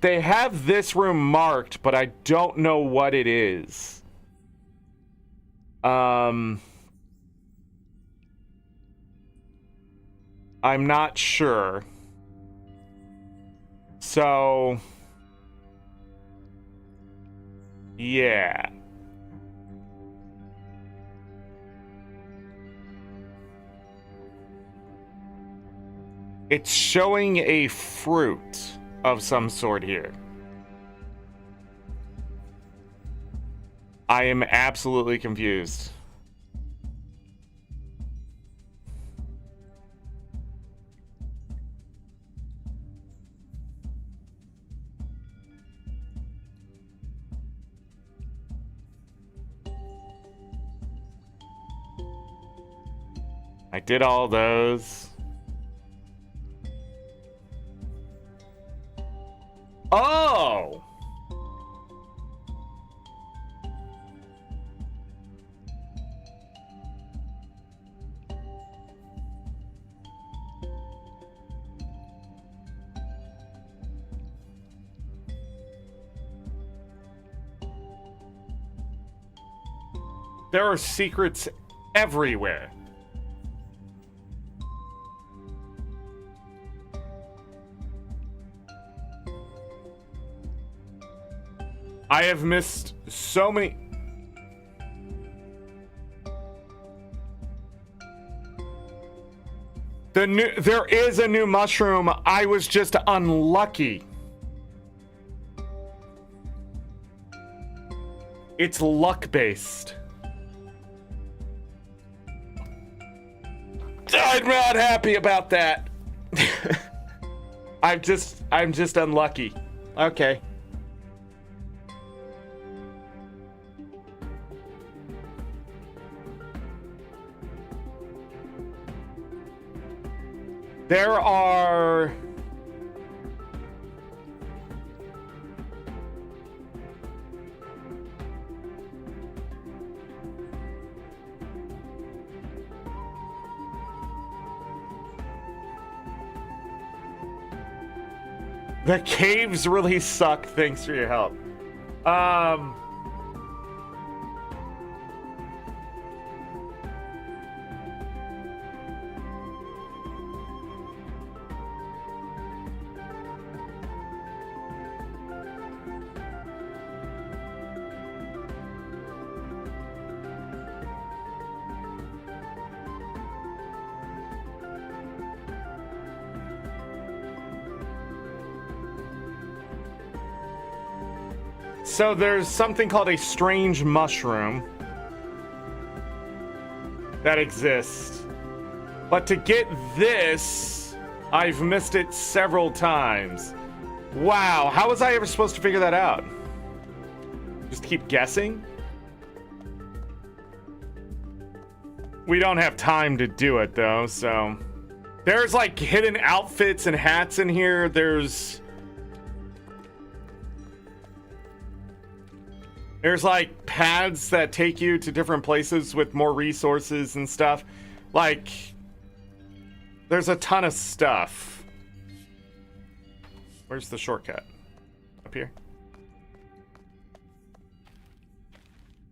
They have this room marked, but I don't know what it is. I'm not sure. So Yeah. It's showing a fruit of some sort here. I am absolutely confused. I did all those. Oh! There are secrets everywhere. I have missed so many. There is a new mushroom. I was just unlucky. It's luck based. I'm not happy about that. I'm just unlucky. Okay. There are the caves really suck. Thanks for your help. So there's something called a strange mushroom that exists. But to get this, I've missed it several times. Wow, how was I ever supposed to figure that out? Just keep guessing? We don't have time to do it though, so. There's like hidden outfits and hats in here. There's like paths that take you to different places with more resources and stuff. Like, there's a ton of stuff. Where's the shortcut? Up here?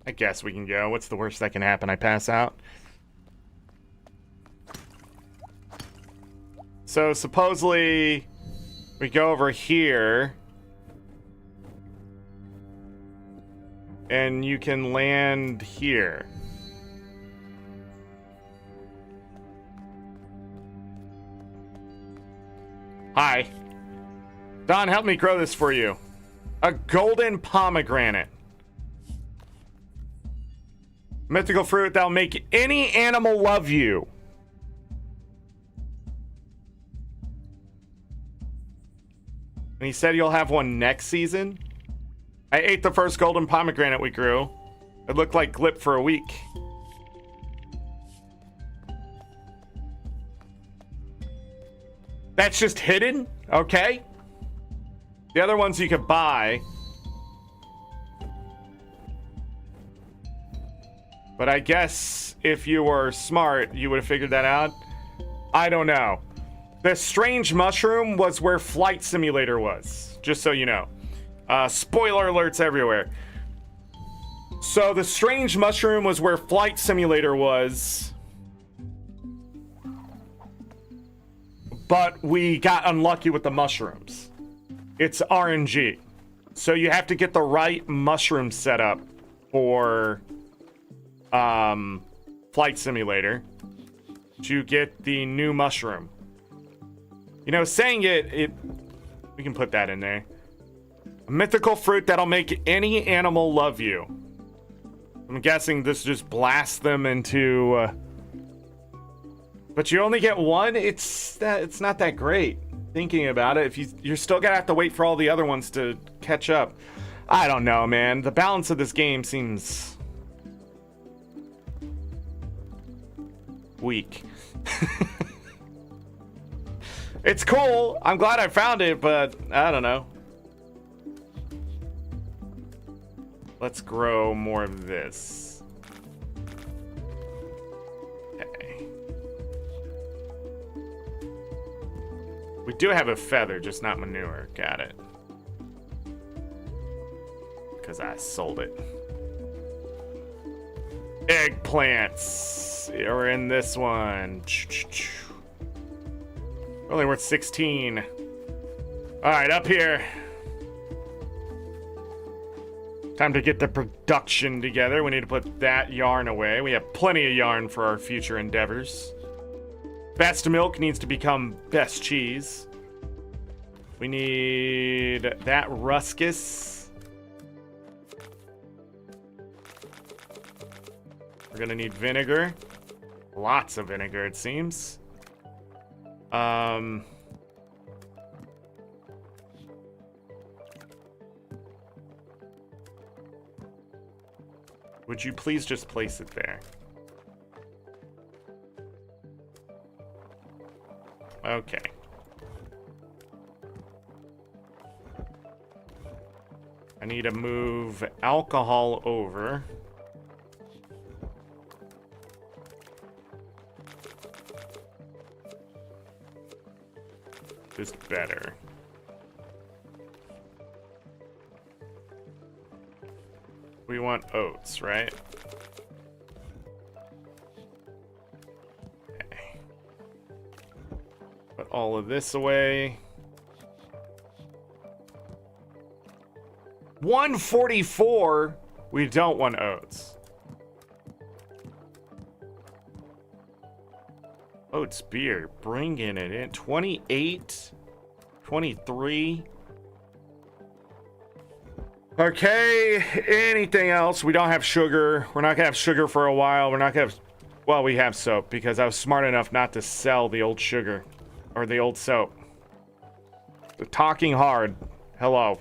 I guess we can go. What's the worst that can happen? I pass out? So supposedly we go over here. And you can land here. Hi. Don, help me grow this for you. A golden pomegranate. Mythical fruit that'll make any animal love you. And he said you'll have one next season. I ate the first golden pomegranate we grew. It looked like glip for a week. That's just hidden? Okay. The other ones you could buy. But I guess if you were smart, you would have figured that out. I don't know. The strange mushroom was where Flight Simulator was, just so you know. Spoiler alerts everywhere. So the strange mushroom was where Flight Simulator was. But we got unlucky with the mushrooms. It's RNG. So you have to get the right mushroom setup for Flight Simulator to get the new mushroom. You know, saying it we can put that in there. A mythical fruit that'll make any animal love you. I'm guessing this just blasts them into but you only get one. It's not that great. Thinking about it, if you're still gonna have to wait for all the other ones to catch up. I don't know, man. The balance of this game seems weak. It's cool. I'm glad I found it, but I don't know. Let's grow more of this. Okay. We do have a feather, just not manure. Got it. Because I sold it. Eggplants are in this one. Only worth 16. Alright, up here. Time to get the production together. We need to put that yarn away. We have plenty of yarn for our future endeavors. Best milk needs to become best cheese. We need that ruscus. We're gonna need vinegar. Lots of vinegar, it seems. Would you please just place it there? Okay. I need to move alcohol over. Just better. We want oats, right? Okay. Put all of this away. 144. We don't want oats. Oats beer, bringing it in. 28, 23. Okay, anything else? We don't have sugar. We're not gonna have sugar for a while. We're not gonna have, well, we have soap because I was smart enough not to sell the old sugar or the old soap. The talking hard. Hello.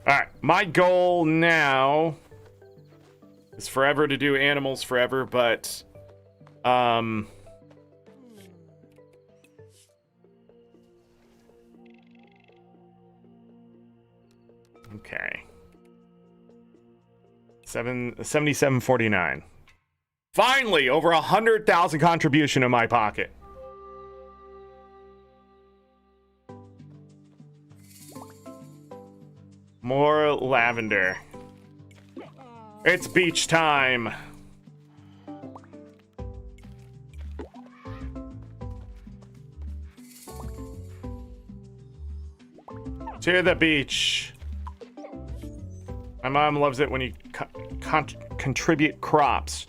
Alright, my goal now is forever to do animals forever, but okay. 77.49. Finally, over 100,000 contribution in my pocket. More lavender. It's beach time. To the beach. My mom loves it when you contribute crops.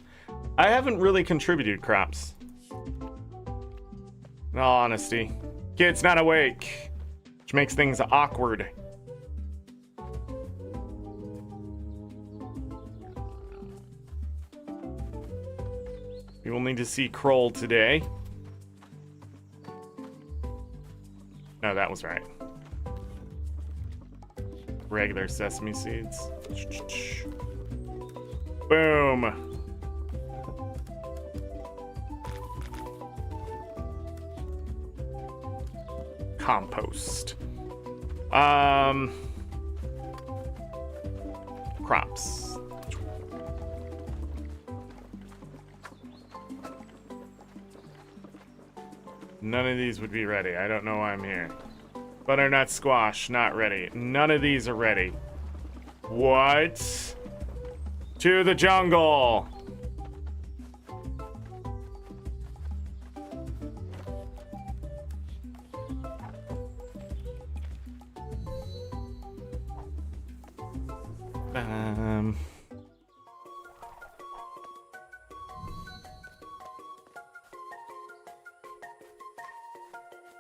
I haven't really contributed crops. In all honesty. Kid's not awake, which makes things awkward. We will need to see Kroll today. No, that was right. Regular sesame seeds. Boom. Compost. Crops. None of these would be ready. I don't know why I'm here. Butternut squash, not ready. None of these are ready. What? To the jungle.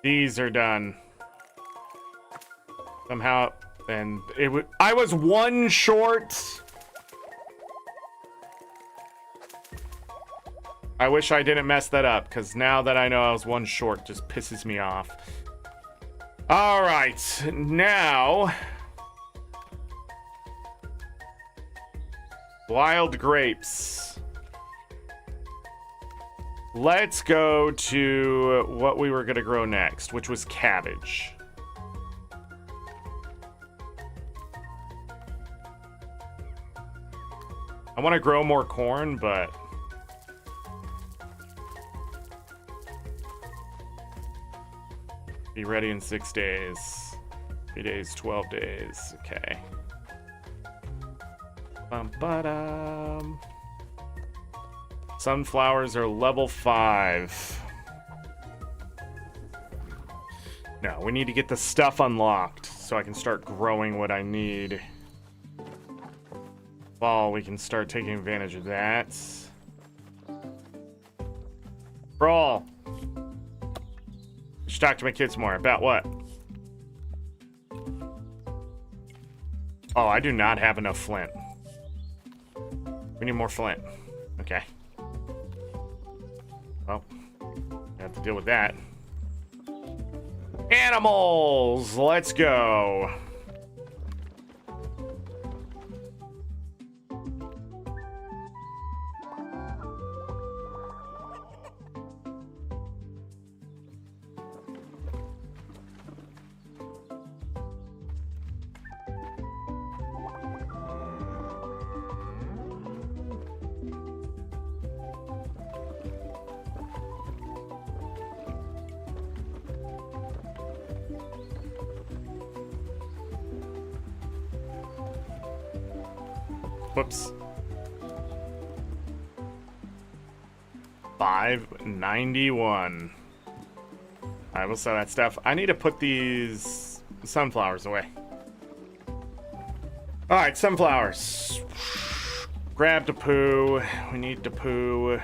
These are done. Somehow, and I was one short. I wish I didn't mess that up, because now that I know I was one short, just pisses me off. All right, now wild grapes. Let's go to what we were gonna grow next, which was cabbage. I want to grow more corn, but be ready in 6 days. 3 days, 12 days. Okay. Bum-ba-dum. Sunflowers are level 5. No, we need to get the stuff unlocked so I can start growing what I need. Well, we can start taking advantage of that. Brawl. Should talk to my kids more. About what? Oh, I do not have enough flint. We need more flint. Okay. Well, I have to deal with that. Animals! Let's go. Whoops. 591. I will sell that stuff. I need to put these sunflowers away. Alright, sunflowers. Grab the poo. We need to poo.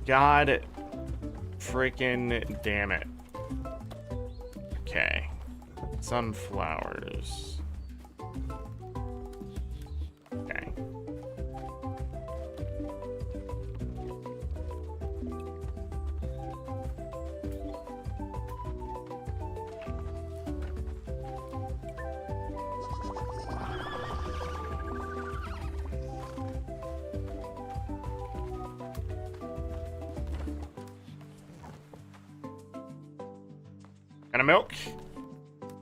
God freaking damn it. Okay. Sunflowers. Okay. Kind of milk.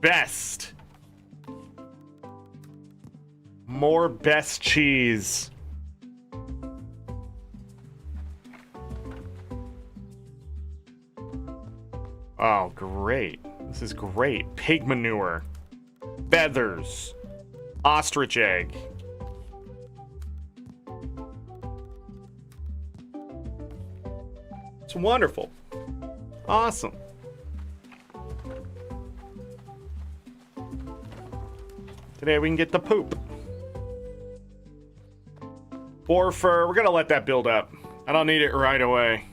Best. More best cheese. Oh, great. This is great. Pig manure. Feathers. Ostrich egg. It's wonderful. Awesome. Today we can get the poop. Boar fur, we're gonna let that build up. I don't need it right away.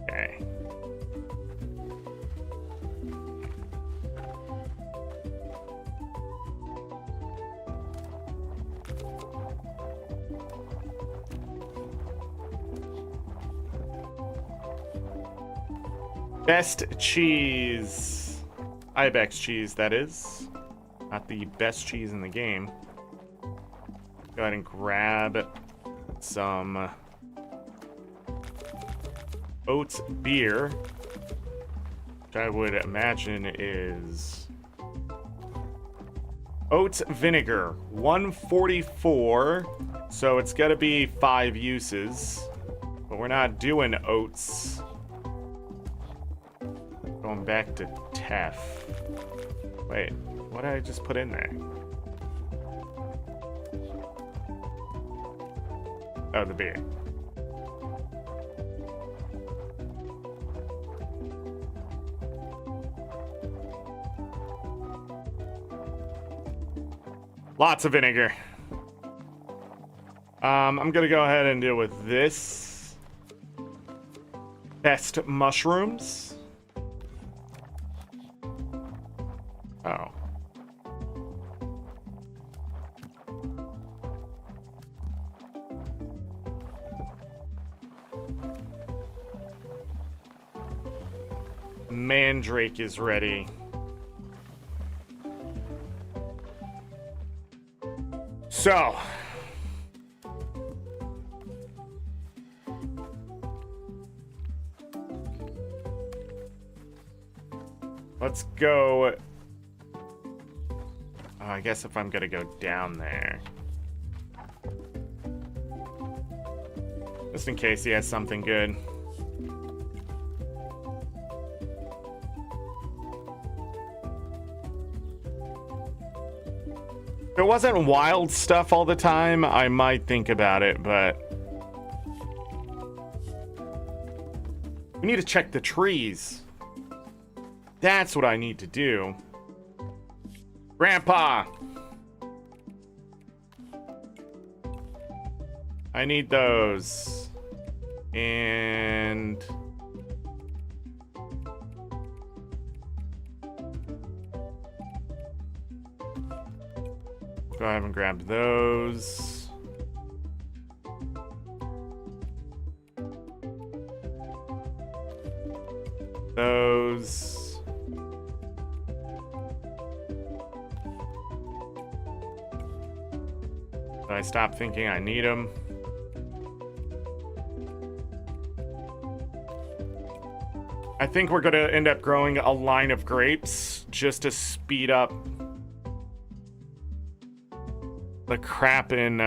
Okay. Best cheese. Ibex cheese, that is. Not the best cheese in the game. Go ahead and grab some oats beer, which I would imagine is oats vinegar, 144. So it's got to be 5 uses, but we're not doing oats. Going back to Tef. Wait, What did I just put in there? Oh, the beer. Lots of vinegar. I'm gonna go ahead and deal with this. Best mushrooms. Oh. Mandrake is ready. So, let's go. I guess if I'm gonna go down there, just in case he has something good. If it wasn't wild stuff all the time, I might think about it, but we need to check the trees. That's what I need to do. Grandpa! I need those. And go ahead and grab those. Those. I stop thinking I need them. I think we're gonna end up growing a line of grapes just to speed up the crap in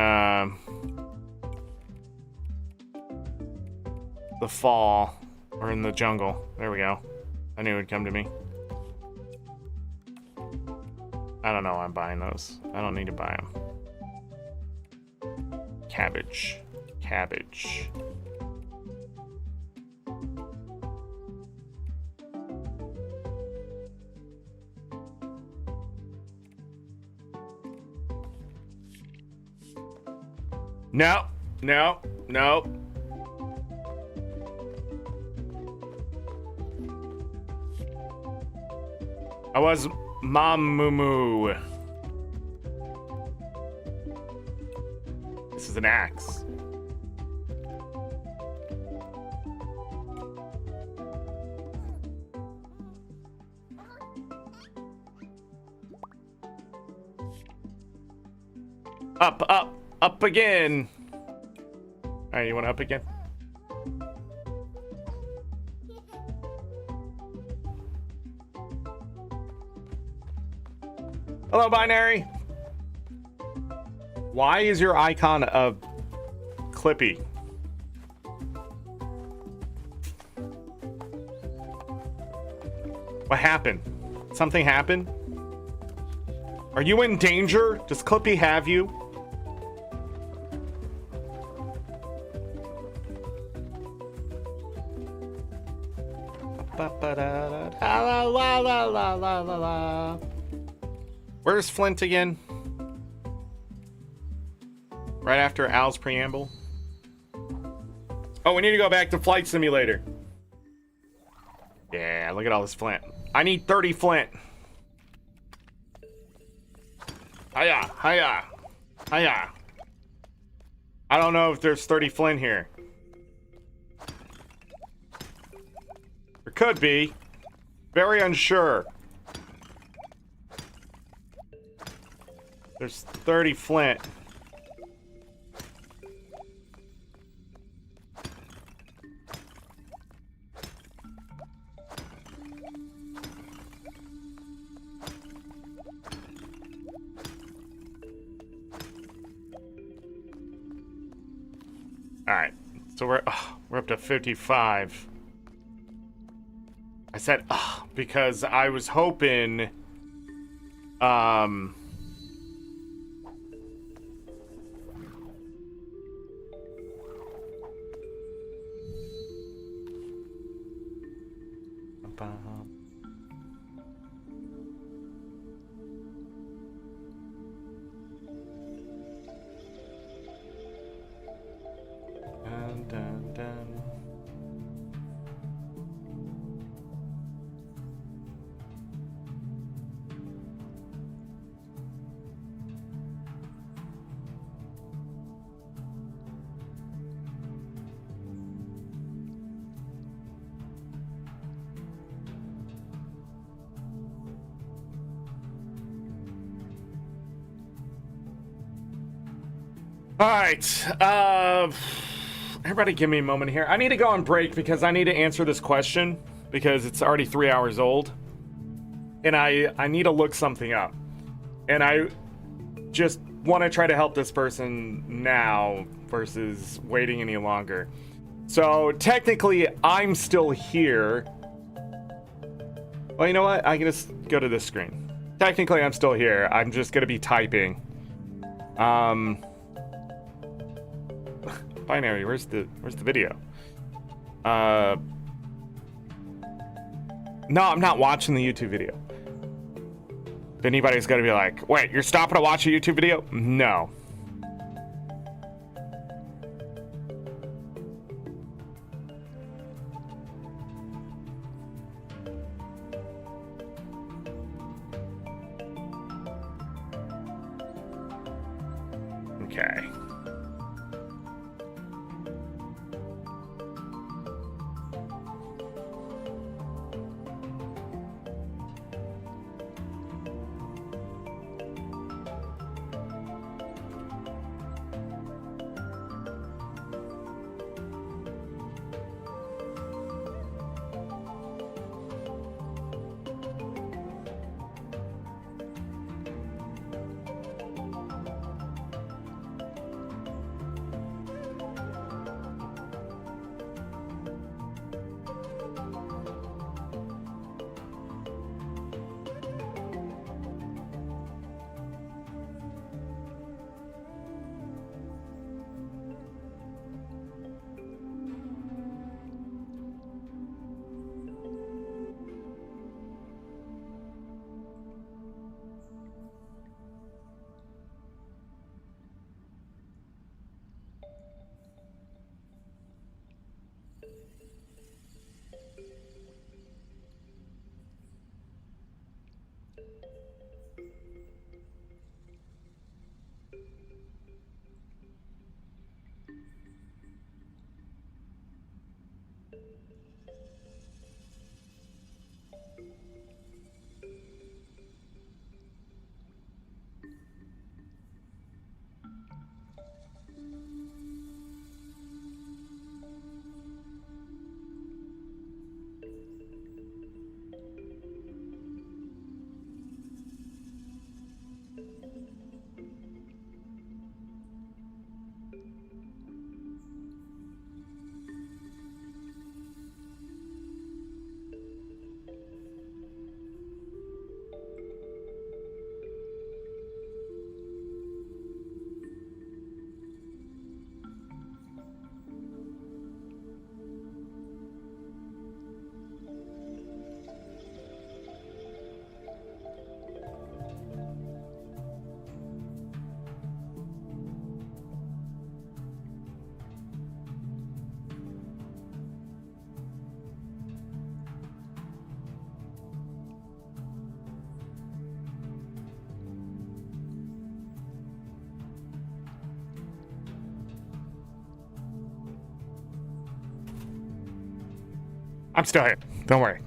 the fall, or in the jungle. There we go. I knew it would come to me. I don't know why I'm buying those. I don't need to buy them. Cabbage. Cabbage. No, no, no. I was Mom Moo Moo. This is an axe. Up, up, up again. All right, you want to up again? Hello, Binary. Why is your icon a Clippy? What happened? Something happened? Are you in danger? Does Clippy have you? Where's Flint again? Right after Al's preamble. Oh, we need to go back to Flight Simulator. Yeah, look at all this flint. I need 30 flint. Hiya, hiya, hiya. I don't know if there's 30 flint here. There could be. Very unsure. There's 30 flint. All right, so we're up to 55. I said because I was hoping Um, dun, dun, dun. All right. Everybody give me a moment here. I need to go on break because I need to answer this question because it's already 3 hours old. And I need to look something up. And I just want to try to help this person now versus waiting any longer. So technically, I'm still here. Well, you know what? I can just go to this screen. Technically, I'm still here. I'm just going to be typing. Binary, where's the video? No, I'm not watching the YouTube video. If anybody's gonna be like, wait, you're stopping to watch a YouTube video? No. Okay. I'm still here. Don't worry.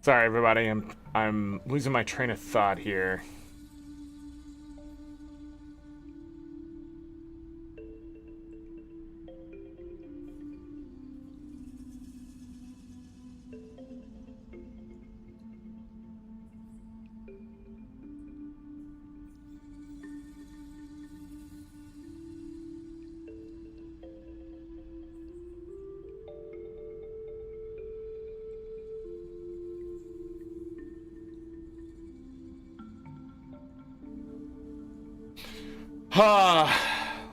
Sorry, everybody. I'm losing my train of thought here.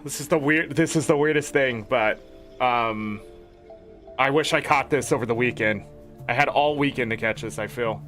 This is the weirdest thing, but I wish I caught this over the weekend. I had all weekend to catch this, I feel.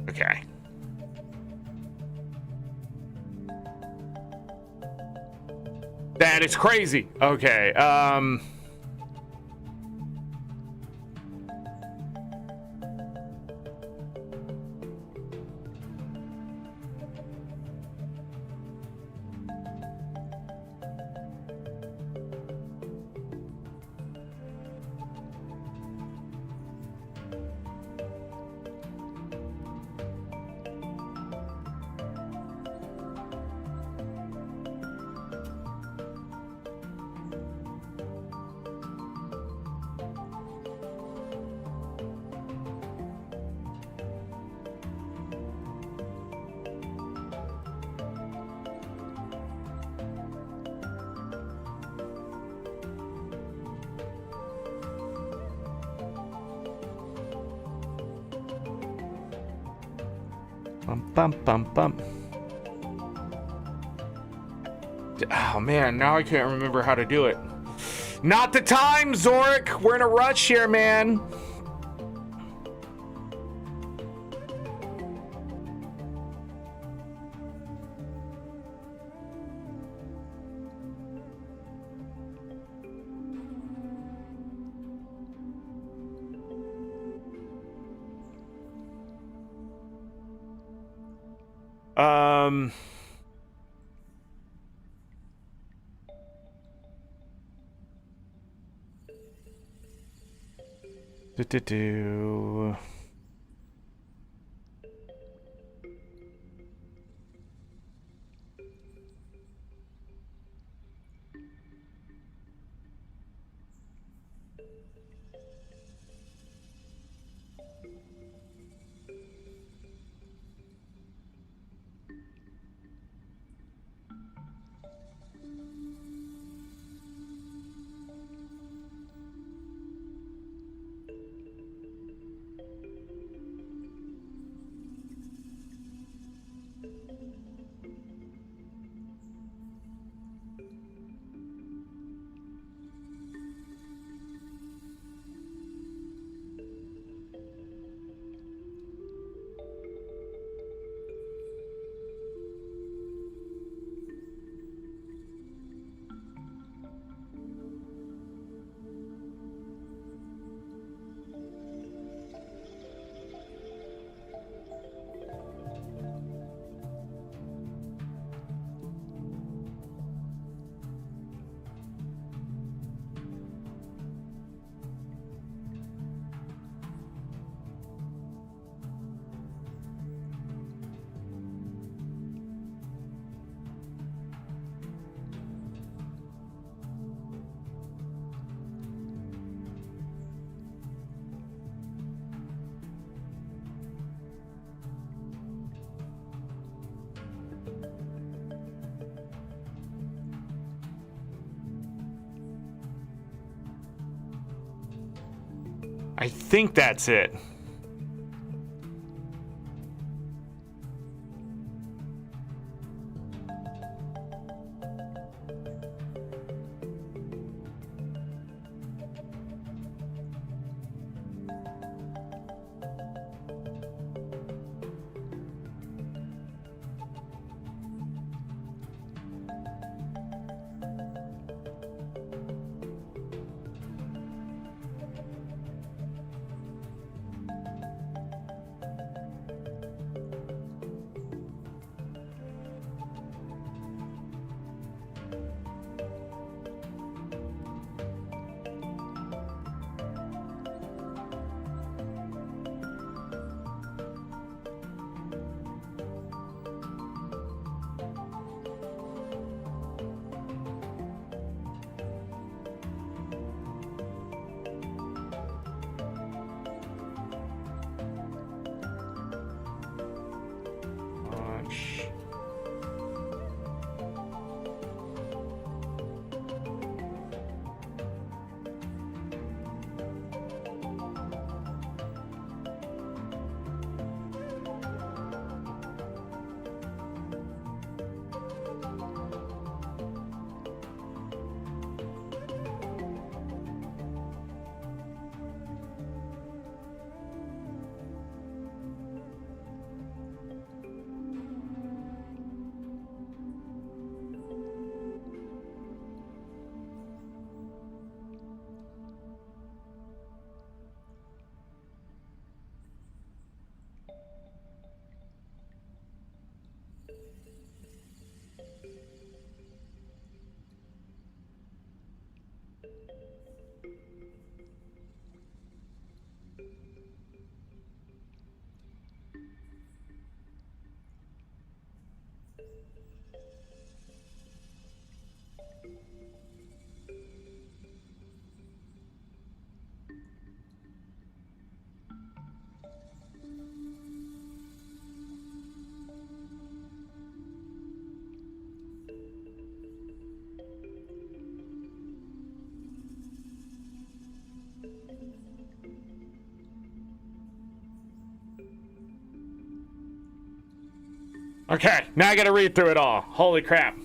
Okay. That is crazy. Okay. Bum, bum, bum. Oh man, now I can't remember how to do it. Not the time, Zorric. We're in a rush here, man. Do. I think that's it. Okay, now I gotta read through it all. Holy crap.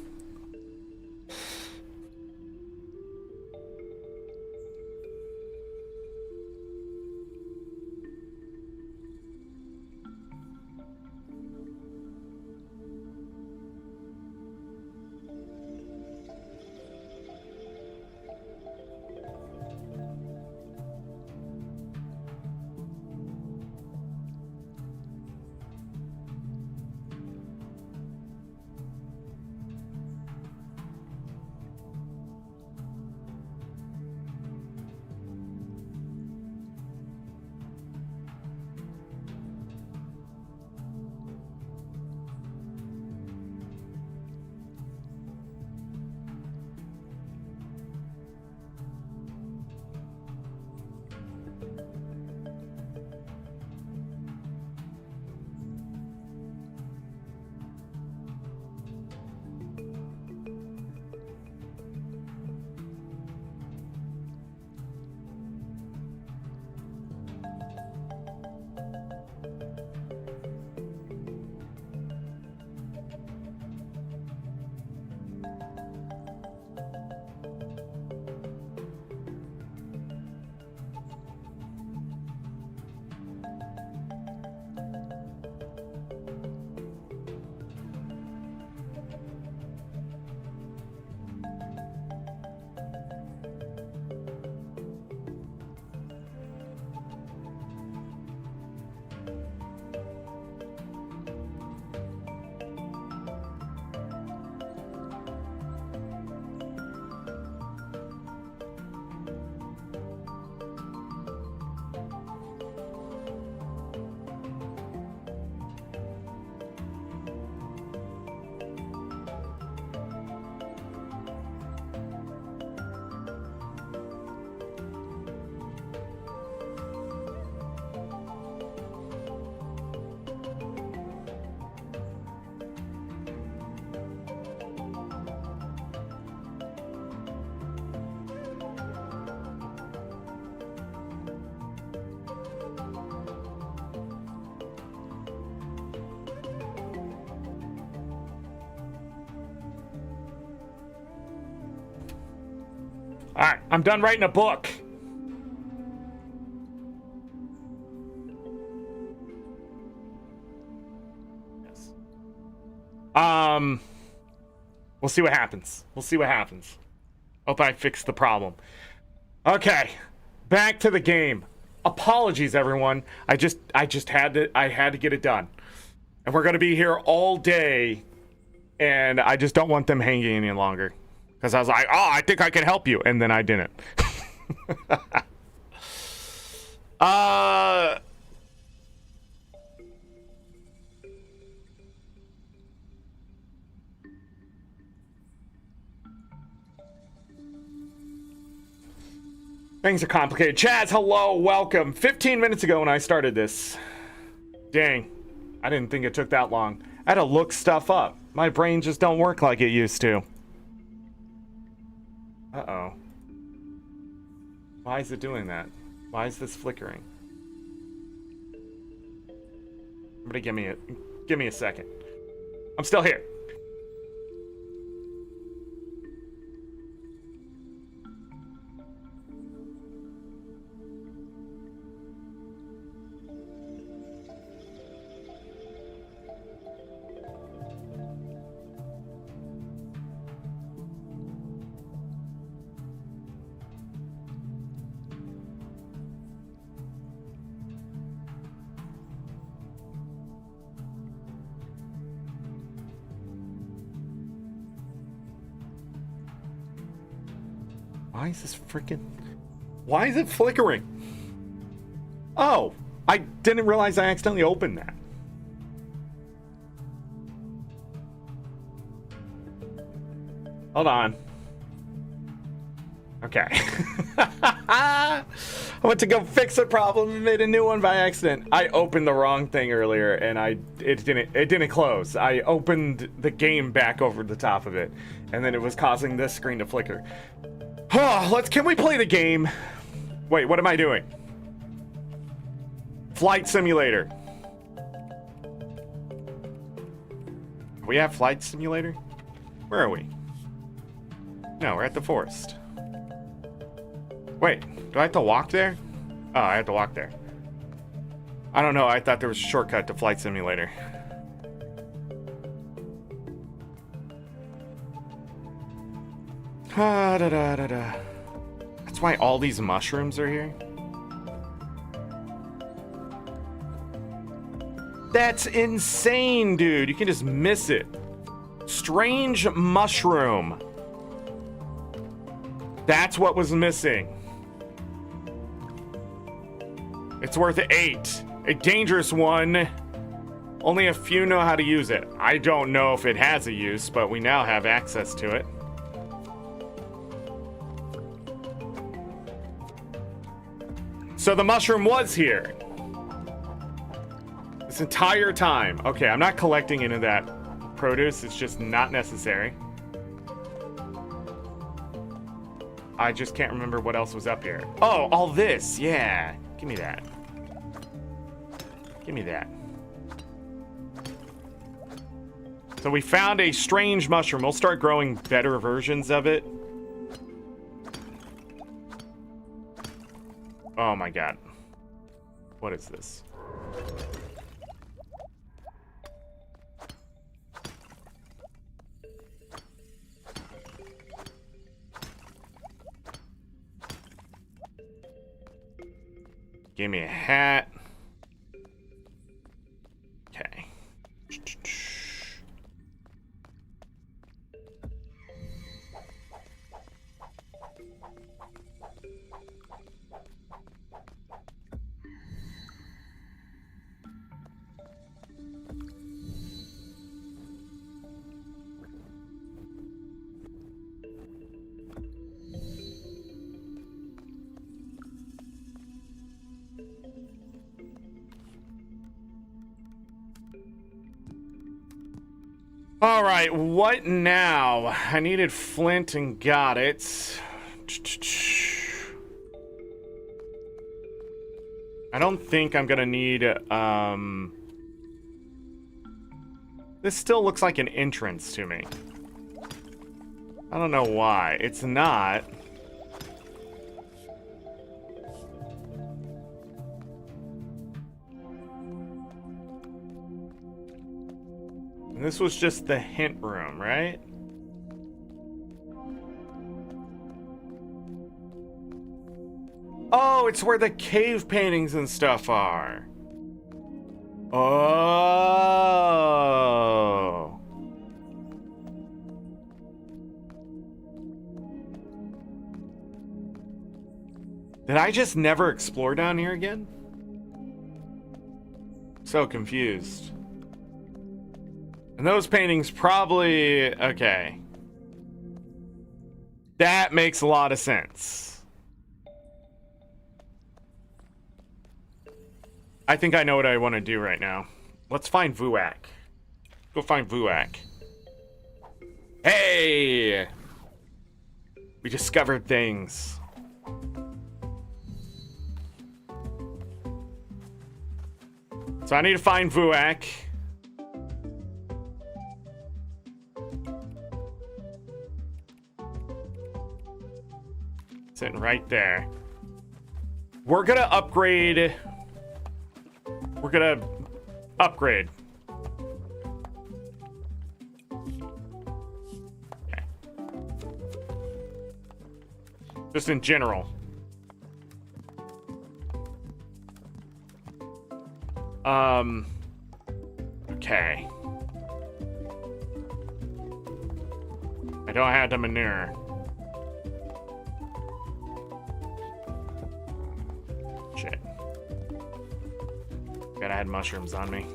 All right, I'm done writing a book. Yes. We'll see what happens. We'll see what happens. Hope I fix the problem. Okay, back to the game. Apologies, everyone. I just had to get it done. And we're gonna be here all day, and I just don't want them hanging any longer. Because I was like, oh, I think I can help you, and then I didn't. Things are complicated. Chaz, hello, welcome. 15 minutes ago when I started this. Dang, I didn't think it took that long. I had to look stuff up. My brain just don't work like it used to. Uh-oh. Why is it doing that? Why is this flickering? Somebody give me a second. I'm still here. Why is this freaking... Why is it flickering? Oh, I didn't realize I accidentally opened that. Hold on. Okay. I went to go fix a problem and made a new one by accident. I opened the wrong thing earlier and it didn't close. I opened the game back over the top of it, and then it was causing this screen to flicker. Can we play the game? Wait, what am I doing? Flight simulator. We have flight simulator? Where are we? No, we're at the forest. Wait, do I have to walk there? Oh, I have to walk there. I don't know, I thought there was a shortcut to flight simulator. That's why all these mushrooms are here. That's insane, dude. You can just miss it. Strange mushroom. That's what was missing. It's worth 8. A dangerous one. Only a few know how to use it. I don't know if it has a use, but we now have access to it. So the mushroom was here this entire time. Okay, I'm not collecting any of that produce. It's just not necessary. I just can't remember what else was up here. Oh, all this. Yeah. Give me that. Give me that. So we found a strange mushroom. We'll start growing better versions of it. Oh my god. What is this? Give me a hat. Okay. All right, what now? I needed flint and got it. I don't think I'm gonna need, this still looks like an entrance to me. I don't know why. It's not. And this was just the hint room, right? Oh, it's where the cave paintings and stuff are. Oh. Did I just never explore down here again? So confused. And those paintings probably... Okay. That makes a lot of sense. I think I know what I want to do right now. Let's find Vuak. Go find Vuak. Hey! We discovered things. So I need to find Vuak. Sitting right there. We're gonna upgrade. We're gonna upgrade. Okay. Just in general. Okay. I don't have the manure. Shit. Gotta add mushrooms on me.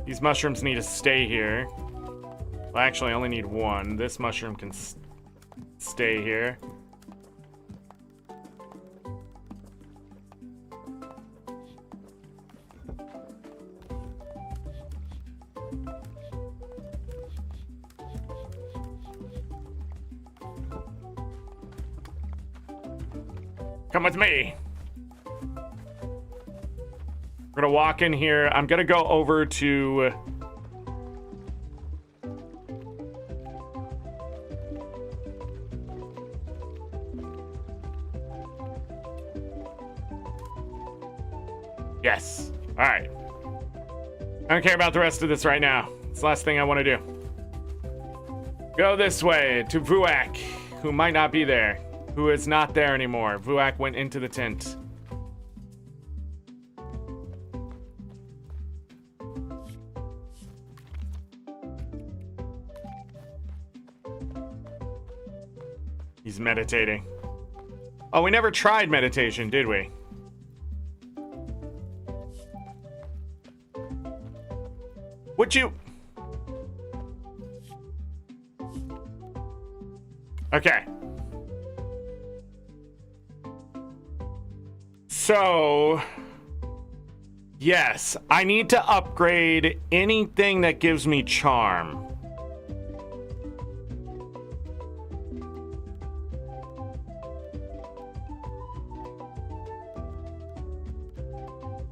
These mushrooms need to stay here. Well, actually, I only need one. This mushroom can stay here. Come with me. We're gonna walk in here. I'm gonna go over to... Yes. All right. I don't care about the rest of this right now. It's the last thing I want to do. Go this way to Vuak, who might not be there. Who is not there anymore. Vuak went into the tent. He's meditating. Oh, we never tried meditation, did we? Would you... Okay. So, yes, I need to upgrade anything that gives me charm.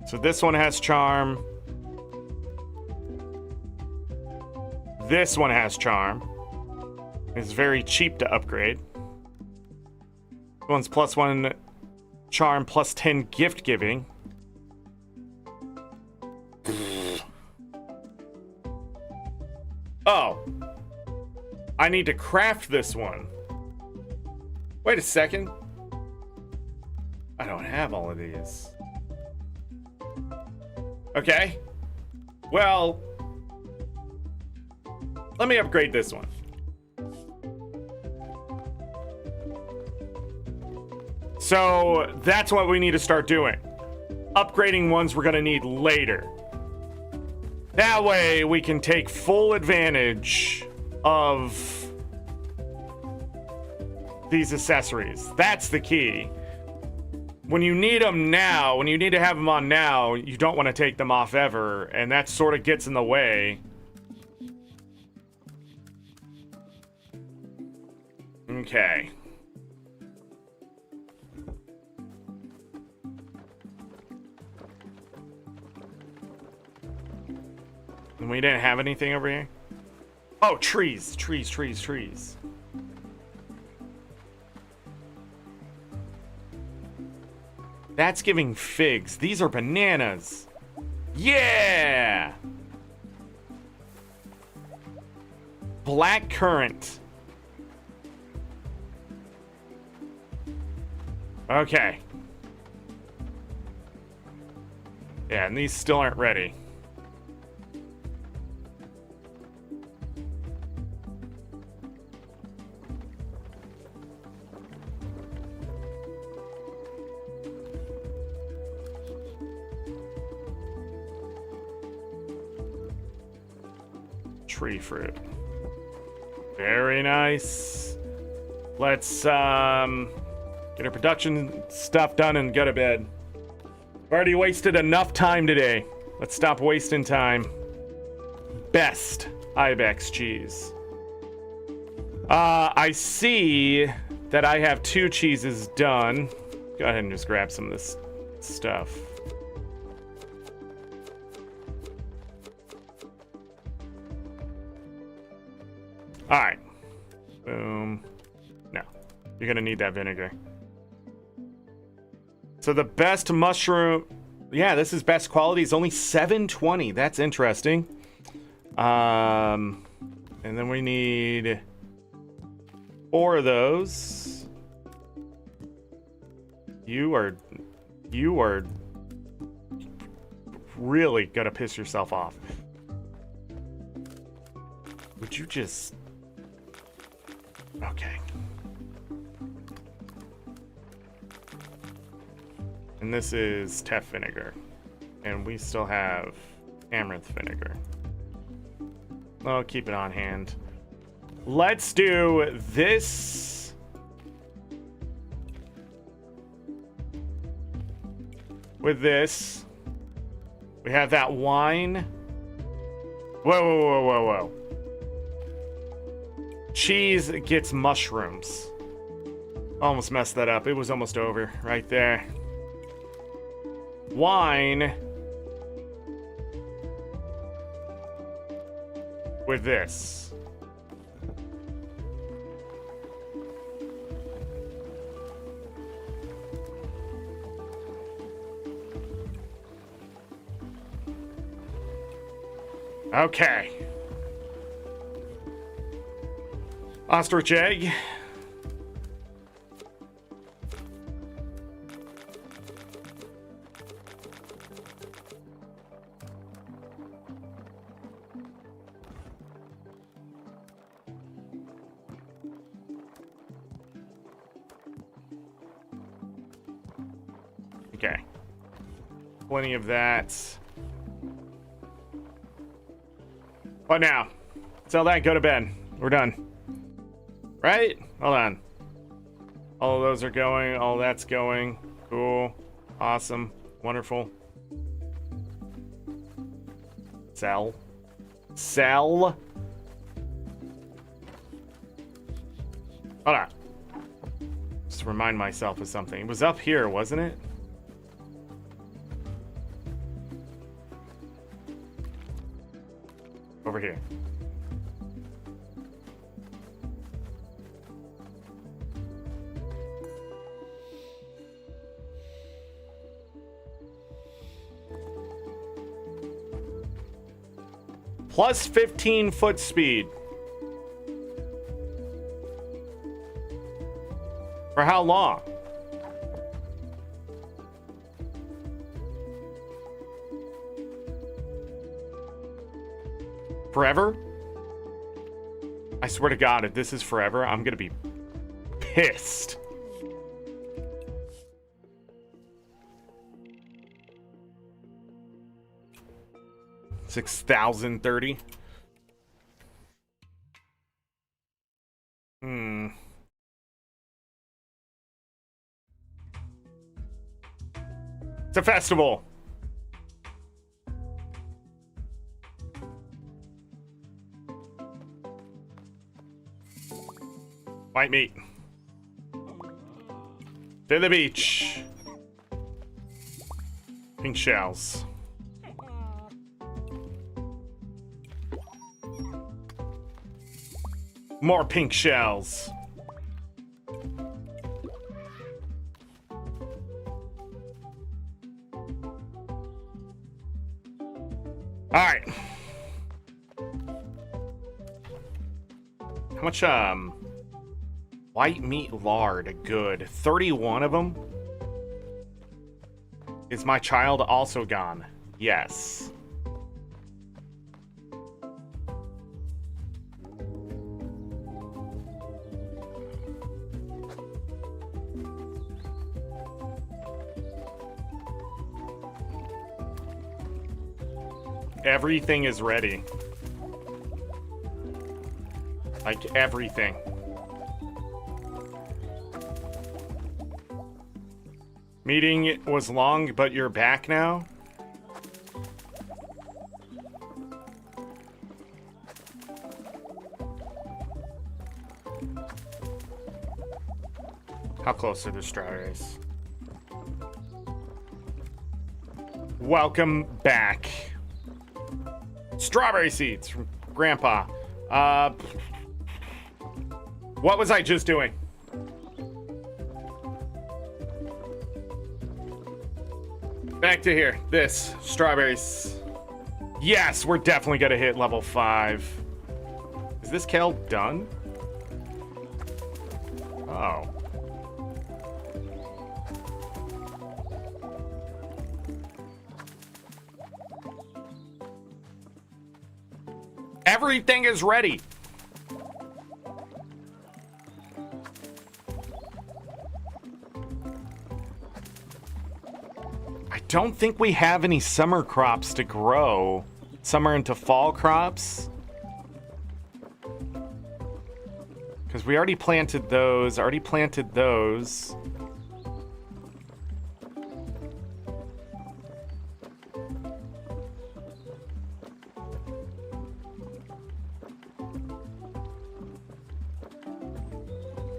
So this one has charm. This one has charm. It's very cheap to upgrade. This one's +1 charm, +10 gift giving. Oh. I need to craft this one. Wait a second. I don't have all of these. Okay. Well, let me upgrade this one. So that's what we need to start doing. Upgrading ones we're gonna need later. That way we can take full advantage of these accessories. That's the key. When you need them now, when you need to have them on now, you don't want to take them off ever, and that sort of gets in the way. Okay. And we didn't have anything over here? Oh, trees, trees, trees, trees. That's giving figs. These are bananas. Yeah! black currant. Okay. Yeah, and these still aren't ready. Tree fruit. Very nice. Let's get our production stuff done and go to bed. I've already wasted enough time today. Let's stop wasting time. Best ibex cheese. I see that I have 2 cheeses done. Go ahead and just grab some of this stuff. All right. Boom. No. You're gonna need that vinegar. So the best mushroom, yeah, this is best quality. It's only $7.20. That's interesting. And then we need 4 of those. You are really gonna piss yourself off. Would you just? Okay. And this is Tef vinegar. And we still have Amaranth vinegar. I'll keep it on hand. Let's do this. With this. We have that wine. Whoa, whoa, whoa, whoa, whoa. Cheese gets mushrooms. Almost messed that up. It was almost over right there. Wine with this. Okay. Ostrich egg. Okay. Plenty of that. What now? Sell that, go to bed. We're done. Right? Hold on. All of those are going. All that's going. Cool. Awesome. Wonderful. Sell. Sell. Hold on. Just to remind myself of something. It was up here, wasn't it? Over here. Plus 15 foot speed. For how long? Forever? I swear to God, if this is forever, I'm gonna be pissed. $6,030. It's a festival. White meat. To the beach. Pink shells. More pink shells. All right. much, white meat lard? Good. 31 of them? Is my child also gone? Yes. Everything is ready. Like everything. Meeting was long, but you're back now? How close are the strawberries? Welcome back. Strawberry seeds from Grandpa. What was I just doing? Back to here. This. Strawberries. Yes, we're definitely gonna hit level 5. Is this kale done? Oh. Everything is ready. I don't think we have any summer crops to grow. Summer into fall crops. Because we already planted those.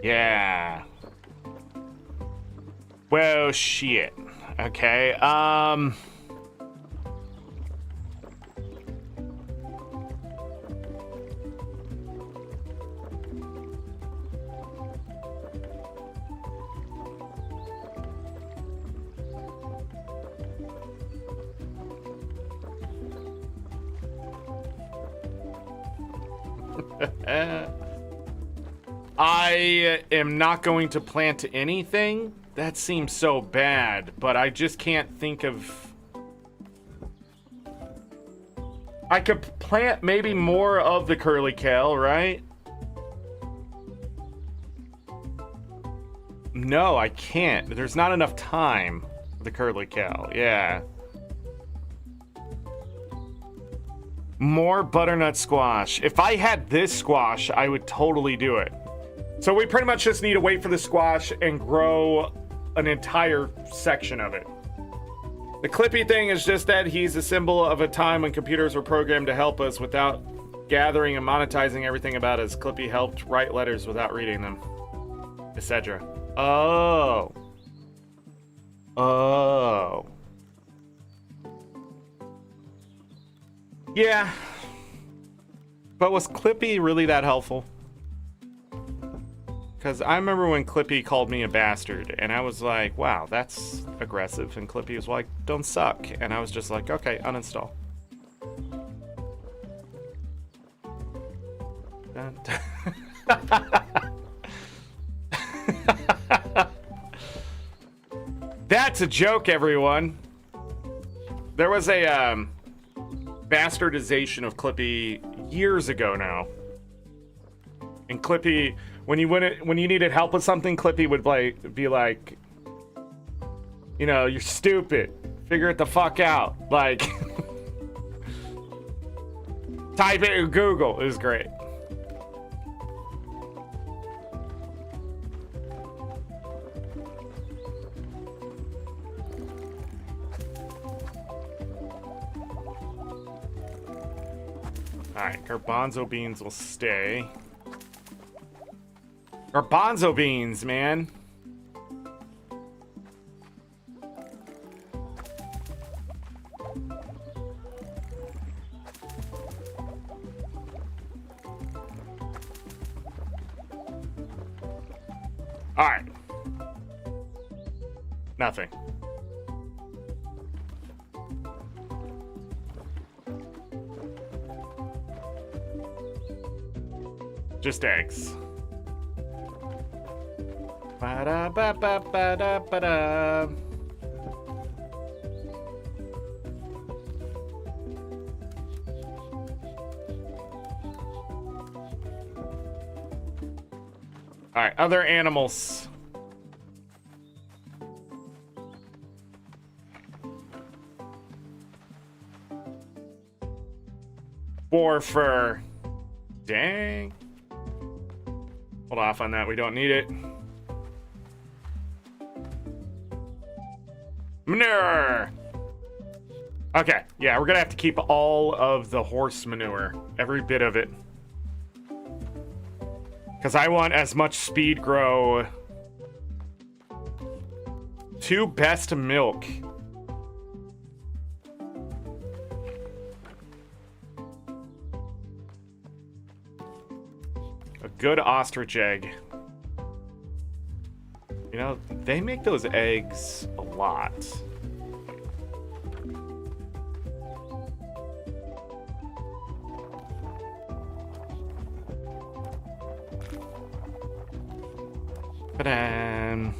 Yeah. Well, shit. Okay, I am not going to plant anything. That seems so bad, but I just can't think of... I could plant maybe more of the curly kale, right? No, I can't. There's not enough time for the curly kale. Yeah. More butternut squash. If I had this squash, I would totally do it. So we pretty much just need to wait for the squash and grow an entire section of it. The Clippy thing is just that he's a symbol of a time when computers were programmed to help us without gathering and monetizing everything about us. Clippy helped write letters without reading them, etc. Oh. Oh. Yeah. But was Clippy really that helpful? Because I remember when Clippy called me a bastard, and I was like, wow, that's aggressive. And Clippy was like, don't suck. And I was just like, okay, uninstall. That's a joke, everyone. There was a bastardization of Clippy years ago now. And Clippy... When you needed help with something, Clippy would be like, you know, you're stupid. Figure it the fuck out. Like, type it in Google. It was great. All right, garbanzo beans will stay. Garbanzo beans, man. All right. Nothing. Just eggs. Ba-da-ba-ba-ba-da-ba-da. All right, other animals. Boar fur. Dang. Hold off on that. We don't need it. Manure. Okay, yeah, we're gonna have to keep all of the horse manure, every bit of it. Because I want as much speed grow. 2 best milk. A good ostrich egg. You know, they make those eggs a lot. Ta-da.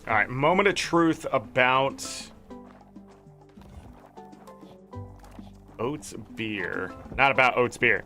All right, moment of truth about oats beer. Not about oats beer.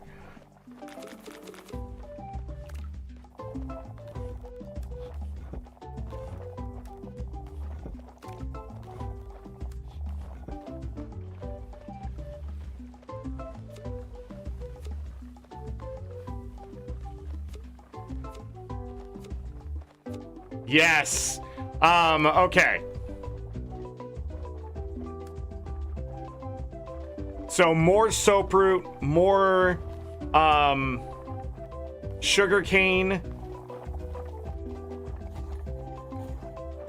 Yes. Okay. So more soap root, more sugar cane.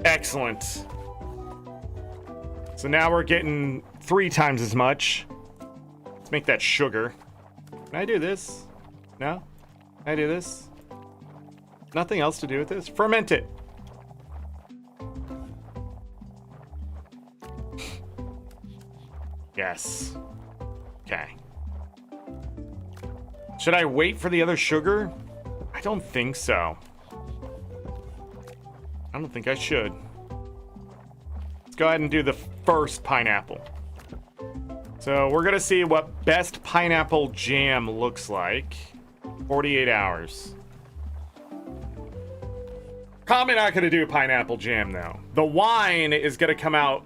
Excellent. So now we're getting 3 times as much. Let's make that sugar. Can I do this? No? Can I do this? Nothing else to do with this? Ferment it. Yes. Okay. Should I wait for the other sugar? I don't think so. I don't think I should. Let's go ahead and do the first pineapple. So we're gonna see what best pineapple jam looks like. 48 hours. Probably not gonna do pineapple jam though. The wine is gonna come out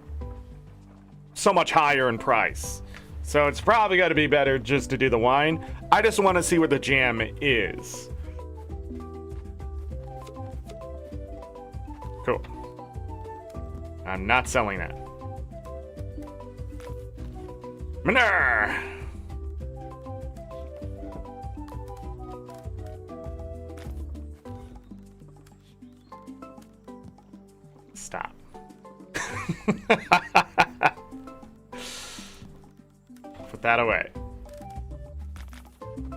so much higher in price. So it's probably got to be better just to do the wine. I just want to see what the jam is. Cool. I'm not selling that. Manure. Stop. Put that away.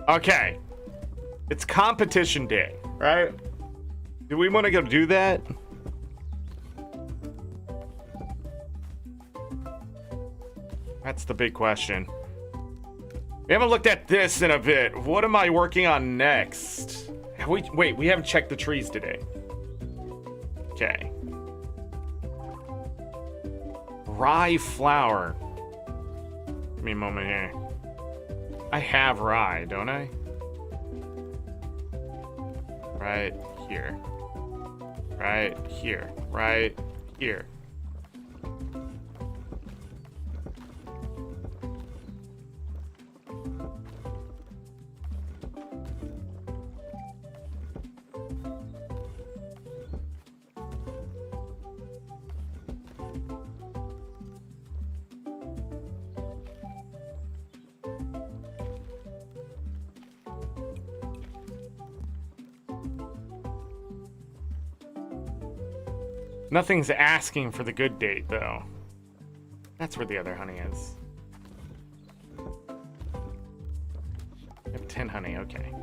Okay. It's competition day, right? Do we want to go do that? That's the big question. We haven't looked at this in a bit. What am I working on next? Wait, we haven't checked the trees today. Okay. Rye flour. Give me a moment here. I have rye, don't I? Right here. Right here. Right here. Nothing's asking for the good date, though. That's where the other honey is. I have 10 honey, okay.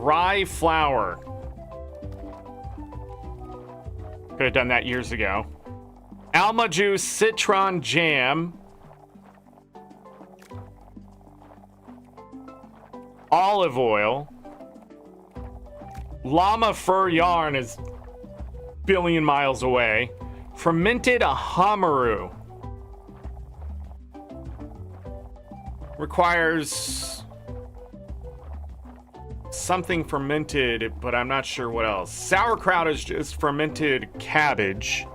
Rye flour. Could have done that years ago. Alma juice, citron jam. Olive oil. Llama fur yarn is a billion miles away. Fermented hamaru. Requires something fermented, but I'm not sure what else. Sauerkraut is just fermented cabbage.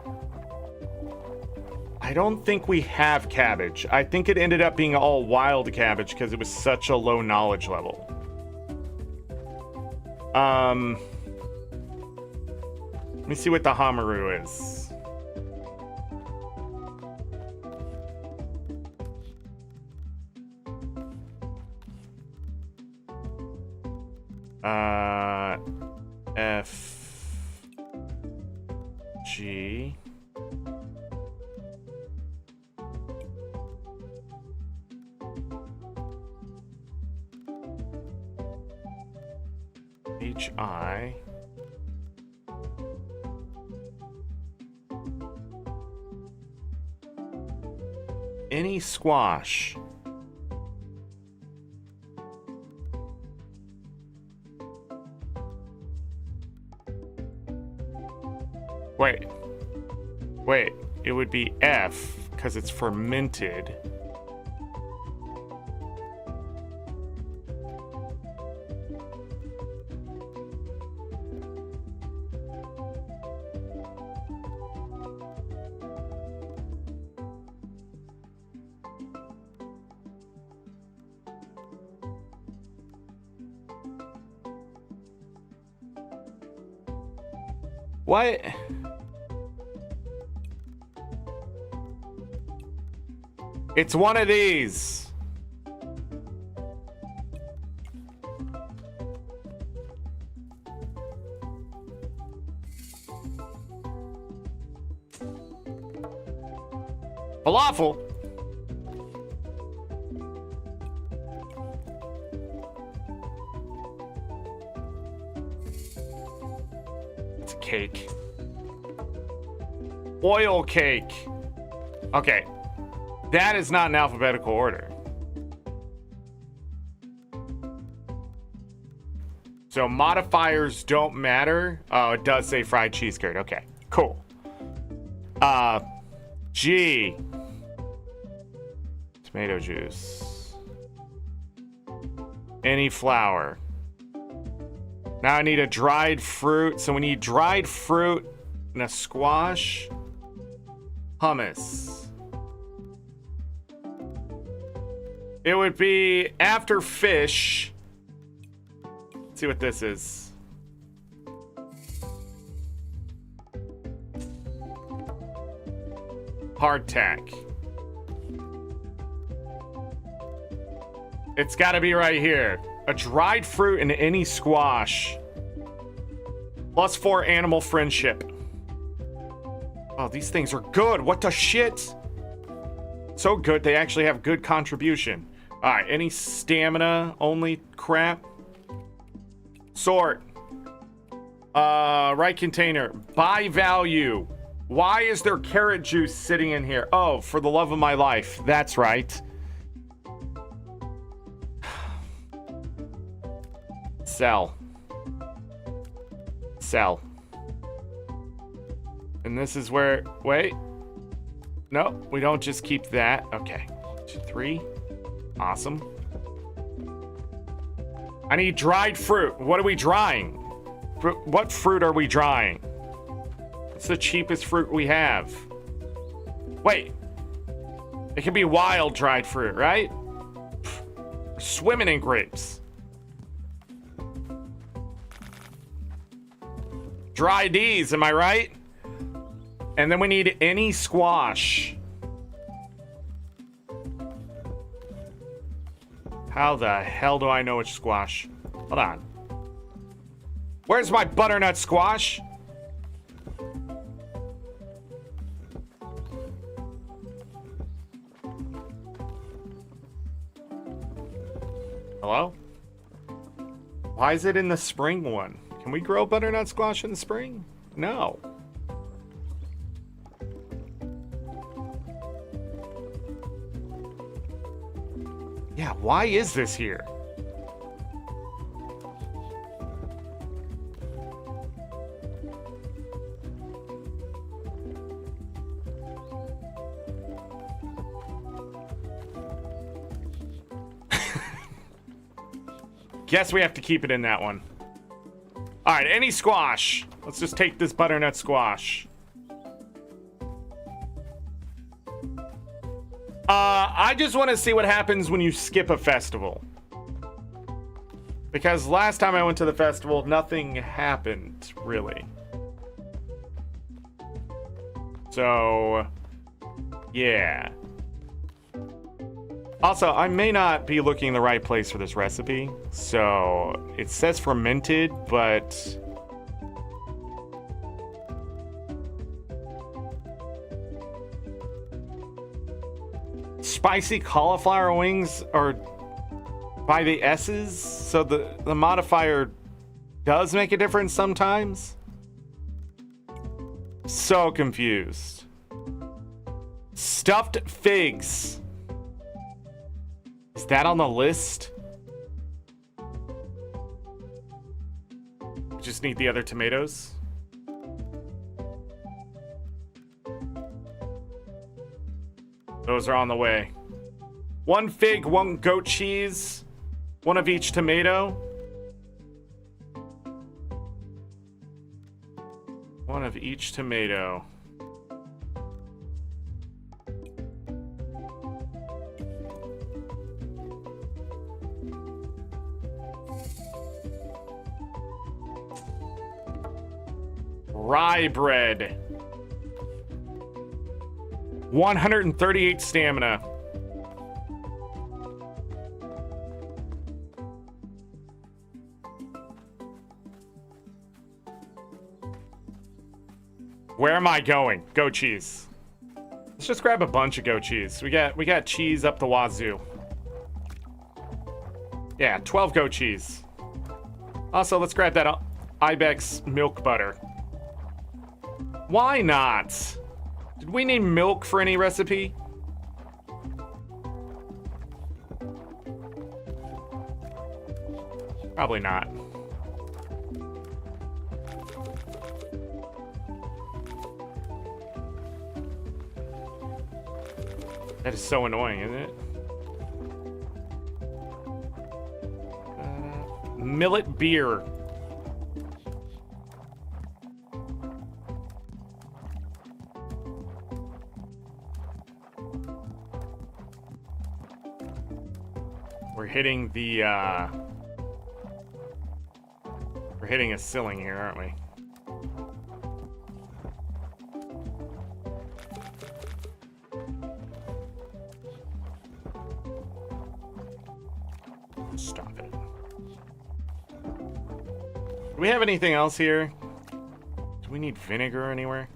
I don't think we have cabbage. I think it ended up being all wild cabbage because it was such a low knowledge level. Let me see what the hamaru is. F G H I any squash. Wait, it would be F because it's fermented. What? It's one of these. Falafel. It's a cake. Oil cake. Okay. That is not in alphabetical order. So modifiers don't matter. Oh, it does say fried cheese curd. Okay, cool. G. Tomato juice. Any flour. Now I need a dried fruit. So we need dried fruit and a squash. Hummus. It would be after fish. Let's see what this is. Hardtack. It's got to be right here. A dried fruit and any squash. +4 animal friendship. Oh, these things are good. What the shit? So good, they actually have good contribution. All right, any stamina only crap? Sort. Right container. Buy value. Why is there carrot juice sitting in here? Oh, for the love of my life. That's right. Sell. Sell. And this is where, wait. No, we don't just keep that. Okay. 2, 3. Awesome. I need dried fruit. What are we drying? What fruit are we drying? What's the cheapest fruit we have? Wait. It can be wild dried fruit, right? We're swimming in grapes. Dry these, am I right? And then we need any squash. How the hell do I know which squash? Hold on. Where's my butternut squash? Hello? Why is it in the spring one? Can we grow butternut squash in the spring? No. Yeah, why is this here? Guess we have to keep it in that one. All right, any squash. Let's just take this butternut squash. I just want to see what happens when you skip a festival. Because last time I went to the festival, nothing happened, really. So, yeah. Also, I may not be looking in the right place for this recipe. So, it says fermented, but... Spicy cauliflower wings are by the S's, so the modifier does make a difference sometimes. So confused. Stuffed figs. Is that on the list? Just need the other tomatoes. Those are on the way. One fig, one goat cheese, one of each tomato. One of each tomato. Rye bread. 138 stamina. Where am I going? Goat cheese. Let's just grab a bunch of goat cheese. We got cheese up the wazoo. Yeah, 12 goat cheese. Also, let's grab that Ibex milk butter. Why not? Did we need milk for any recipe? Probably not. That is so annoying, isn't it? Millet beer. We're hitting the, we're hitting a ceiling here, aren't we? Stop it. Do we have anything else here? Do we need vinegar anywhere?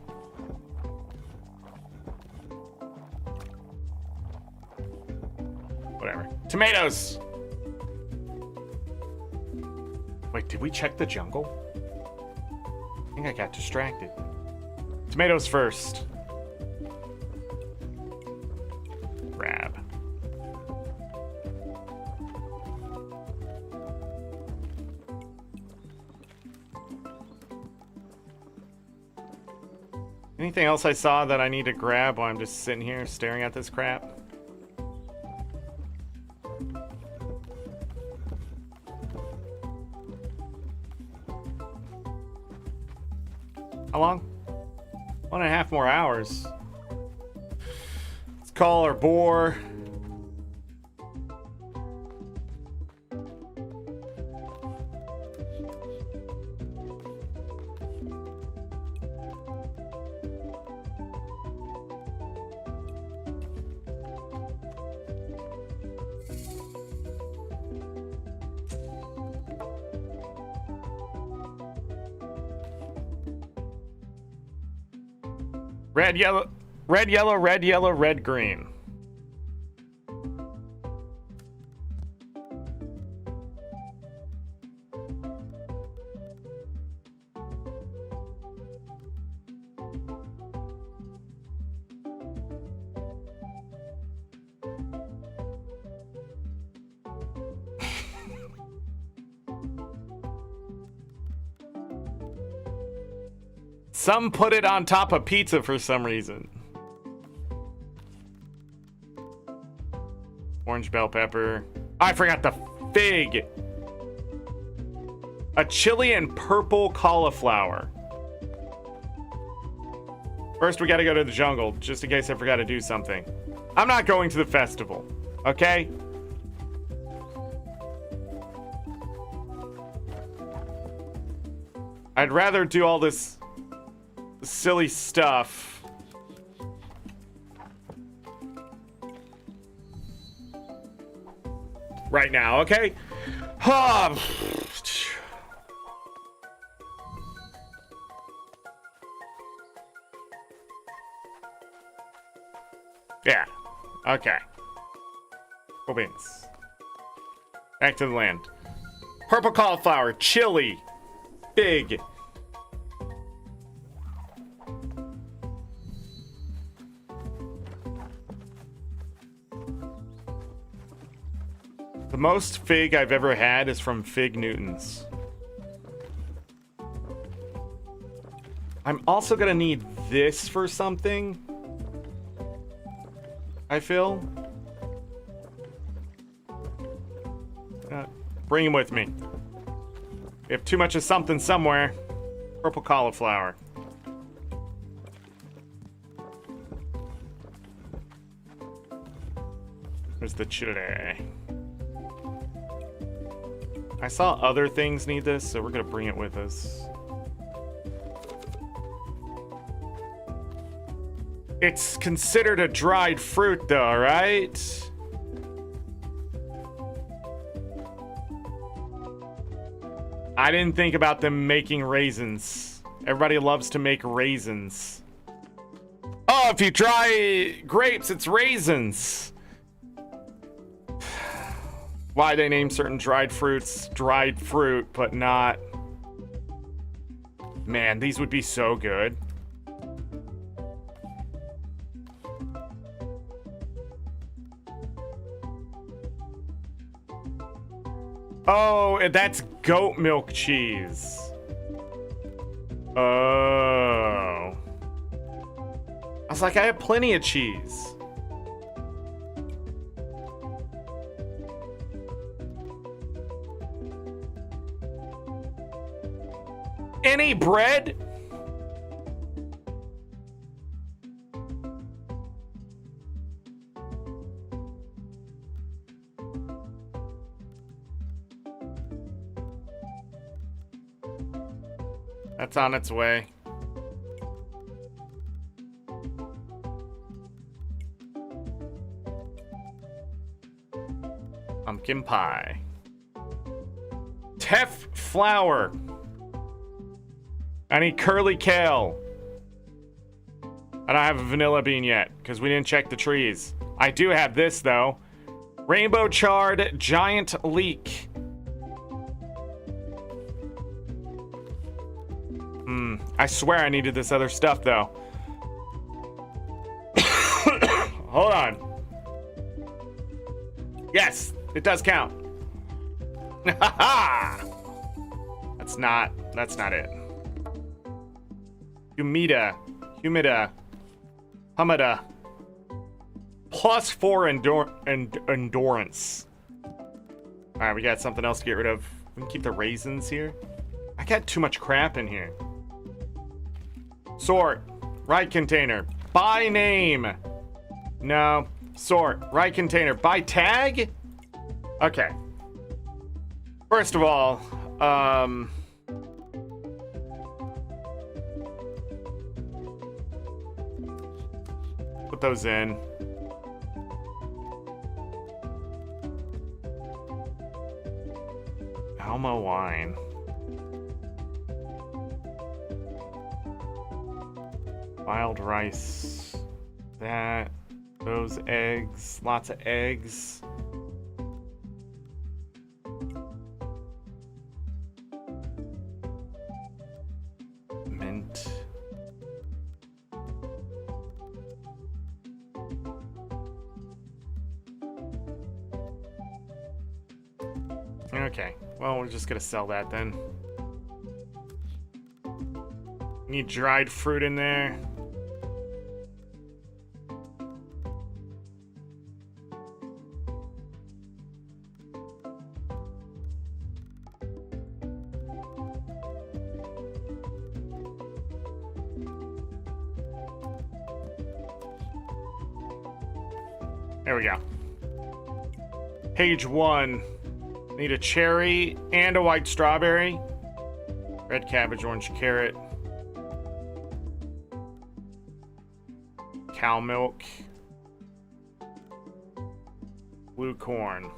Whatever. Tomatoes! Wait, did we check the jungle? I think I got distracted. Tomatoes first. Grab. Anything else I saw that I need to grab while I'm just sitting here staring at this crap? How long? 1.5 more hours. Let's call our boar. Red, yellow, red, yellow, red, yellow, red, green. Some put it on top of pizza for some reason. Orange bell pepper. I forgot the fig. A chili and purple cauliflower. First, we gotta go to the jungle, just in case I forgot to do something. I'm not going to the festival, okay? I'd rather do all this silly stuff. Right now, okay? Yeah. Okay. Cool beans. Back to the land. Purple cauliflower, chili, big. The most fig I've ever had is from Fig Newtons. I'm also gonna need this for something, I feel. Bring him with me. We have too much of something somewhere. Purple cauliflower. There's the chili. I saw other things need this, so we're gonna bring it with us. It's considered a dried fruit though, right? I didn't think about them making raisins. Everybody loves to make raisins. Oh, if you dry grapes, it's raisins. Why they name certain dried fruits dried fruit, but not... Man, these would be so good. Oh, that's goat milk cheese. Oh. I was like, I have plenty of cheese. Any bread? That's on its way. Pumpkin pie. Teff flour. I need curly kale. I don't have a vanilla bean yet because we didn't check the trees. I do have this though. Rainbow charred giant leek. I swear I needed this other stuff though. Hold on. Yes, it does count. That's not it. Humida, humida. +4 endurance. All right, we got something else to get rid of. We can keep the raisins here. I got too much crap in here. Sort, right container, by name. No, sort, right container, by tag. Okay. First of all, put those in. Alma wine. Wild rice. That. Those eggs. Lots of eggs. Mint. Okay. Well, we're just gonna sell that then. Need dried fruit in there. There we go. Page 1. Need a cherry and a white strawberry. Red cabbage, orange carrot. Cow milk. Blue corn.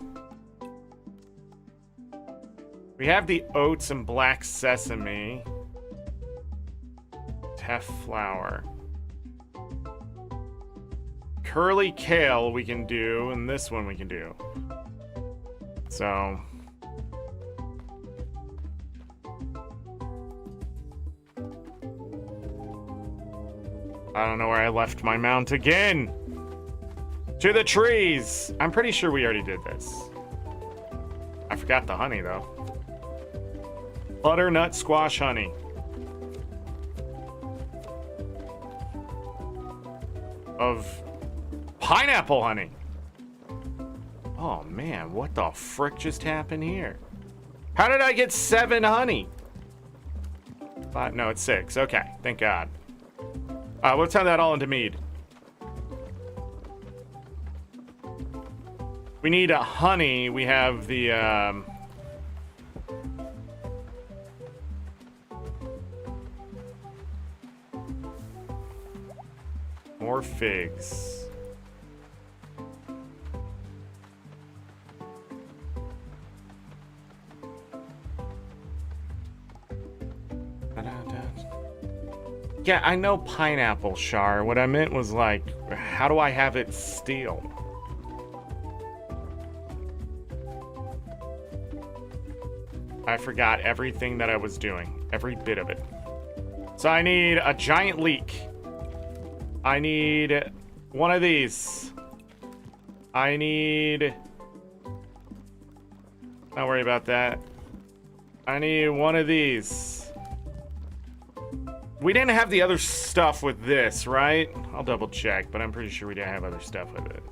We have the oats and black sesame. Teff flour. Curly kale we can do, and this one we can do. So I don't know where I left my mount again. To the trees. I'm pretty sure we already did this. I forgot the honey though. Butternut squash honey. Of pineapple honey. Oh man, what the frick just happened here? How did I get 7 honey? 5, no, it's 6. Okay, thank God. We'll turn that all into mead. We need a honey. We have the more figs. Yeah, I know pineapple, Char. What I meant was like, how do I have it steel? I forgot everything that I was doing. Every bit of it. So I need a giant leek. I need one of these. I need... Don't worry about that. I need one of these. We didn't have the other stuff with this, right? I'll double check, but I'm pretty sure we didn't have other stuff with it.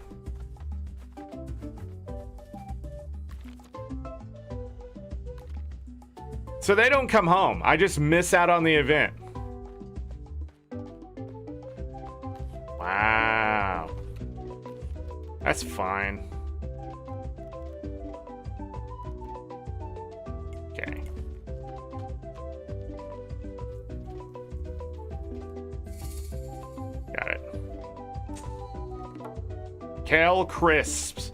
So they don't come home. I just miss out on the event. Wow. That's fine. Okay. Got it. Kale crisps.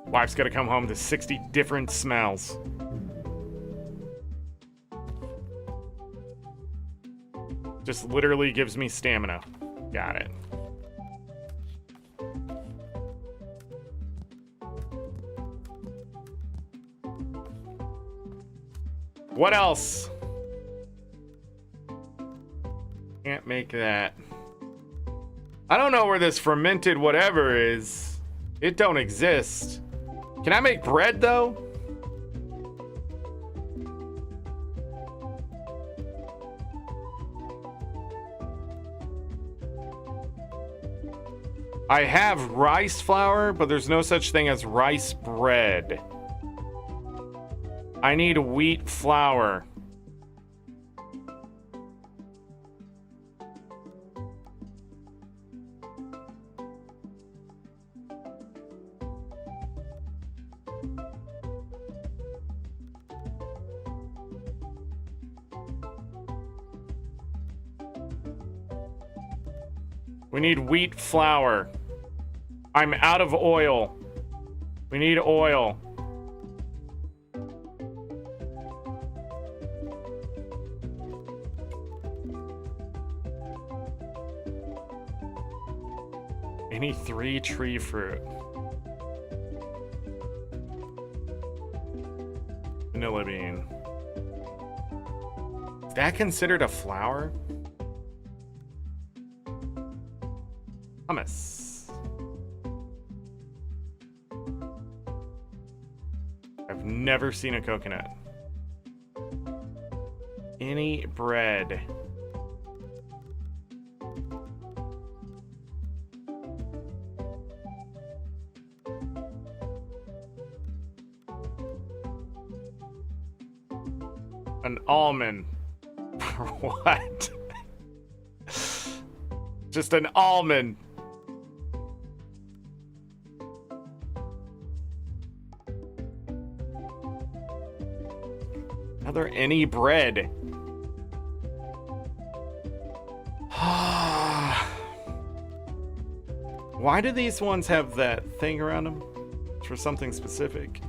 Wife's gotta come home to 60 different smells. Just literally gives me stamina. Got it. What else? Can't make that. I don't know where this fermented whatever is. It don't exist. Can I make bread though? I have rice flour, but there's no such thing as rice bread. I need wheat flour. We need wheat flour. I'm out of oil. We need oil. Any 3 tree fruit. Vanilla bean. Is that considered a flour? Hummus. never seen a coconut. Any bread. An almond. What? Just an almond. Are there any bread? Why do these ones have that thing around them? It's for something specific.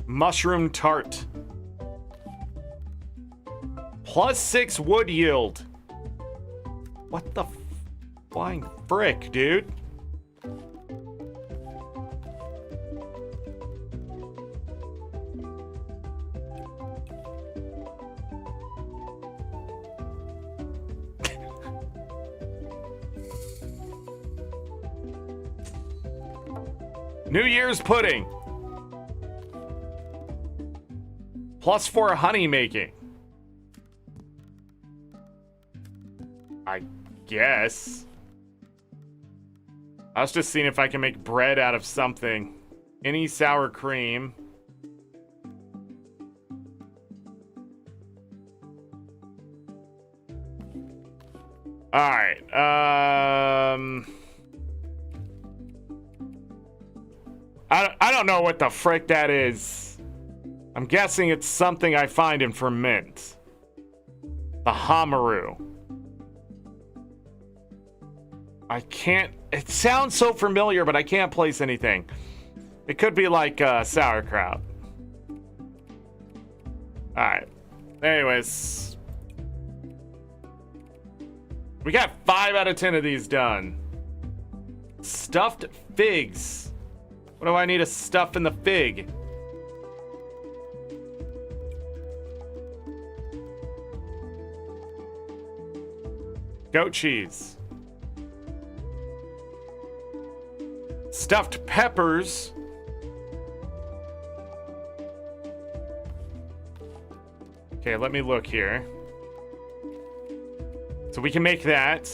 Mushroom tart. +6 wood yield. What the flying frick, dude? New Year's pudding. +4 honey making. I guess. I was just seeing if I can make bread out of something. Any sour cream. Alright, I don't know what the frick that is. I'm guessing it's something I find in ferment. The Hamaru. I can't... It sounds so familiar, but I can't place anything. It could be like sauerkraut. Alright. Anyways. We got 5 out of 10 of these done. Stuffed figs. What do I need to stuff in the fig? Goat cheese. Stuffed peppers. Okay, let me look here. So we can make that.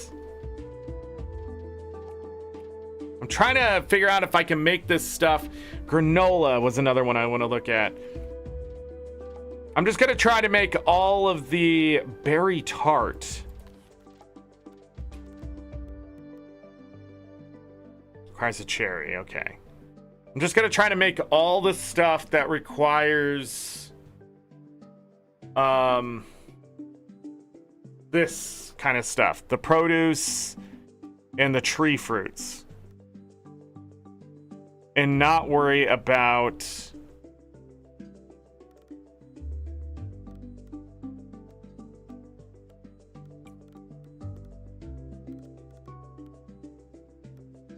I'm trying to figure out if I can make this stuff. Granola was another one I want to look at. I'm just going to try to make all of the berry tart. Requires a cherry, okay. I'm just gonna try to make all the stuff that requires this kind of stuff. The produce and the tree fruits. And not worry about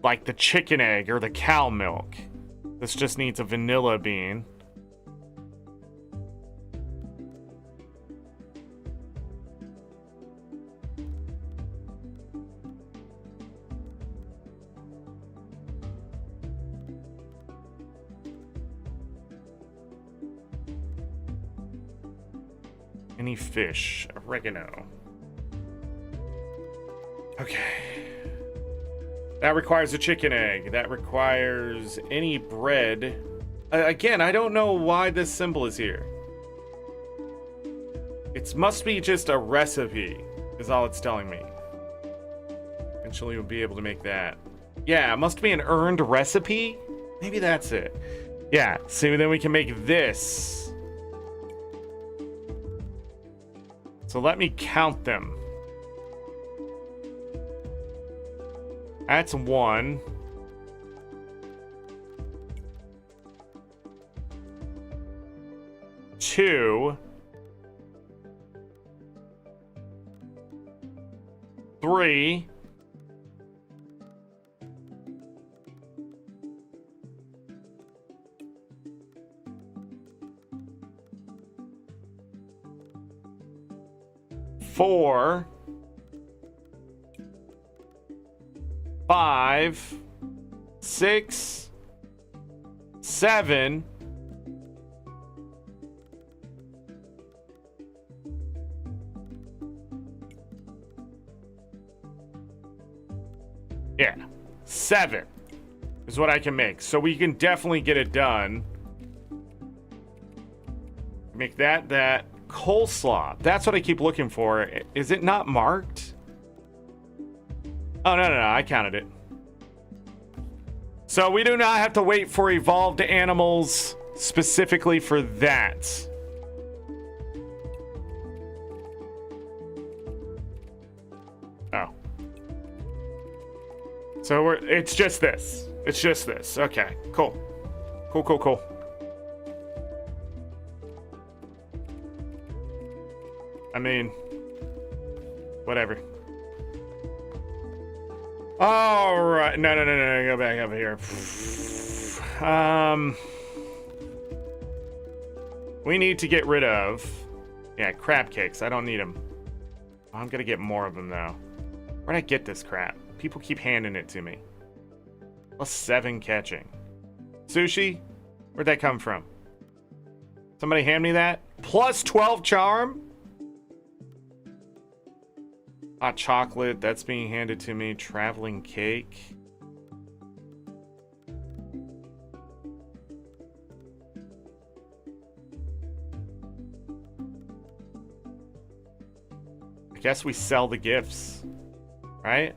like the chicken egg or the cow milk. This just needs a vanilla bean. Any fish, oregano. Okay. That requires a chicken egg. That requires any bread. Again, I don't know why this symbol is here. It must be just a recipe, is all it's telling me. Eventually we'll be able to make that. Yeah, it must be an earned recipe? Maybe that's it. Yeah, so then we can make this. So let me count them. That's 1. 2. 3. 4, 5, 6, 7. Yeah, 7 is what I can make. So we can definitely get it done. Make that coleslaw. That's what I keep looking for. Is it not marked? Oh, no, I counted it. So we do not have to wait for evolved animals specifically for that. Oh. So it's just this. It's just this. Okay, cool. Cool. I mean, whatever. All right. No. Go back over here. We need to get rid of... Yeah, crab cakes. I don't need them. I'm going to get more of them, though. Where'd I get this crap? People keep handing it to me. Plus 7 catching. Sushi? Where'd that come from? Somebody hand me that? Plus 12 charm? Hot chocolate, that's being handed to me. Traveling cake. I guess we sell the gifts, right?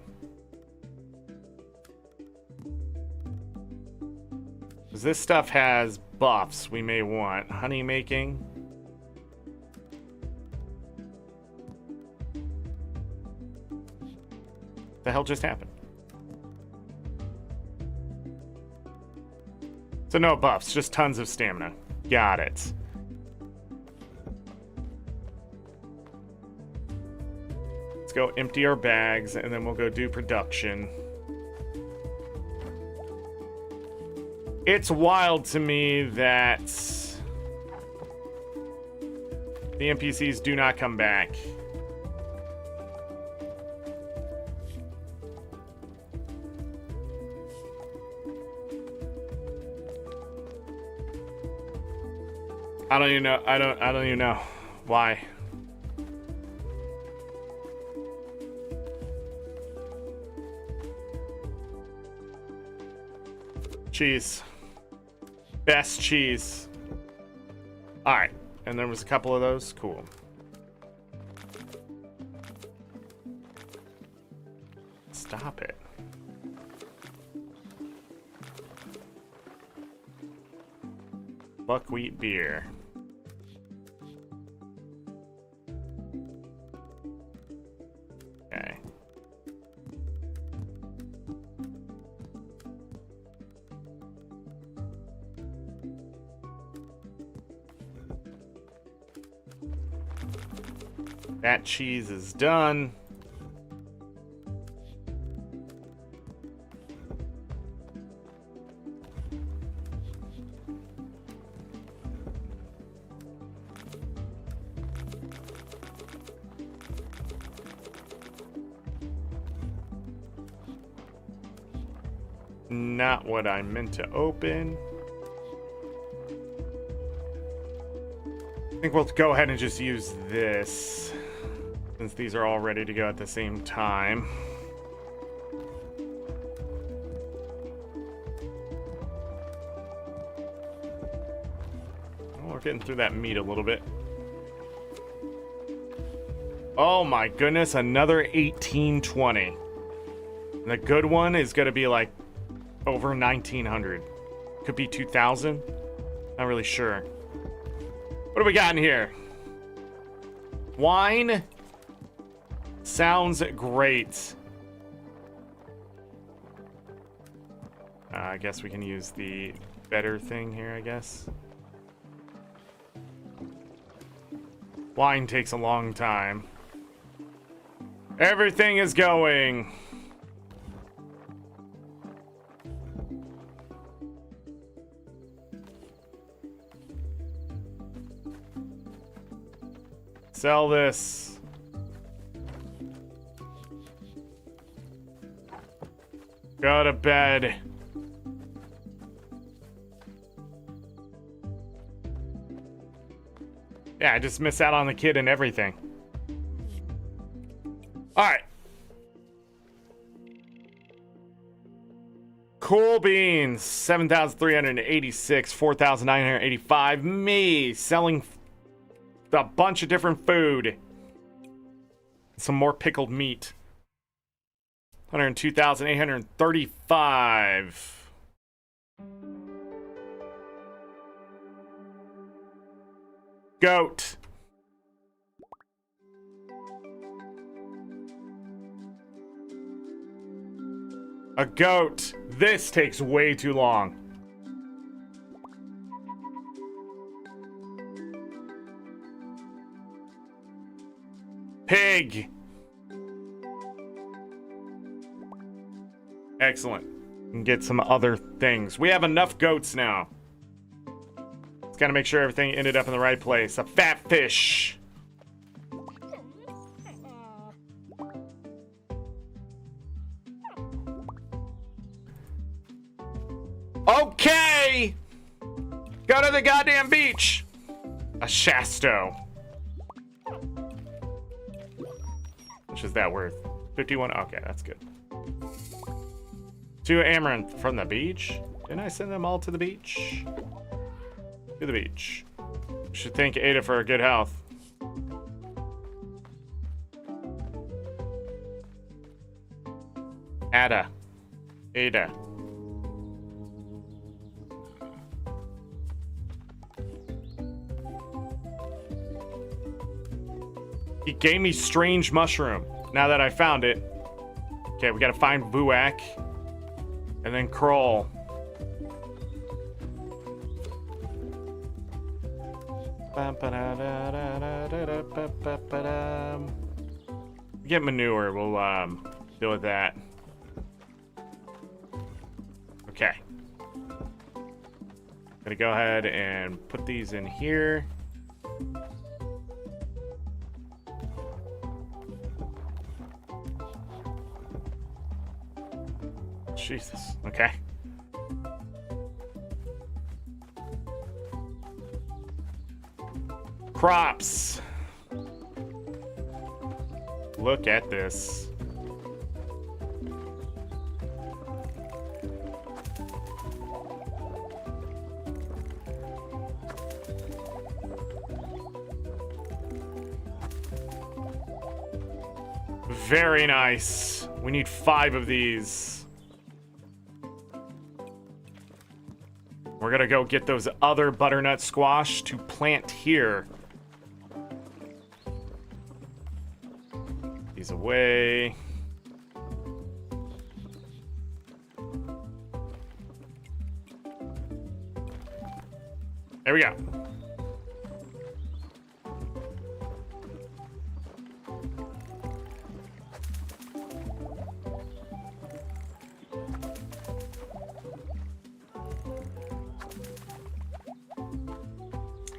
Because this stuff has buffs we may want. Honey making. The hell just happened? So no buffs, just tons of stamina. Got it. Let's go empty our bags and then we'll go do production. It's wild to me that the NPCs do not come back. I don't even know. I don't even know why. Cheese. Best cheese. All right. And there was a couple of those. Cool. Stop it. Buckwheat beer. Okay. That cheese is done. Not what I meant to open. I think we'll go ahead and just use this, since these are all ready to go at the same time. Oh, we're getting through that meat a little bit. Oh my goodness, another 1820. The good one is going to be like over 1900. Could be 2000. Not really sure. What do we got in here? Wine. Sounds great. I guess we can use the better thing here, I guess. Wine takes a long time. Everything is going. Sell this. Go to bed. Yeah, I just miss out on the kid and everything. Alright. Cool beans, 7,386, 4,985. Me selling a bunch of different food. Some more pickled meat. 102,835. Goat. A goat. This takes way too long. Pig. Excellent. And get some other things. We have enough goats now. Let's gotta make sure everything ended up in the right place. A fat fish. Okay! Go to the goddamn beach! A shasto. Which is that worth? 51? Okay, that's good. 2 amaranth from the beach? Didn't I send them all to the beach? To the beach. Should thank Ada for her good health. Ada. He gave me strange mushroom. Now that I found it. Okay, we gotta find Vuak. And then crawl. Get manure, we'll deal with that. Okay. Gonna go ahead and put these in here. Jesus. Okay. Crops. Look at this. Very nice. We need 5 of these. We're gonna go get those other butternut squash to plant here. These away. There we go.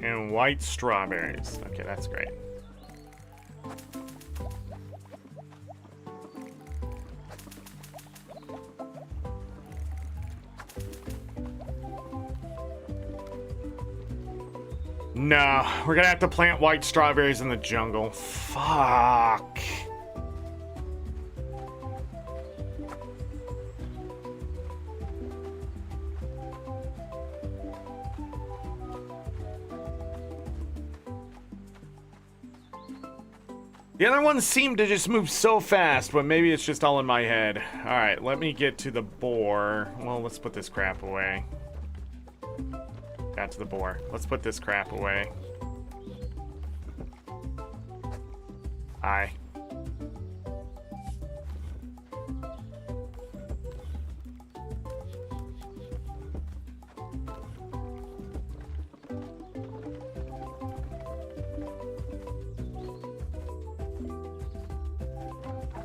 And white strawberries. Okay, that's great. No, we're gonna have to plant white strawberries in the jungle. Fuck. The other ones seem to just move so fast, but maybe it's just all in my head. All right, let me get to the boar. Well, let's put this crap away. Got to the boar. Let's put this crap away. Aye.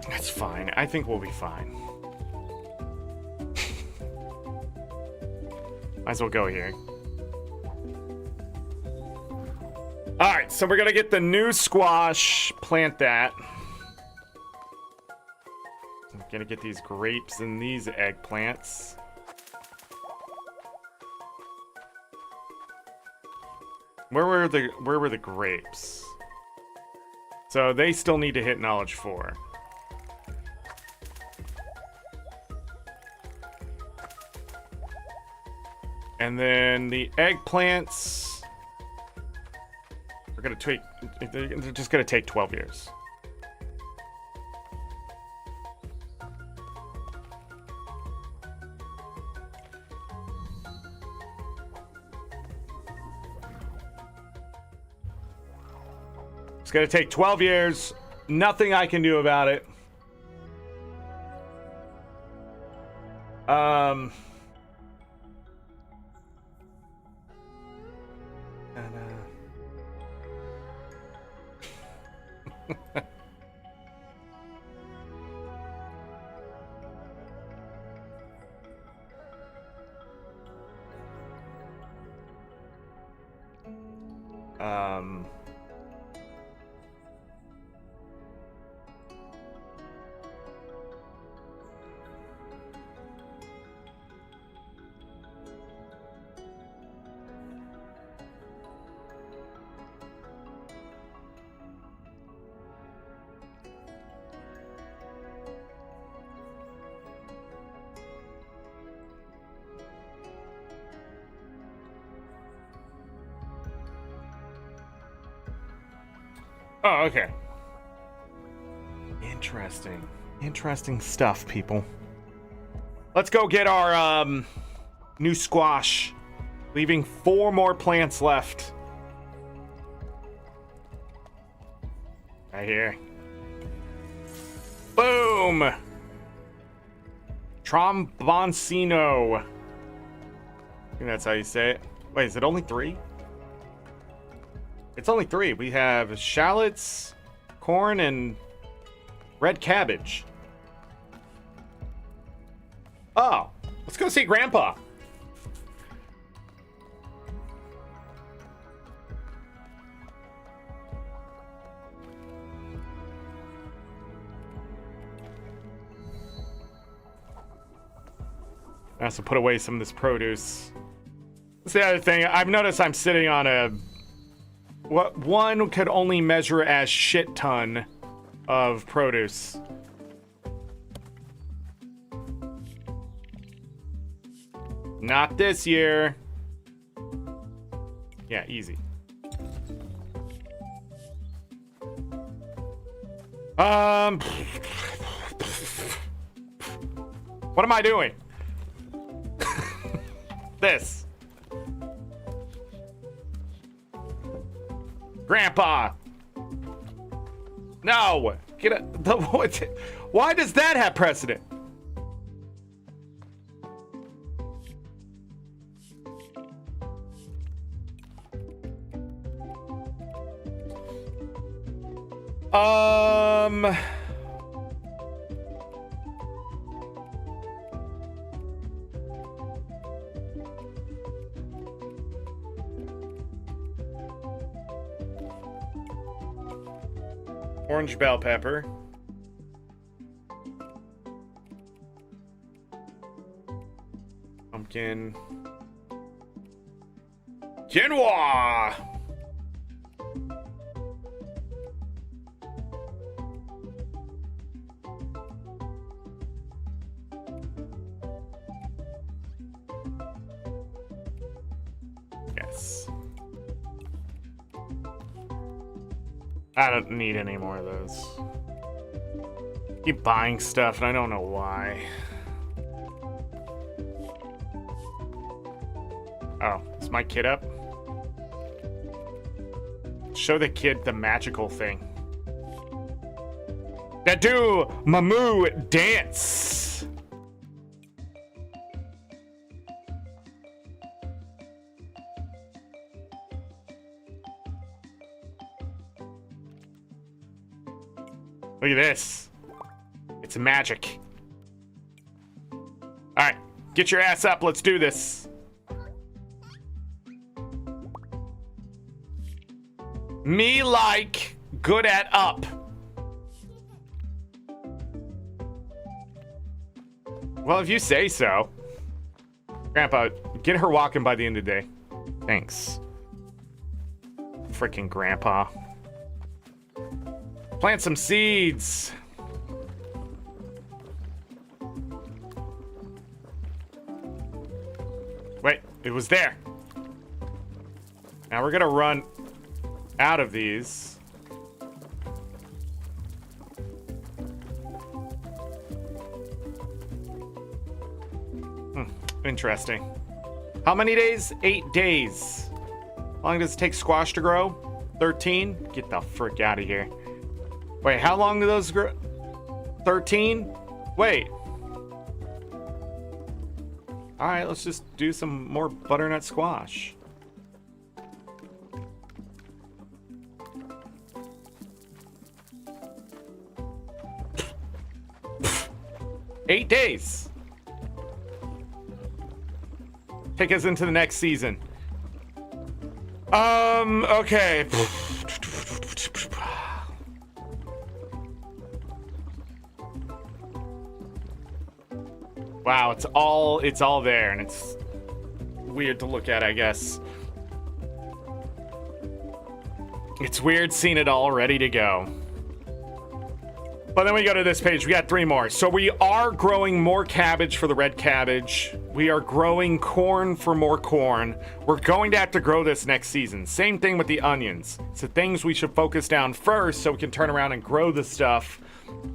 That's fine. I think we'll be fine. Might as well go here. Alright, so we're gonna get the new squash, plant that. Gonna get these grapes and these eggplants. Where were the grapes? So they still need to hit knowledge 4. And then the eggplants are gonna take, they're just gonna take 12 years. It's gonna take 12 years. Nothing I can do about it. Oh, okay. Interesting. Interesting stuff, people. Let's go get our new squash. Leaving 4 more plants left. Right here. Boom! Tromboncino. I think that's how you say it. Wait, is it only 3? It's only 3. We have shallots, corn, and red cabbage. Oh, let's go see Grandpa. I have to put away some of this produce. That's the other thing. I've noticed I'm sitting on a... what one could only measure as shit ton of produce. Not this year. Yeah, easy. What am I doing? This. Grandpa. No. Get a, why does that have precedent? Orange bell pepper. Pumpkin. Quinoa. Yes. I don't need any more of those. Keep buying stuff, and I don't know why. Oh, is my kid up? Show the kid the magical thing. That do Mamu dance. Look at this. It's magic. Alright, get your ass up. Let's do this. Me like good at up. Well, if you say so. Grandpa, get her walking by the end of the day. Thanks. Freaking Grandpa. Plant some seeds. Wait, it was there. Now we're gonna run out of these. Interesting. How many days? 8 days. How long does it take squash to grow? 13? Get the frick out of here. Wait, how long do those grow? 13? Wait. Alright, let's just do some more butternut squash. Eight days. Take us into the next season. Okay. Wow, it's all there, and it's weird to look at, I guess. It's weird seeing it all ready to go. But then we go to this page, we got 3 more. So we are growing more cabbage for the red cabbage. We are growing corn for more corn. We're going to have to grow this next season. Same thing with the onions. It's the things we should focus down first so we can turn around and grow the stuff.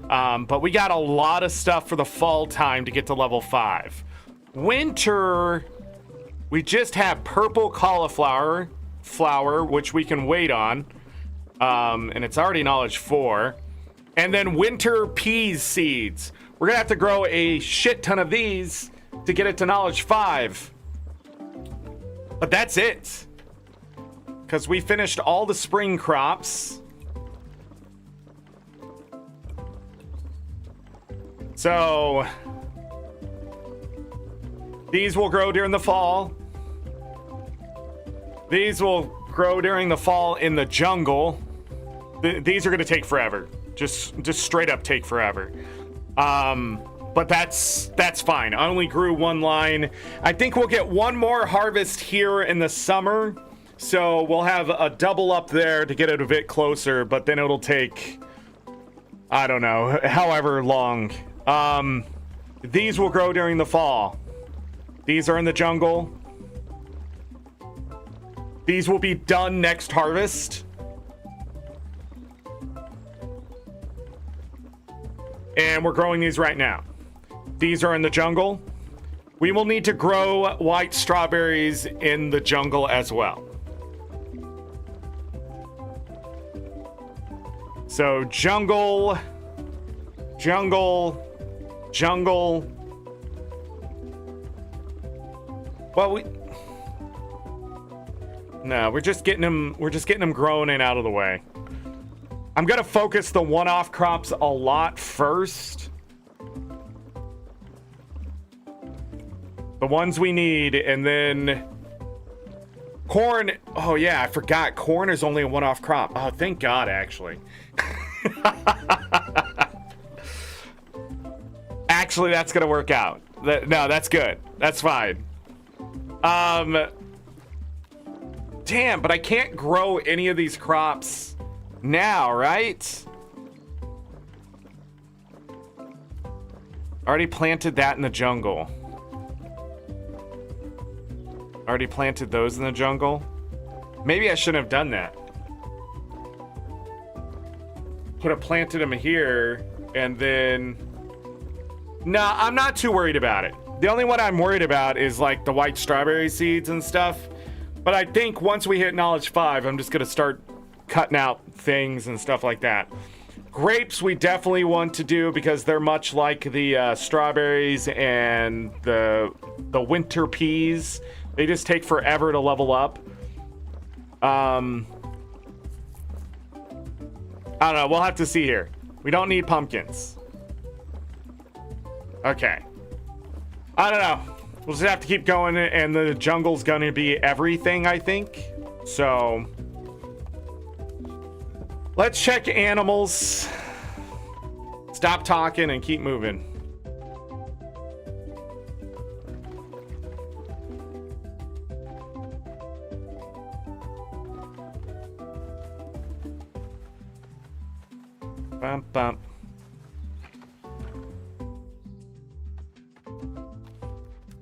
But we got a lot of stuff for the fall time to get to level 5. Winter, we just have purple cauliflower, which we can wait on. And it's already knowledge 4. And then winter peas seeds. We're gonna have to grow a shit ton of these to get it to knowledge 5. But that's it. Because we finished all the spring crops. So these will grow during the fall. These will grow during the fall in the jungle. These are gonna take forever. Just straight up take forever. But that's fine. I only grew 1 line. I think we'll get 1 more harvest here in the summer. So we'll have a double up there to get it a bit closer, but then it'll take, I don't know, however long. These will grow during the fall. These are in the jungle. These will be done next harvest. And we're growing these right now. These are in the jungle. We will need to grow white strawberries in the jungle as well. So jungle, jungle, jungle. Well, we're just getting them grown and out of the way. I'm gonna focus the one-off crops a lot first. The ones we need, and then corn. Oh yeah, I forgot. Corn is only a one-off crop. Oh, thank God, actually. Actually, that's gonna work out. No, that's good. That's fine. Damn, but I can't grow any of these crops now, right? Already planted that in the jungle. Already planted those in the jungle. Maybe I shouldn't have done that. Could have planted them here and then... Nah, I'm not too worried about it. The only one I'm worried about is like the white strawberry seeds and stuff. But I think once we hit knowledge 5, I'm just gonna start cutting out things and stuff like that. Grapes we definitely want to do because they're much like the strawberries and the winter peas. They just take forever to level up. I don't know, we'll have to see here. We don't need pumpkins. Okay. I don't know. We'll just have to keep going, and the jungle's gonna be everything, I think. So let's check animals. Stop talking and keep moving. Bump, bump.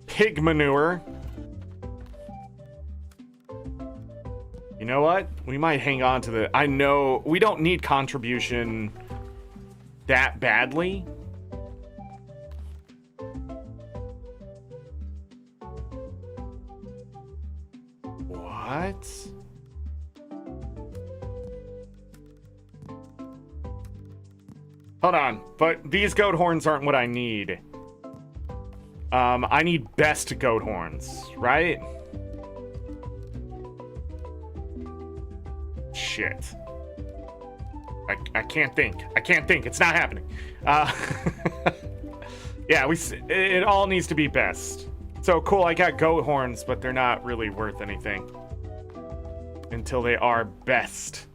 Pig manure. You know what? We might hang on to the... I know we don't need contribution that badly. What? Hold on, but these goat horns aren't what I need. I need best goat horns, right? Shit. I can't think. I can't think. It's not happening. Yeah, it all needs to be best. So cool, I got goat horns, but they're not really worth anything until they are best.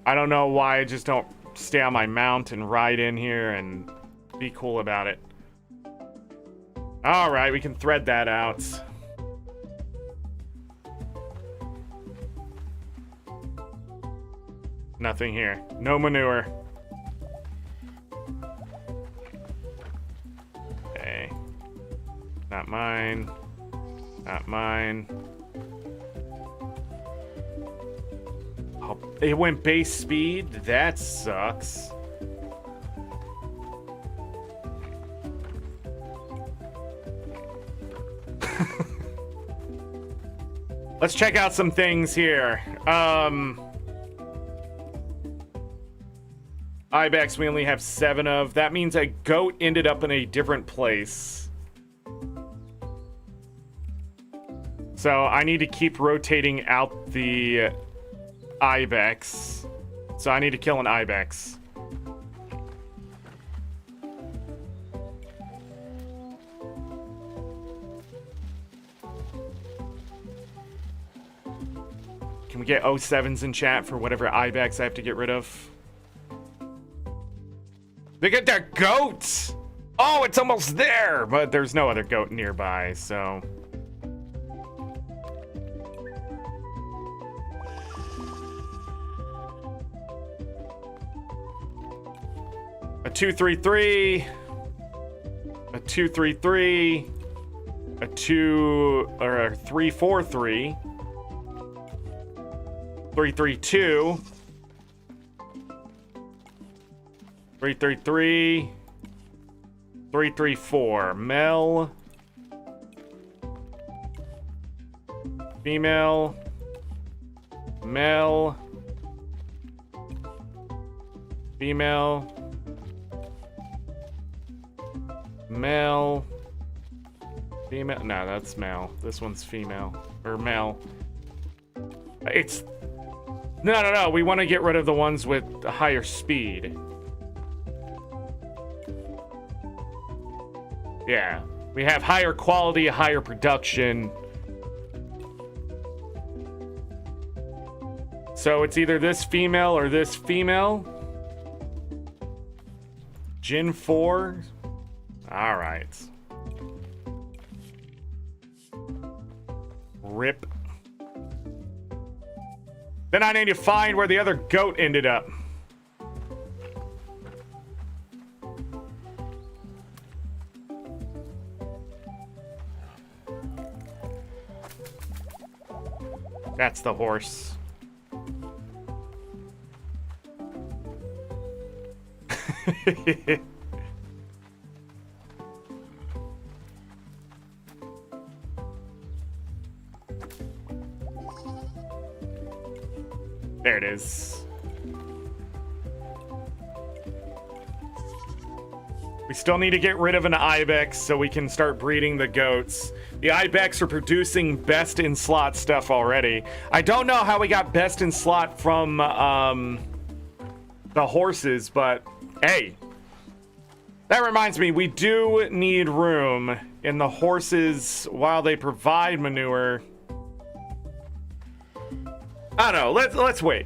I don't know why I just don't stay on my mount and ride in here and be cool about it. All right, we can thread that out. Nothing here. No manure. Okay. Not mine. Not mine. Oh, it went base speed? That sucks. Let's check out some things here. Ibex we only have 7 of. That means a goat ended up in a different place. So I need to keep rotating out the Ibex. So I need to kill an Ibex. Can we get 07s in chat for whatever Ibex I have to get rid of? Look at that goat! Oh, it's almost there! But there's no other goat nearby, so... A 233, a 233, a 343, 332, 333, 334, male, female, male, female, male, female. No, that's male. This one's female or male. It's no. We want to get rid of the ones with a higher speed. Yeah, we have higher quality, higher production. So it's either this female or this female. Gen 4. All right. Rip. Then I need to find where the other goat ended up. That's the horse. There it is. We still need to get rid of an Ibex so we can start breeding the goats. The Ibex are producing best in slot stuff already. I don't know how we got best in slot from the horses, but hey. That reminds me, we do need room in the horses while they provide manure. I don't know, let's wait.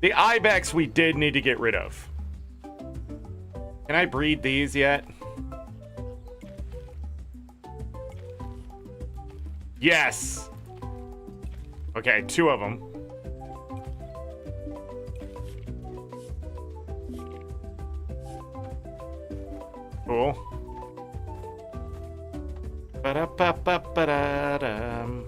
The Ibex we did need to get rid of. Can I breed these yet? Yes. Okay, 2 of them. Cool. Ba-da-ba-ba-ba-da-dum.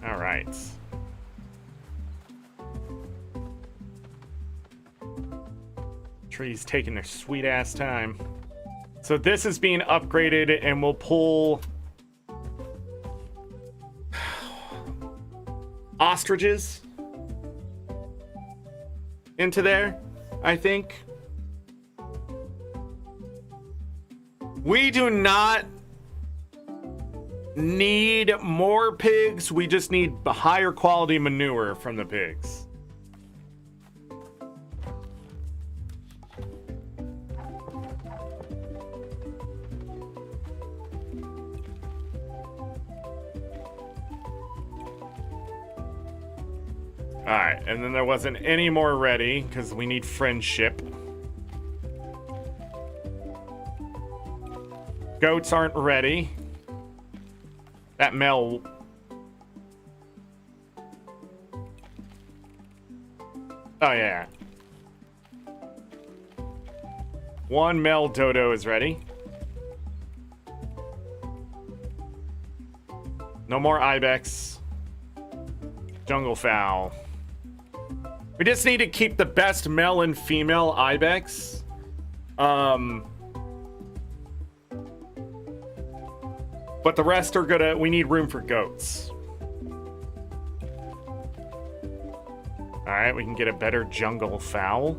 All right. Trees taking their sweet ass time. So this is being upgraded and we'll pull ostriches into there, I think. We do not need more pigs. We just need higher quality manure from the pigs. Alright, and then there wasn't any more ready because we need friendship. Goats aren't ready. That male... Oh, yeah. One male dodo is ready. No more ibex. Jungle fowl. We just need to keep the best male and female ibex. But the rest are gonna... We need room for goats. Alright, we can get a better jungle fowl.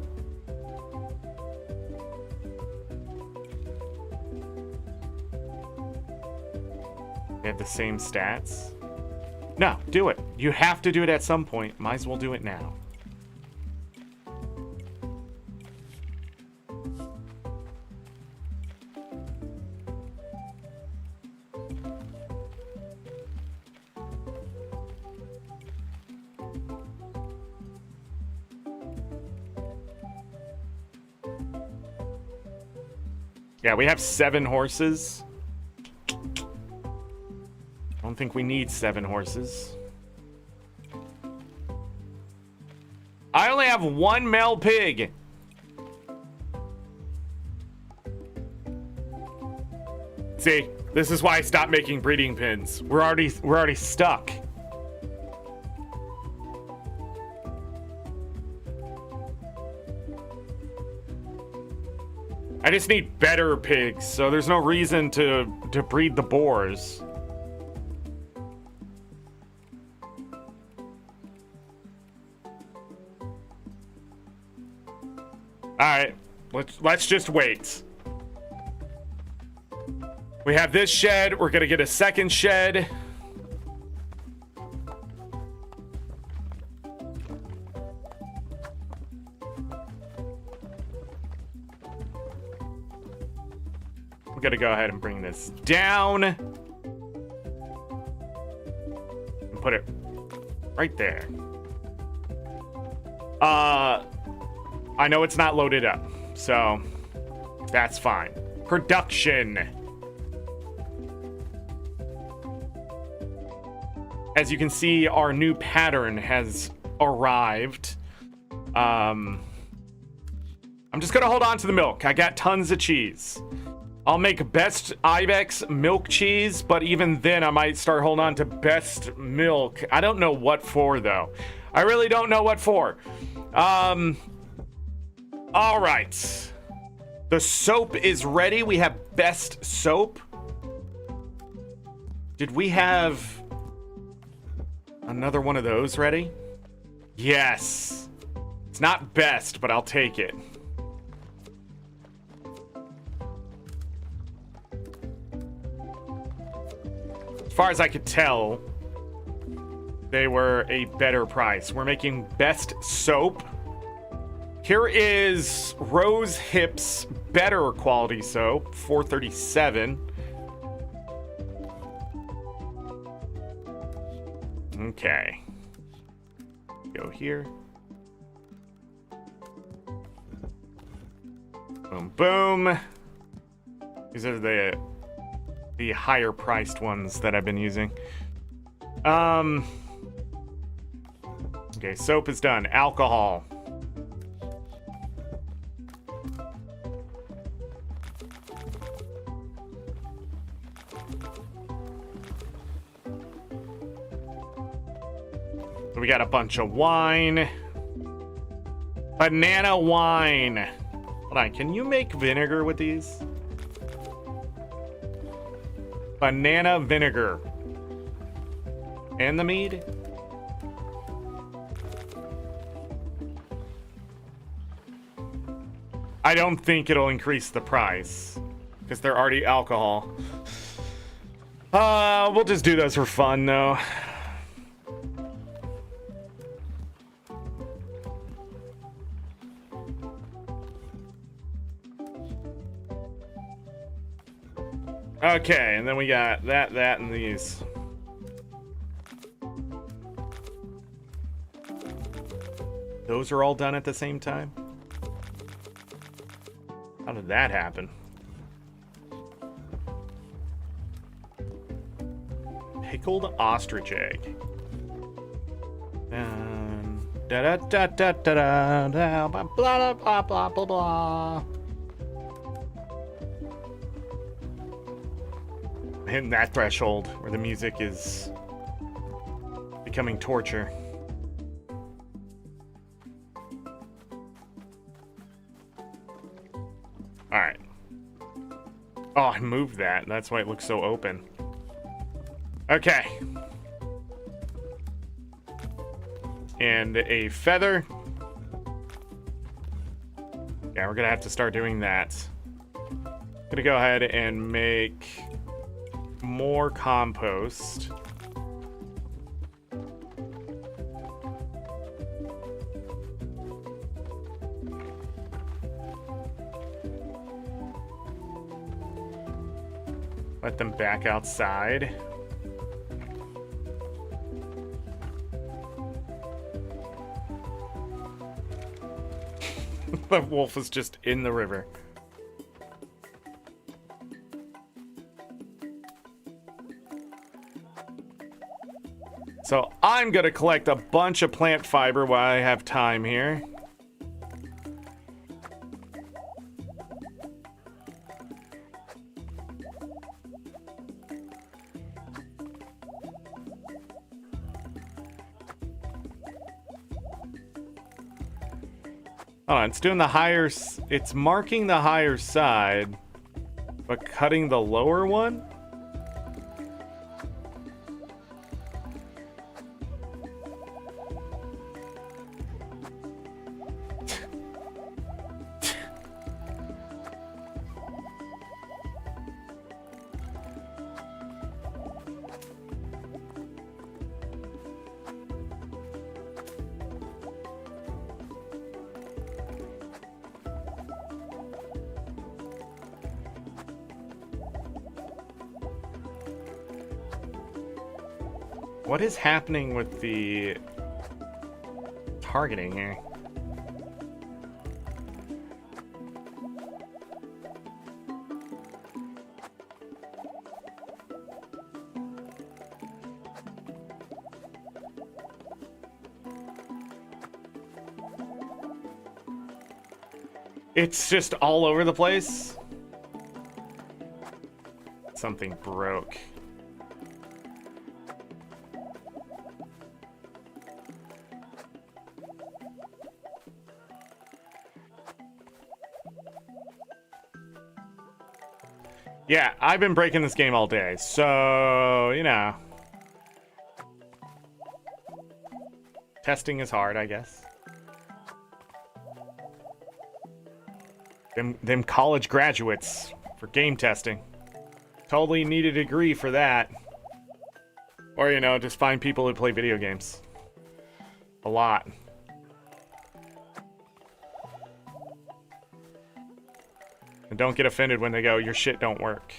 They have the same stats. No, do it. You have to do it at some point. Might as well do it now. Yeah, we have 7 horses. I don't think we need 7 horses. I only have 1 male pig. See, this is why I stopped making breeding pens. We're already stuck. I just need better pigs, so there's no reason to breed the boars. Alright, let's just wait. We have this shed, we're gonna get a second shed. We're gonna go ahead and bring this down. And put it right there. I know it's not loaded up, so that's fine. Production. As you can see, our new pattern has arrived. I'm just gonna hold on to the milk. I got tons of cheese. I'll make best ibex milk cheese, but even then I might start holding on to best milk. I don't know what for though. I really don't know what for. All right. The soap is ready. We have best soap. Did we have another one of those ready? Yes. It's not best, but I'll take it. As far as I could tell, they were a better price. We're making best soap. Here is Rose Hips better quality soap, $4.37. Okay. Go here. Boom, boom. These are the higher priced ones that I've been using. Okay, soap is done. Alcohol. We got a bunch of wine. Banana wine. Hold on, can you make vinegar with these? Banana vinegar. And the mead? I don't think it'll increase the price. Because they're already alcohol. We'll just do those for fun, though. Okay, and then we got that, and these. Those are all done at the same time? How did that happen? Pickled ostrich egg. Da da da da da da blah blah blah blah blah blah. Hitting that threshold where the music is becoming torture. Alright. Oh, I moved that. That's why it looks so open. Okay. And a feather. Yeah, we're gonna have to start doing that. Gonna go ahead and make more compost. Let them back outside. The wolf is just in the river. So I'm gonna collect a bunch of plant fiber while I have time here. Oh, it's doing the higher, it's marking the higher side, but cutting the lower one? What is happening with the targeting here? It's just all over the place. Something broke. Yeah, I've been breaking this game all day, so, you know. Testing is hard, I guess. Them college graduates for game testing. Totally need a degree for that. Or, you know, just find people who play video games. A lot. And don't get offended when they go, your shit don't work.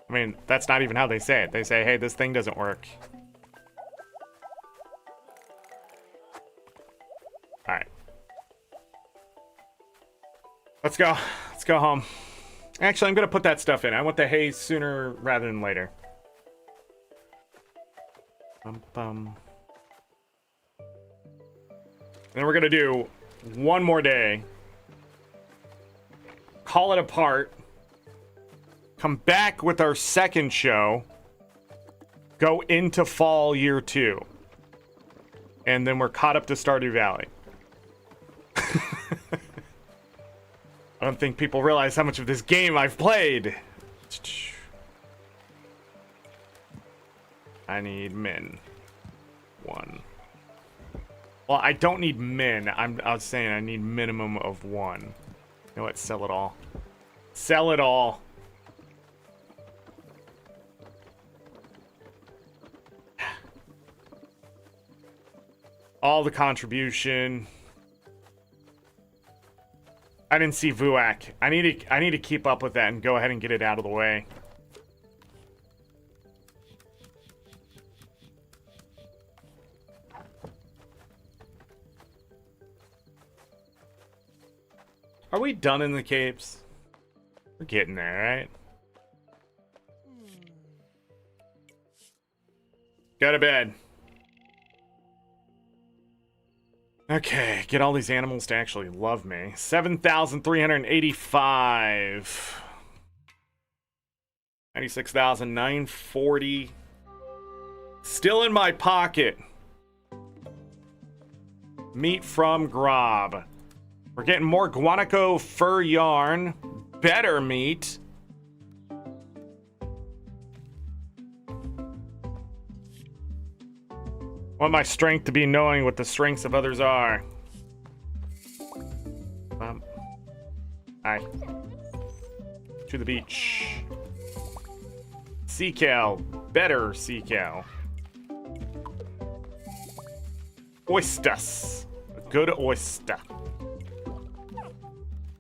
I mean, that's not even how they say it. They say, hey, this thing doesn't work. Alright. Let's go. Let's go home. Actually, I'm going to put that stuff in. I want the hay sooner rather than later. Bum, bum. And then we're gonna do one more day. Call it apart. Come back with our second show. Go into fall year 2. And then we're caught up to Stardew Valley. I don't think people realize how much of this game I've played. I need min. 1. Well, I don't need min. I was saying I need minimum of 1. You know what? Sell it all. Sell it all. All the contribution. I didn't see Vuak. I need to keep up with that and go ahead and get it out of the way. Are we done in the capes? We're getting there, right? Go to bed. Okay, get all these animals to actually love me. 7,385. 96,940. Still in my pocket. Meat from Grob. We're getting more guanaco fur yarn. Better meat. Want my strength to be knowing what the strengths of others are. Hi. To the beach. Sea cow. Better sea cow. Oysters. A good oyster.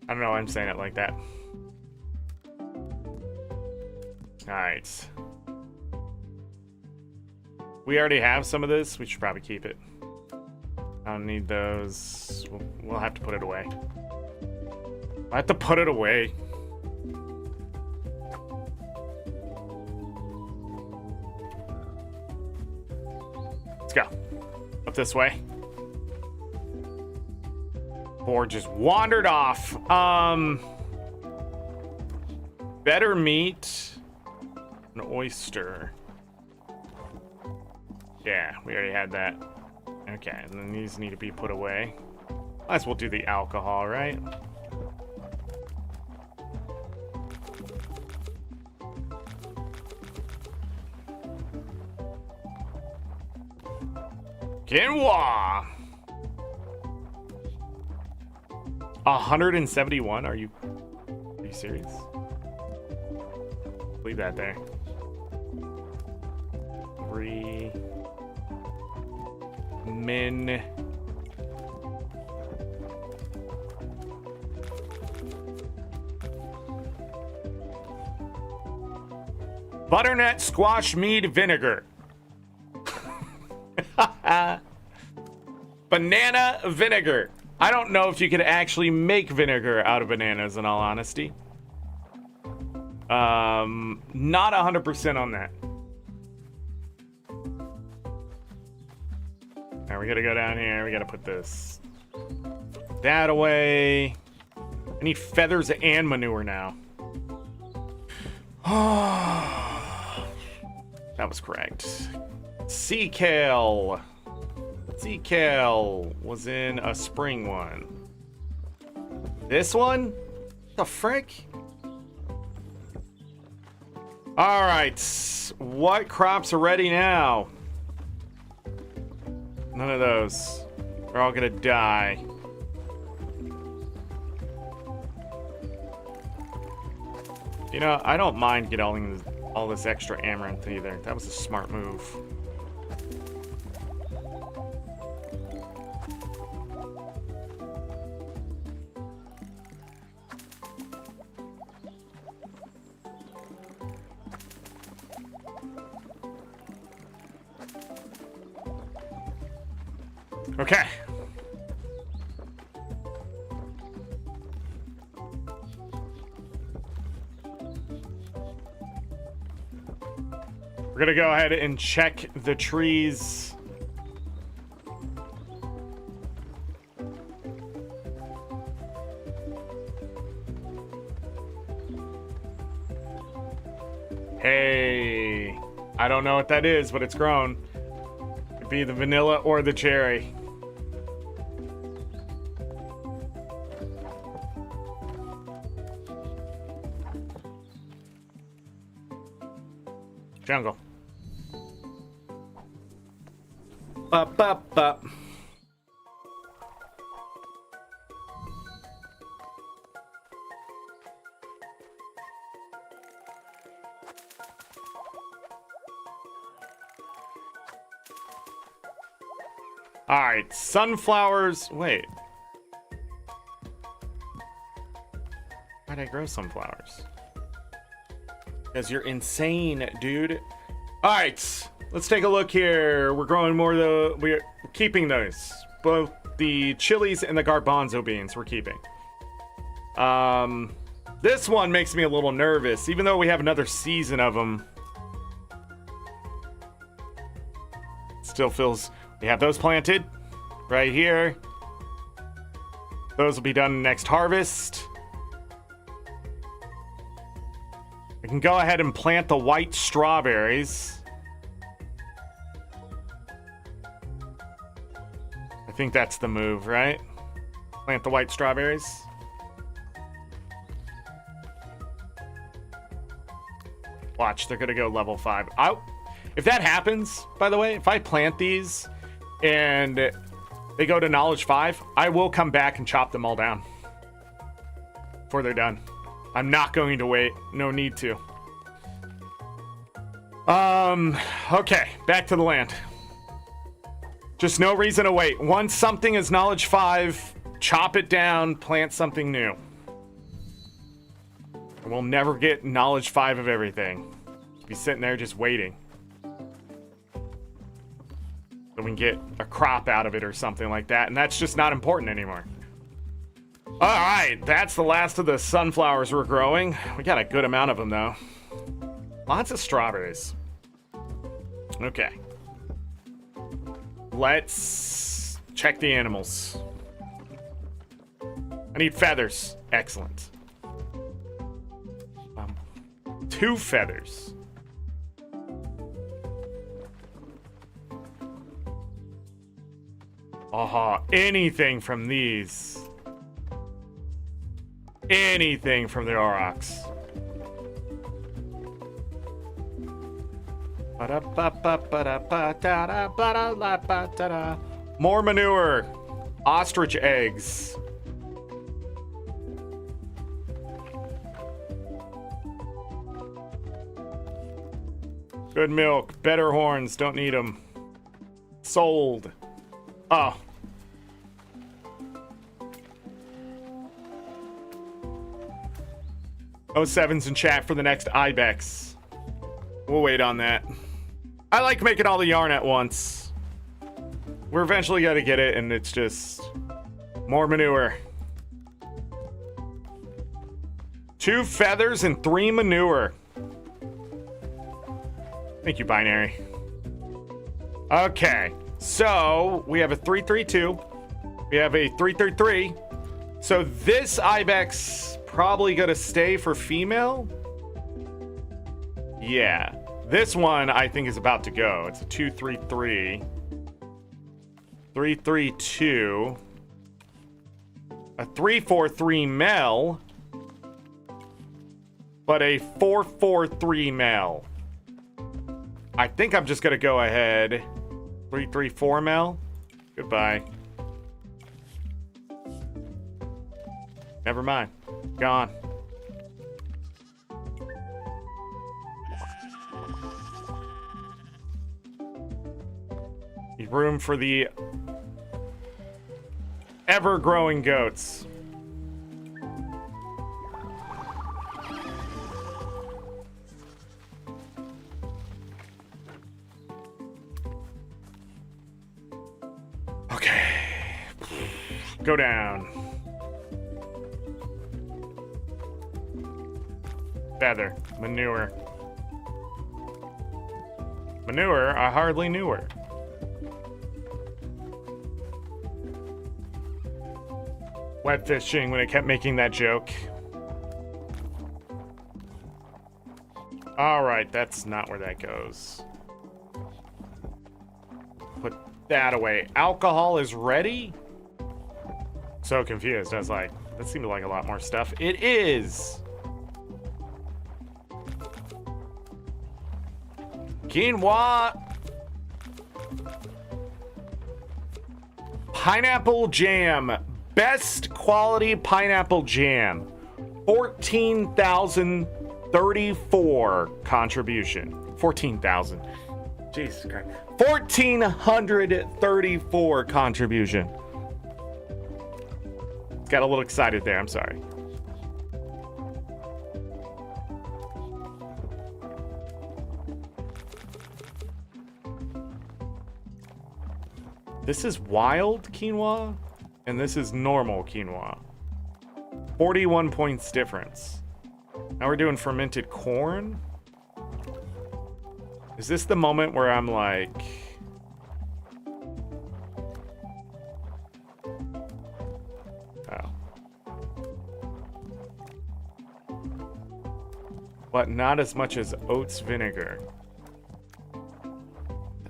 I don't know why I'm saying it like that. Alright. We already have some of this. We should probably keep it. I don't need those. We'll have to put it away. I have to put it away. Let's go. Up this way. Board just wandered off. Better meat. An oyster. Yeah, we already had that. Okay, and then these need to be put away. Might as well do the alcohol, right? Quinoa! 171? Are you serious? Leave that there. 3 min. Butternut squash mead vinegar. Banana vinegar. I don't know if you could actually make vinegar out of bananas, in all honesty. Not 100% on that. Alright, we gotta go down here. We gotta put this that away. I need feathers and manure now. That was correct. Sea kale. Sea kale was in a spring one. This one? The frick? Alright. What crops are ready now? None of those. They're all gonna die. You know, I don't mind getting all this extra amaranth either. That was a smart move. Okay. We're gonna go ahead and check the trees. Hey, I don't know what that is, but it's grown. Could be the vanilla or the cherry. Jungle. Up, up, up. All right, sunflowers. Wait. Why'd I grow sunflowers? Because you're insane, dude. All right, let's take a look here. We're growing more though. We're keeping those. Both the chilies and the garbanzo beans we're keeping. This one makes me a little nervous, even though we have another season of them. Still feels, we have those planted right here. Those will be done next harvest. We can go ahead and plant the white strawberries. I think that's the move, right? Plant the white strawberries. Watch, they're gonna go level 5. If that happens, by the way, if I plant these and they go to knowledge 5, I will come back and chop them all down before they're done. I'm not going to wait. No need to. Okay, back to the land. Just no reason to wait. Once something is knowledge 5, chop it down, plant something new. And we'll never get knowledge 5 of everything. Be sitting there just waiting. So we can get a crop out of it or something like that, and that's just not important anymore. All right, that's the last of the sunflowers we're growing. We got a good amount of them, though. Lots of strawberries. Okay. Let's check the animals. I need feathers. Excellent. 2 feathers. Anything from these. Anything from the aurochs. More manure. Ostrich eggs. Good milk. Better horns. Don't need them. Sold. Oh. Oh, sevens in chat for the next ibex. We'll wait on that. I like making all the yarn at once. We're eventually gonna get it, and it's just more manure. 2 feathers and 3 manure. Thank you, Binary. Okay, so we have a 332. We have a 333. So this ibex probably gonna stay for female. Yeah, this one I think is about to go. It's a 233, 332, a 343 male, but a 443 male. I think I'm just gonna go ahead. 334 male. Goodbye. Never mind. Gone. Need room for the ever-growing goats. Okay. Go down. Feather. Manure. Manure? I hardly knew her. Wet fishing when it kept making that joke. Alright, that's not where that goes. Put that away. Alcohol is ready? So confused. I was like, that seemed like a lot more stuff. It is! Quinoa! Pineapple jam. Best quality pineapple jam. 14,034 contribution. 14,000. Jesus Christ. 1,434 contribution. Got a little excited there. I'm sorry. This is wild quinoa, and this is normal quinoa. 41 points difference. Now we're doing fermented corn. Is this the moment where I'm like... Oh. But not as much as oats vinegar. Oh,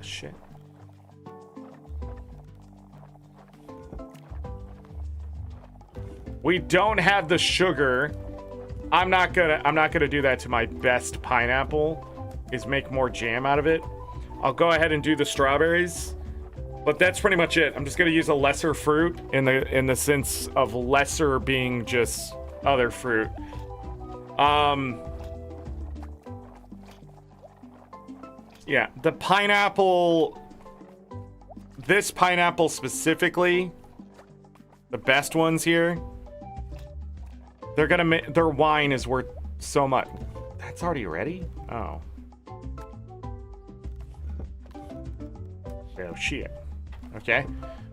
shit. We don't have the sugar. I'm not gonna do that to my best pineapple, is make more jam out of it. I'll go ahead and do the strawberries, but that's pretty much it. I'm just gonna use a lesser fruit in the sense of lesser being just other fruit. Yeah, the pineapple, this pineapple specifically, the best ones here, they're gonna make, their wine is worth so much. That's already ready? Oh. Oh shit. Okay.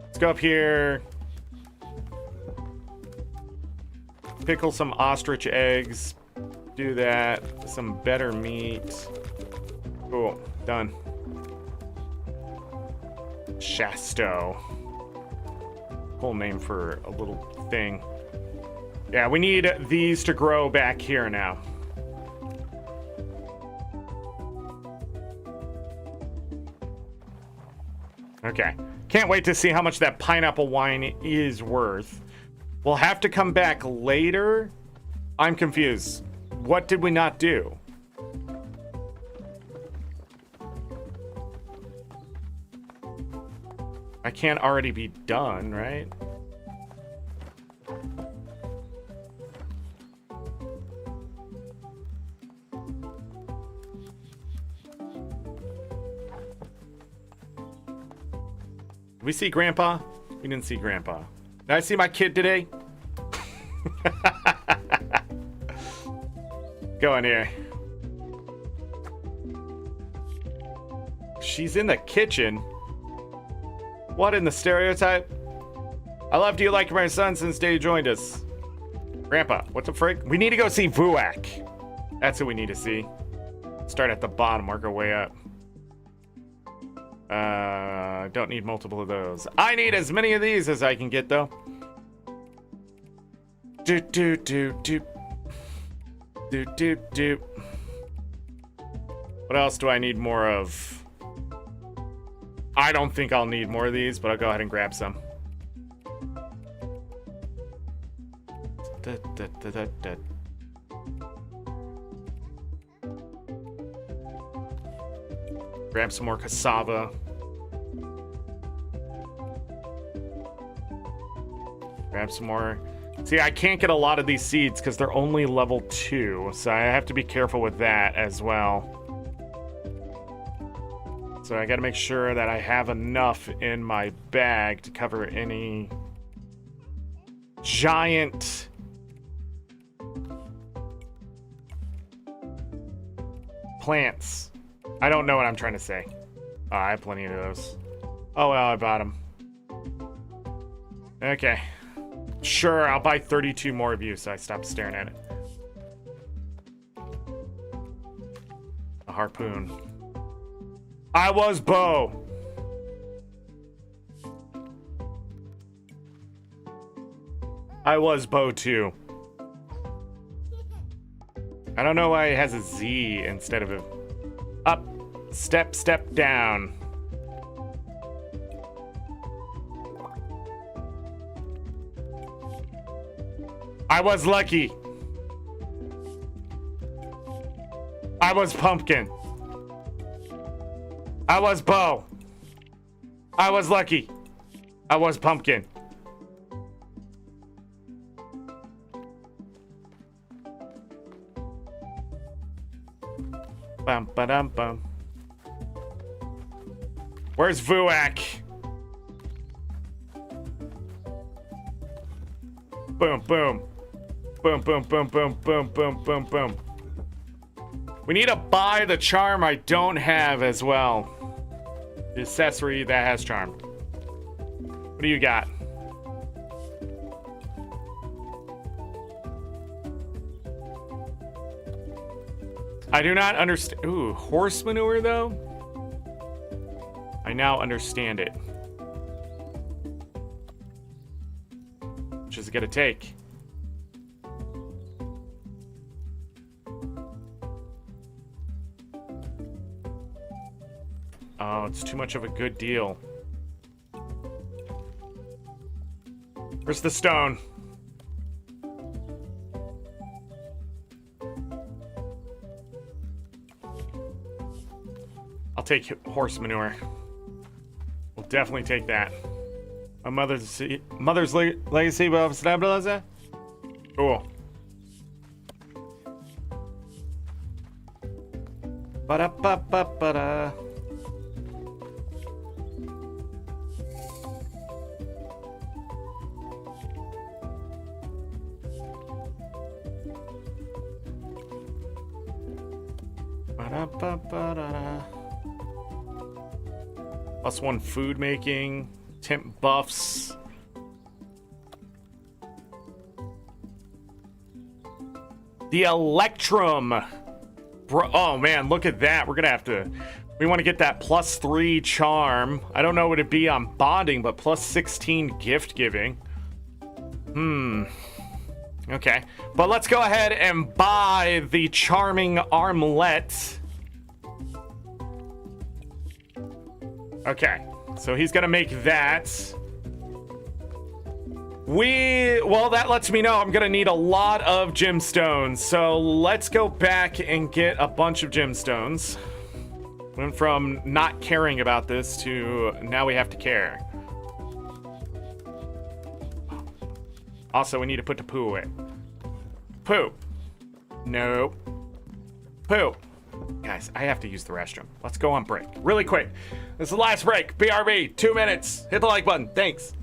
Let's go up here. Pickle some ostrich eggs. Do that. Some better meat. Cool. Done. Chasteau. Cool name for a little thing. Yeah, we need these to grow back here now. Okay. Can't wait to see how much that pineapple wine is worth. We'll have to come back later. I'm confused. What did we not do? I can't already be done, right? Did we see Grandpa? We didn't see Grandpa. Did I see my kid today? Go in here. She's in the kitchen. What in the stereotype? I loved you like my son since day you joined us. Grandpa, what the frick? We need to go see Vuak. That's who we need to see. Start at the bottom, work our way up. Don't need multiple of those. I need as many of these as I can get, though. What else do I need more of? I don't think I'll need more of these, but I'll go ahead and grab some. Grab some more cassava. Grab some more. See, I can't get a lot of these seeds because they're only level 2, so I have to be careful with that as well. So I gotta make sure that I have enough in my bag to cover any giant plants. I don't know what I'm trying to say. Oh, I have plenty of those. Oh well, I bought them. Okay. Sure, I'll buy 32 more of you, so I stop staring at it. A harpoon. I was Bo. I was Bo too. I don't know why it has a Z instead of a up, step, step down. I was Lucky. I was Pumpkin. I was Bo. I was Lucky. I was Pumpkin. Bum ba dum bum. Where's Vuak? Boom boom. Boom boom boom boom boom boom boom boom. We need to buy the charm I don't have as well. The accessory that has charm. What do you got? I do not understand. Ooh, horse manure though? I now understand it. Which is it gonna take? Oh, it's too much of a good deal. Where's the stone? I'll take horse manure. We'll definitely take that. My mother's legacy of stabilizer. Cool. Ba-da-ba-ba-ba-da. Ba-da-ba-ba-da. +1 food making, temp buffs. The Electrum. Bro, oh man, look at that. We're gonna have to, we want to get that +3 charm. I don't know what it'd be on bonding, but +16 gift giving. Okay, but let's go ahead and buy the charming armlet. Okay, so he's gonna make that. Well, that lets me know I'm gonna need a lot of gemstones. So let's go back and get a bunch of gemstones. Went from not caring about this to now we have to care. Also, we need to put the poo away. Poo. Nope. Poo. Guys, I have to use the restroom. Let's go on break. Really quick. This is the last break. BRB, 2 minutes. Hit the like button. Thanks.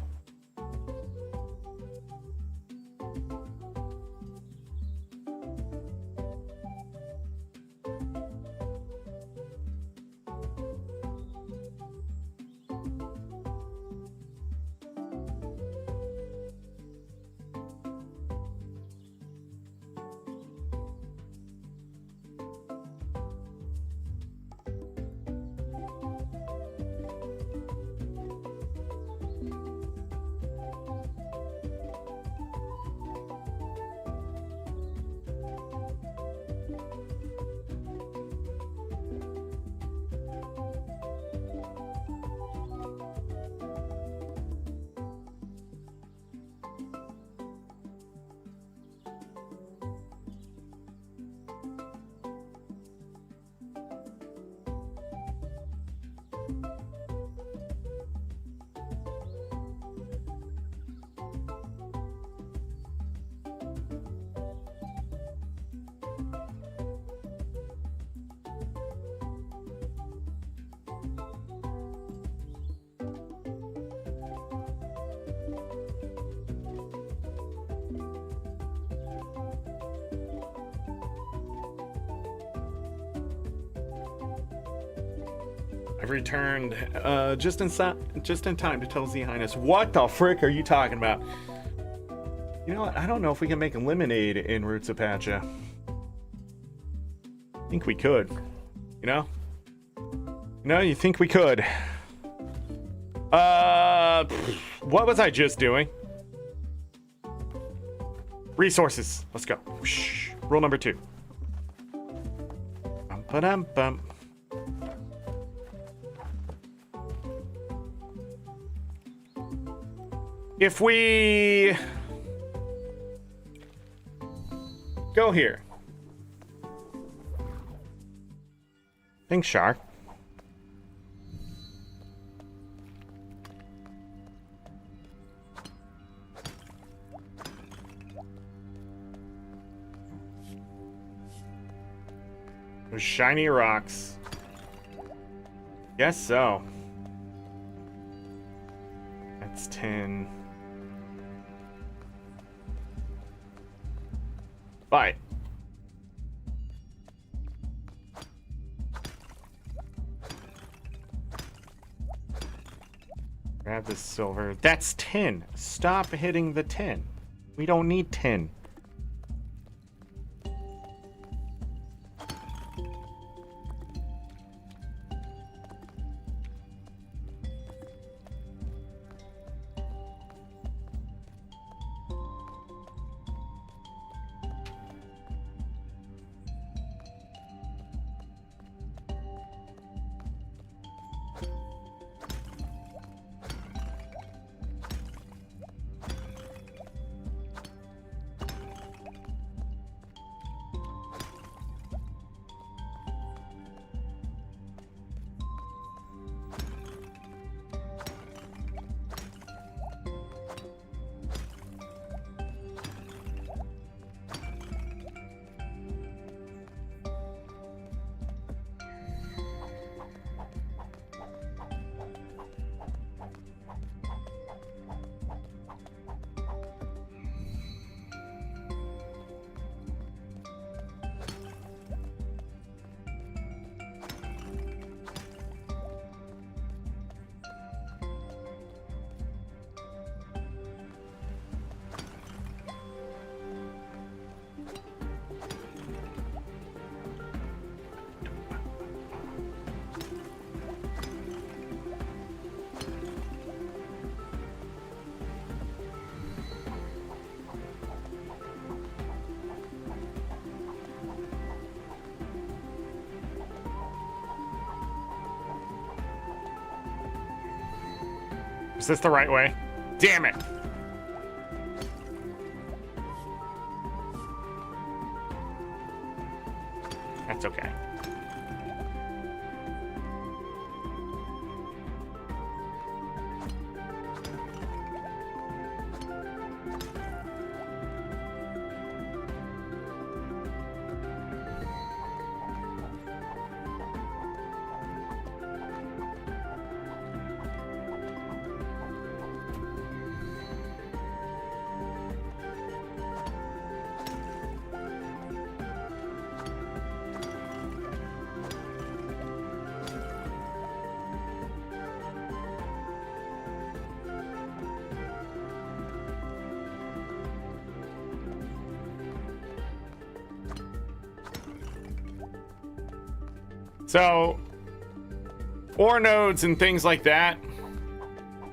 I've returned just in time to tell Z Highness. What the frick are you talking about? You know what? I don't know if we can make lemonade in Roots of Pacha. I think we could. You know? No, you think we could? What was I just doing? Resources. Let's go. Shh. Rule number 2. Bum-ba-dum-bum. If we go here. Thanks, Shark. Those shiny rocks. Guess so. That's 10. Bye. Grab this silver. That's 10. Stop hitting the 10. We don't need 10. Is this the right way? Damn it! That's okay. So, ore nodes and things like that,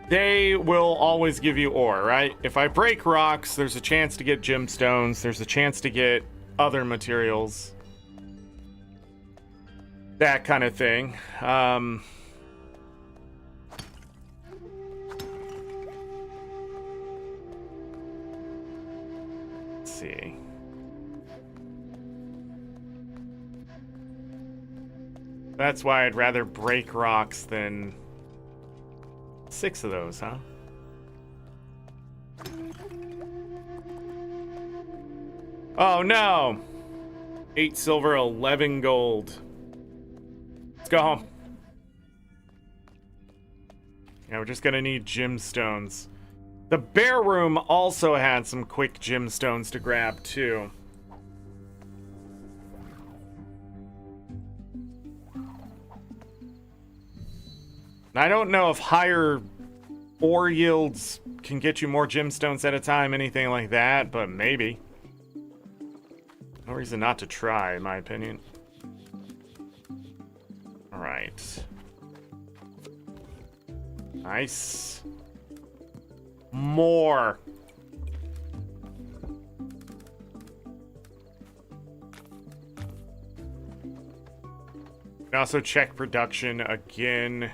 they will always give you ore, right? If I break rocks, there's a chance to get gemstones. There's a chance to get other materials. That kind of thing. Let's see. That's why I'd rather break rocks than 6 of those, huh? Oh no! 8 silver, 11 gold. Let's go home. Yeah, we're just gonna need gemstones. The bear room also had some quick gemstones to grab too. I don't know if higher ore yields can get you more gemstones at a time, anything like that, but maybe. No reason not to try, in my opinion. Alright. Nice. More. And also check production again.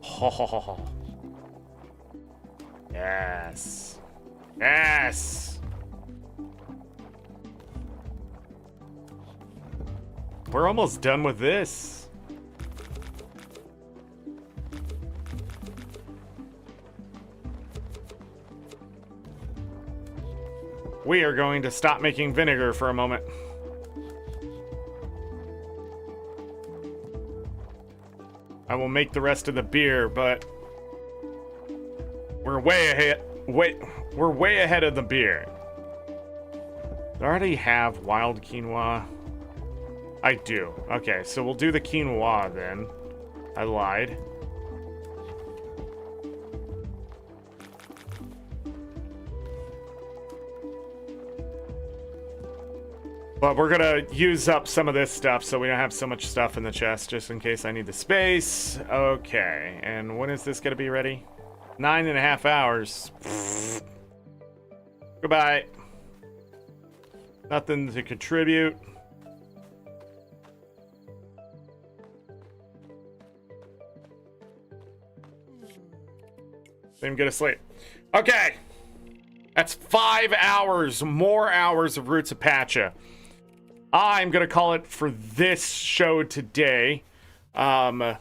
Oh. Yes. Yes. We're almost done with this. We are going to stop making vinegar for a moment. I will make the rest of the beer, but we're way ahead. We're way ahead of the beer. Do I already have wild quinoa? I do. Okay, so we'll do the quinoa then. I lied. But we're gonna use up some of this stuff so we don't have so much stuff in the chest just in case I need the space. Okay, and when is this gonna be ready? 9.5 hours. Goodbye. Nothing to contribute. Didn't go to sleep. Okay. That's 5 hours, more hours of Roots of Pacha. I'm going to call it for this show today. But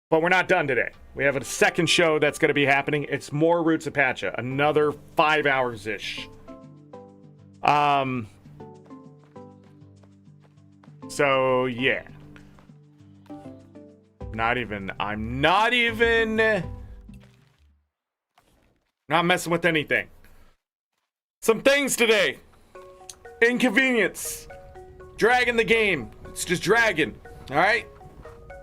we're not done today. We have a second show that's going to be happening. It's more Roots of Pacha. Another 5 hours-ish. So, yeah. I'm not messing with anything. Some things today. Inconvenience. Dragging the game. It's just dragging. Alright?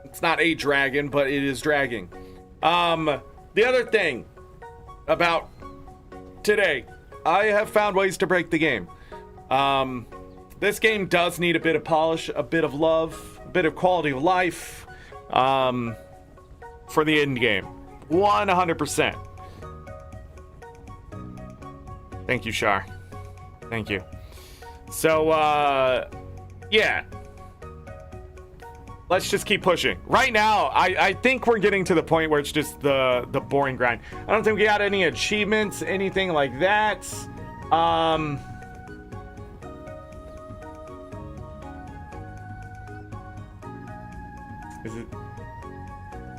It's not a dragon, but it is dragging. The other thing about today, I have found ways to break the game. This game does need a bit of polish, a bit of love, a bit of quality of life, for the end game. 100%. Thank you, Shar. Thank you. So, yeah. Let's just keep pushing. Right now, I think we're getting to the point where it's just the boring grind. I don't think we got any achievements, anything like that. Is it?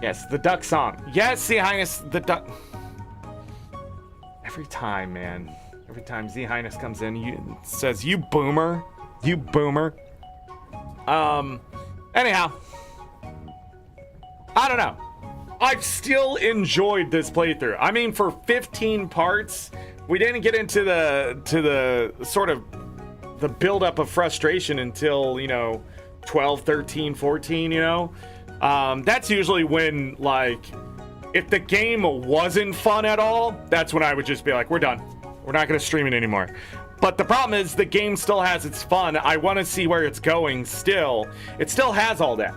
Yes, the duck song. Yes, Your Highness, the duck. Every time, man. Every time Z Highness comes in, says, "You boomer, you boomer." Anyhow, I don't know. I've still enjoyed this playthrough. I mean, for 15 parts, we didn't get into the sort of the buildup of frustration until 12, 13, 14. That's usually when, like, if the game wasn't fun at all, that's when I would just be like, we're done. We're not going to stream it anymore. But the problem is the game still has its fun. I want to see where it's going still. It still has all that.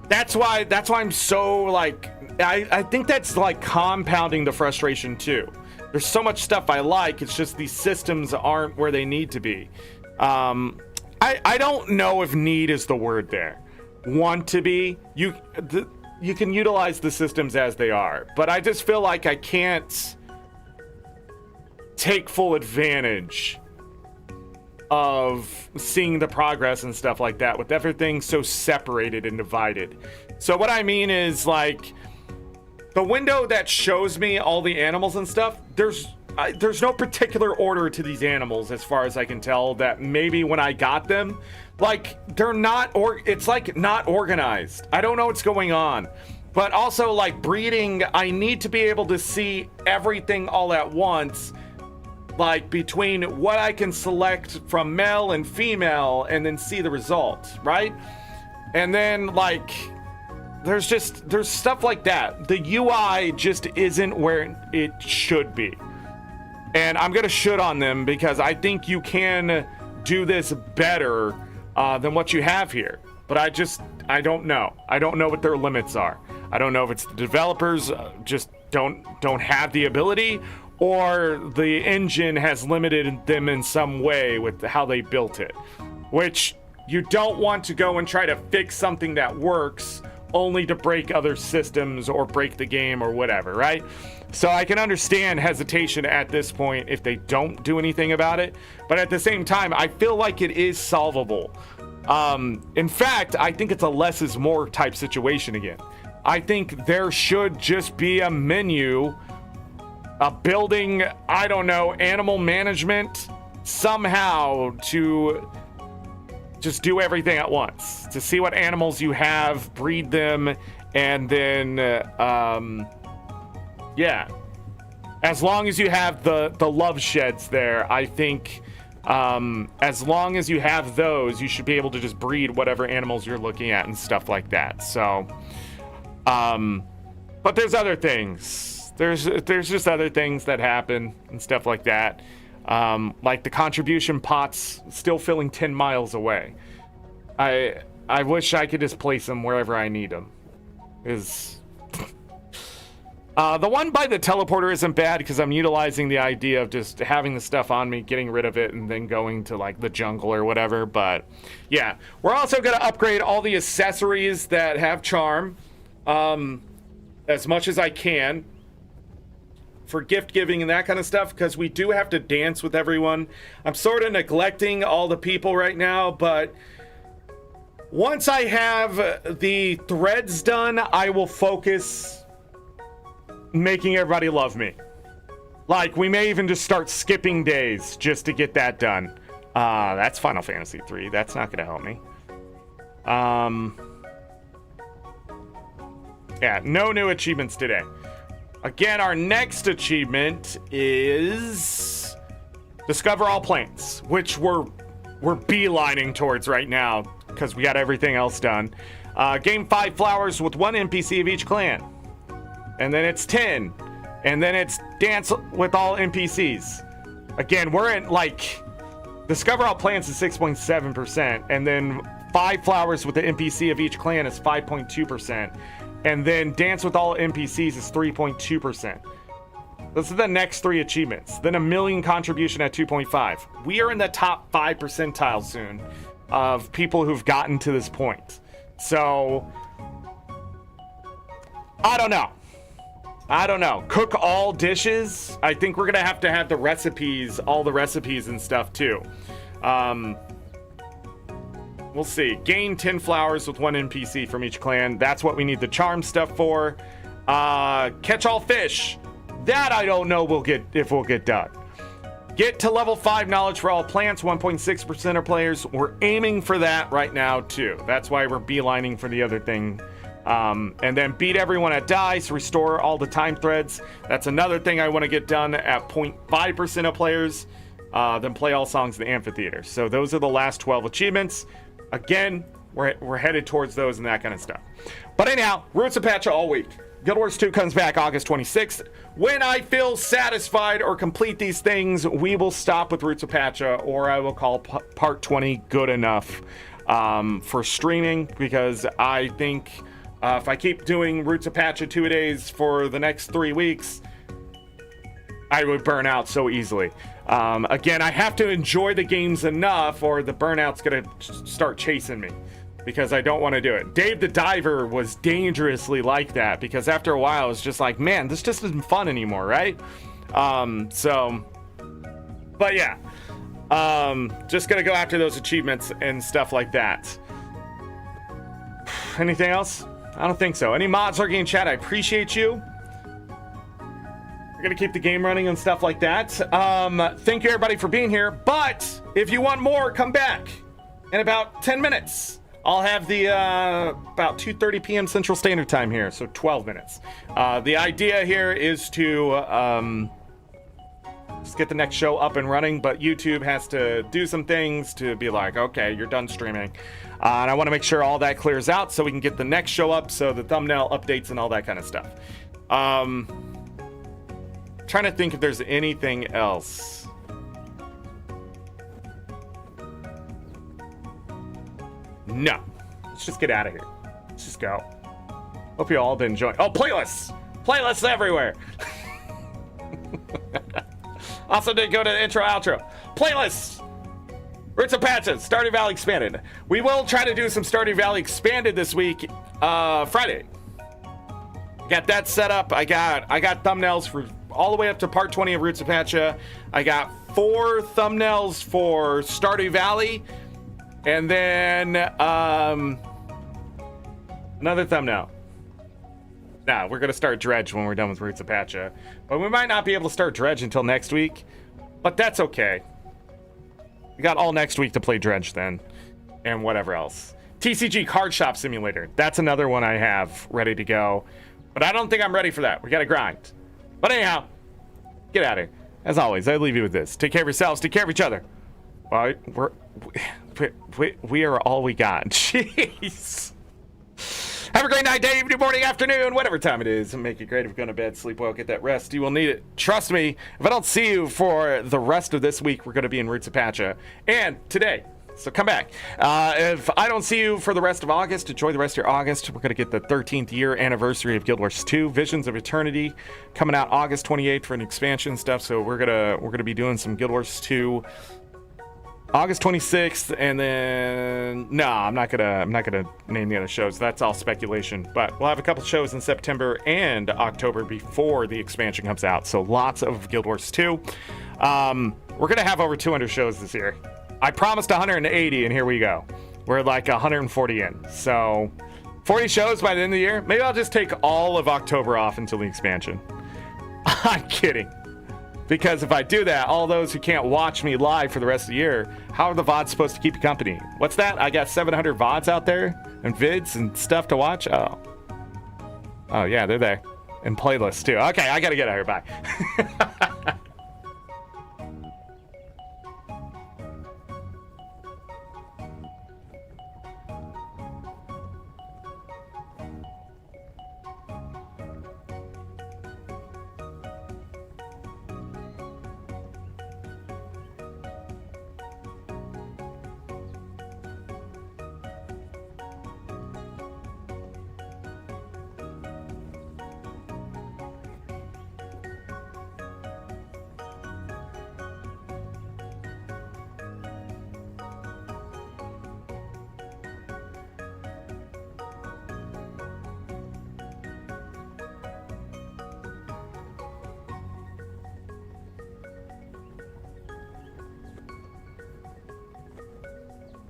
That's why I'm so, like, I think that's, like, compounding the frustration, too. There's so much stuff I like. It's just these systems aren't where they need to be. I don't know if need is the word there. Want to be. You can utilize the systems as they are. But I just feel like I can't take full advantage of seeing the progress and stuff like that with everything so separated and divided. So what I mean is, like, the window that shows me all the animals and stuff, there's no particular order to these animals as far as I can tell, that maybe when I got them, like, they're not, or it's like not organized. I don't know what's going on. But also, like, breeding, I need to be able to see everything all at once, like between what I can select from male and female and then see the result, right? And then, like, there's stuff like that. The UI just isn't where it should be. And I'm gonna shoot on them because I think you can do this better than what you have here. but I don't know. I don't know what their limits are. I don't know if it's the developers just don't have the ability, or the engine has limited them in some way with how they built it. Which, you don't want to go and try to fix something that works only to break other systems or break the game or whatever, right? So I can understand hesitation at this point if they don't do anything about it, but at the same time, I feel like it is solvable. In fact, I think it's a less is more type situation again. I think there should just be a menu, a building, I don't know, animal management, somehow to just do everything at once, to see what animals you have, breed them, and then, yeah. As long as you have the love sheds there, I think, as long as you have those, you should be able to just breed whatever animals you're looking at and stuff like that. So, but there's other things. There's just other things that happen and stuff like that. Like the contribution pots still filling 10 miles away. I wish I could just place them wherever I need them. The one by the teleporter isn't bad because I'm utilizing the idea of just having the stuff on me, getting rid of it, and then going to like the jungle or whatever. But yeah, we're also going to upgrade all the accessories that have charm as much as I can for gift giving and that kind of stuff, because we do have to dance with everyone. I'm sort of neglecting all the people right now, but once I have the threads done, I will focus making everybody love me. Like, we may even just start skipping days just to get that done. That's Final Fantasy 3. That's not gonna help me. Yeah, no new achievements today. Again, our next achievement is discover all plants, which we're beelining towards right now because we got everything else done. Gain 5 flowers with 1 NPC of each clan. And then it's 10. And then it's dance with all NPCs. Again, we're in, like, discover all plants is 6.7%. And then 5 flowers with the NPC of each clan is 5.2%. And then dance with all NPCs is 3.2%. Those are the next 3 achievements. Then a million contribution at 2.5. We are in the top 5 percentile soon of people who've gotten to this point. So, I don't know. Cook all dishes. I think we're gonna have to have the recipes, all the recipes and stuff too. We'll see. Gain 10 flowers with 1 NPC from each clan. That's what we need the charm stuff for. Catch all fish. That I don't know if we'll get done. Get to level 5 knowledge for all plants. 1.6% of players. We're aiming for that right now too. That's why we're beelining for the other thing. And then beat everyone at dice. Restore all the time threads. That's another thing I want to get done at 0.5% of players. Then play all songs in the amphitheater. So those are the last 12 achievements. Again, we're headed towards those and that kind of stuff. But anyhow, Roots of Pacha all week. Guild Wars 2 comes back August 26th. When I feel satisfied or complete these things, we will stop with Roots of Pacha, or I will call part 20 good enough for streaming, because I think if I keep doing Roots of Pacha 2-a-days for the next 3 weeks, I would burn out so easily. Again, I have to enjoy the games enough, or the burnout's gonna start chasing me, because I don't want to do it. Dave the Diver was dangerously like that, because after a while it's just like, man, this just isn't fun anymore, right? But yeah, just gonna go after those achievements and stuff like that. Anything else? I don't think so. Any mods lurking in chat, I appreciate you. We're gonna keep the game running and stuff like that. Thank you everybody for being here, but if you want more, come back in about 10 minutes. I'll have the about 2:30 p.m. Central Standard Time here, so 12 minutes. The idea here is to just get the next show up and running, but YouTube has to do some things to be like, okay, you're done streaming. And I want to make sure all that clears out so we can get the next show up, so the thumbnail updates and all that kind of stuff. Trying to think if there's anything else. No. Let's just get out of here. Let's just go. Hope you all been enjoying. Oh, playlists! Playlists everywhere! Also did go to the intro, outro. Playlists! Roots of Pacha, Stardew Valley Expanded. We will try to do some Stardew Valley Expanded this week, Friday. Got that set up. I got thumbnails for all the way up to part 20 of Roots of Pacha. I got 4 thumbnails for Stardew Valley, and then another thumbnail. Nah, we're gonna start Dredge when we're done with Roots of Pacha, but we might not be able to start Dredge until next week, but that's okay. We got all next week to play Dredge then, and whatever else. TCG Card Shop Simulator. That's another one I have ready to go, but I don't think I'm ready for that. We gotta grind. But anyhow, get out of here. As always, I leave you with this. Take care of yourselves. Take care of each other. Well, we are all we got. Jeez. Have a great night, day, evening, morning, afternoon, whatever time it is. Make it great. If you're going to bed, sleep well, get that rest. You will need it. Trust me, if I don't see you for the rest of this week, we're going to be in Roots of Pacha. And today, so come back. If I don't see you for the rest of August, enjoy the rest of your August. We're going to get the 13th year anniversary of Guild Wars 2, Visions of Eternity, coming out August 28th for an expansion stuff. So we're gonna be doing some Guild Wars 2 August 26th, and then no, I'm not gonna name the other shows. That's all speculation. But we'll have a couple shows in September and October before the expansion comes out. So lots of Guild Wars 2. We're gonna have over 200 shows this year. I promised 180, and here we go. We're like 140 in. So 40 shows by the end of the year. Maybe I'll just take all of October off until the expansion. I'm kidding. Because if I do that, all those who can't watch me live for the rest of the year, how are the VODs supposed to keep you company? What's that? I got 700 VODs out there and vids and stuff to watch? Oh, yeah, they're there. And playlists too. Okay, I gotta get out of here. Bye.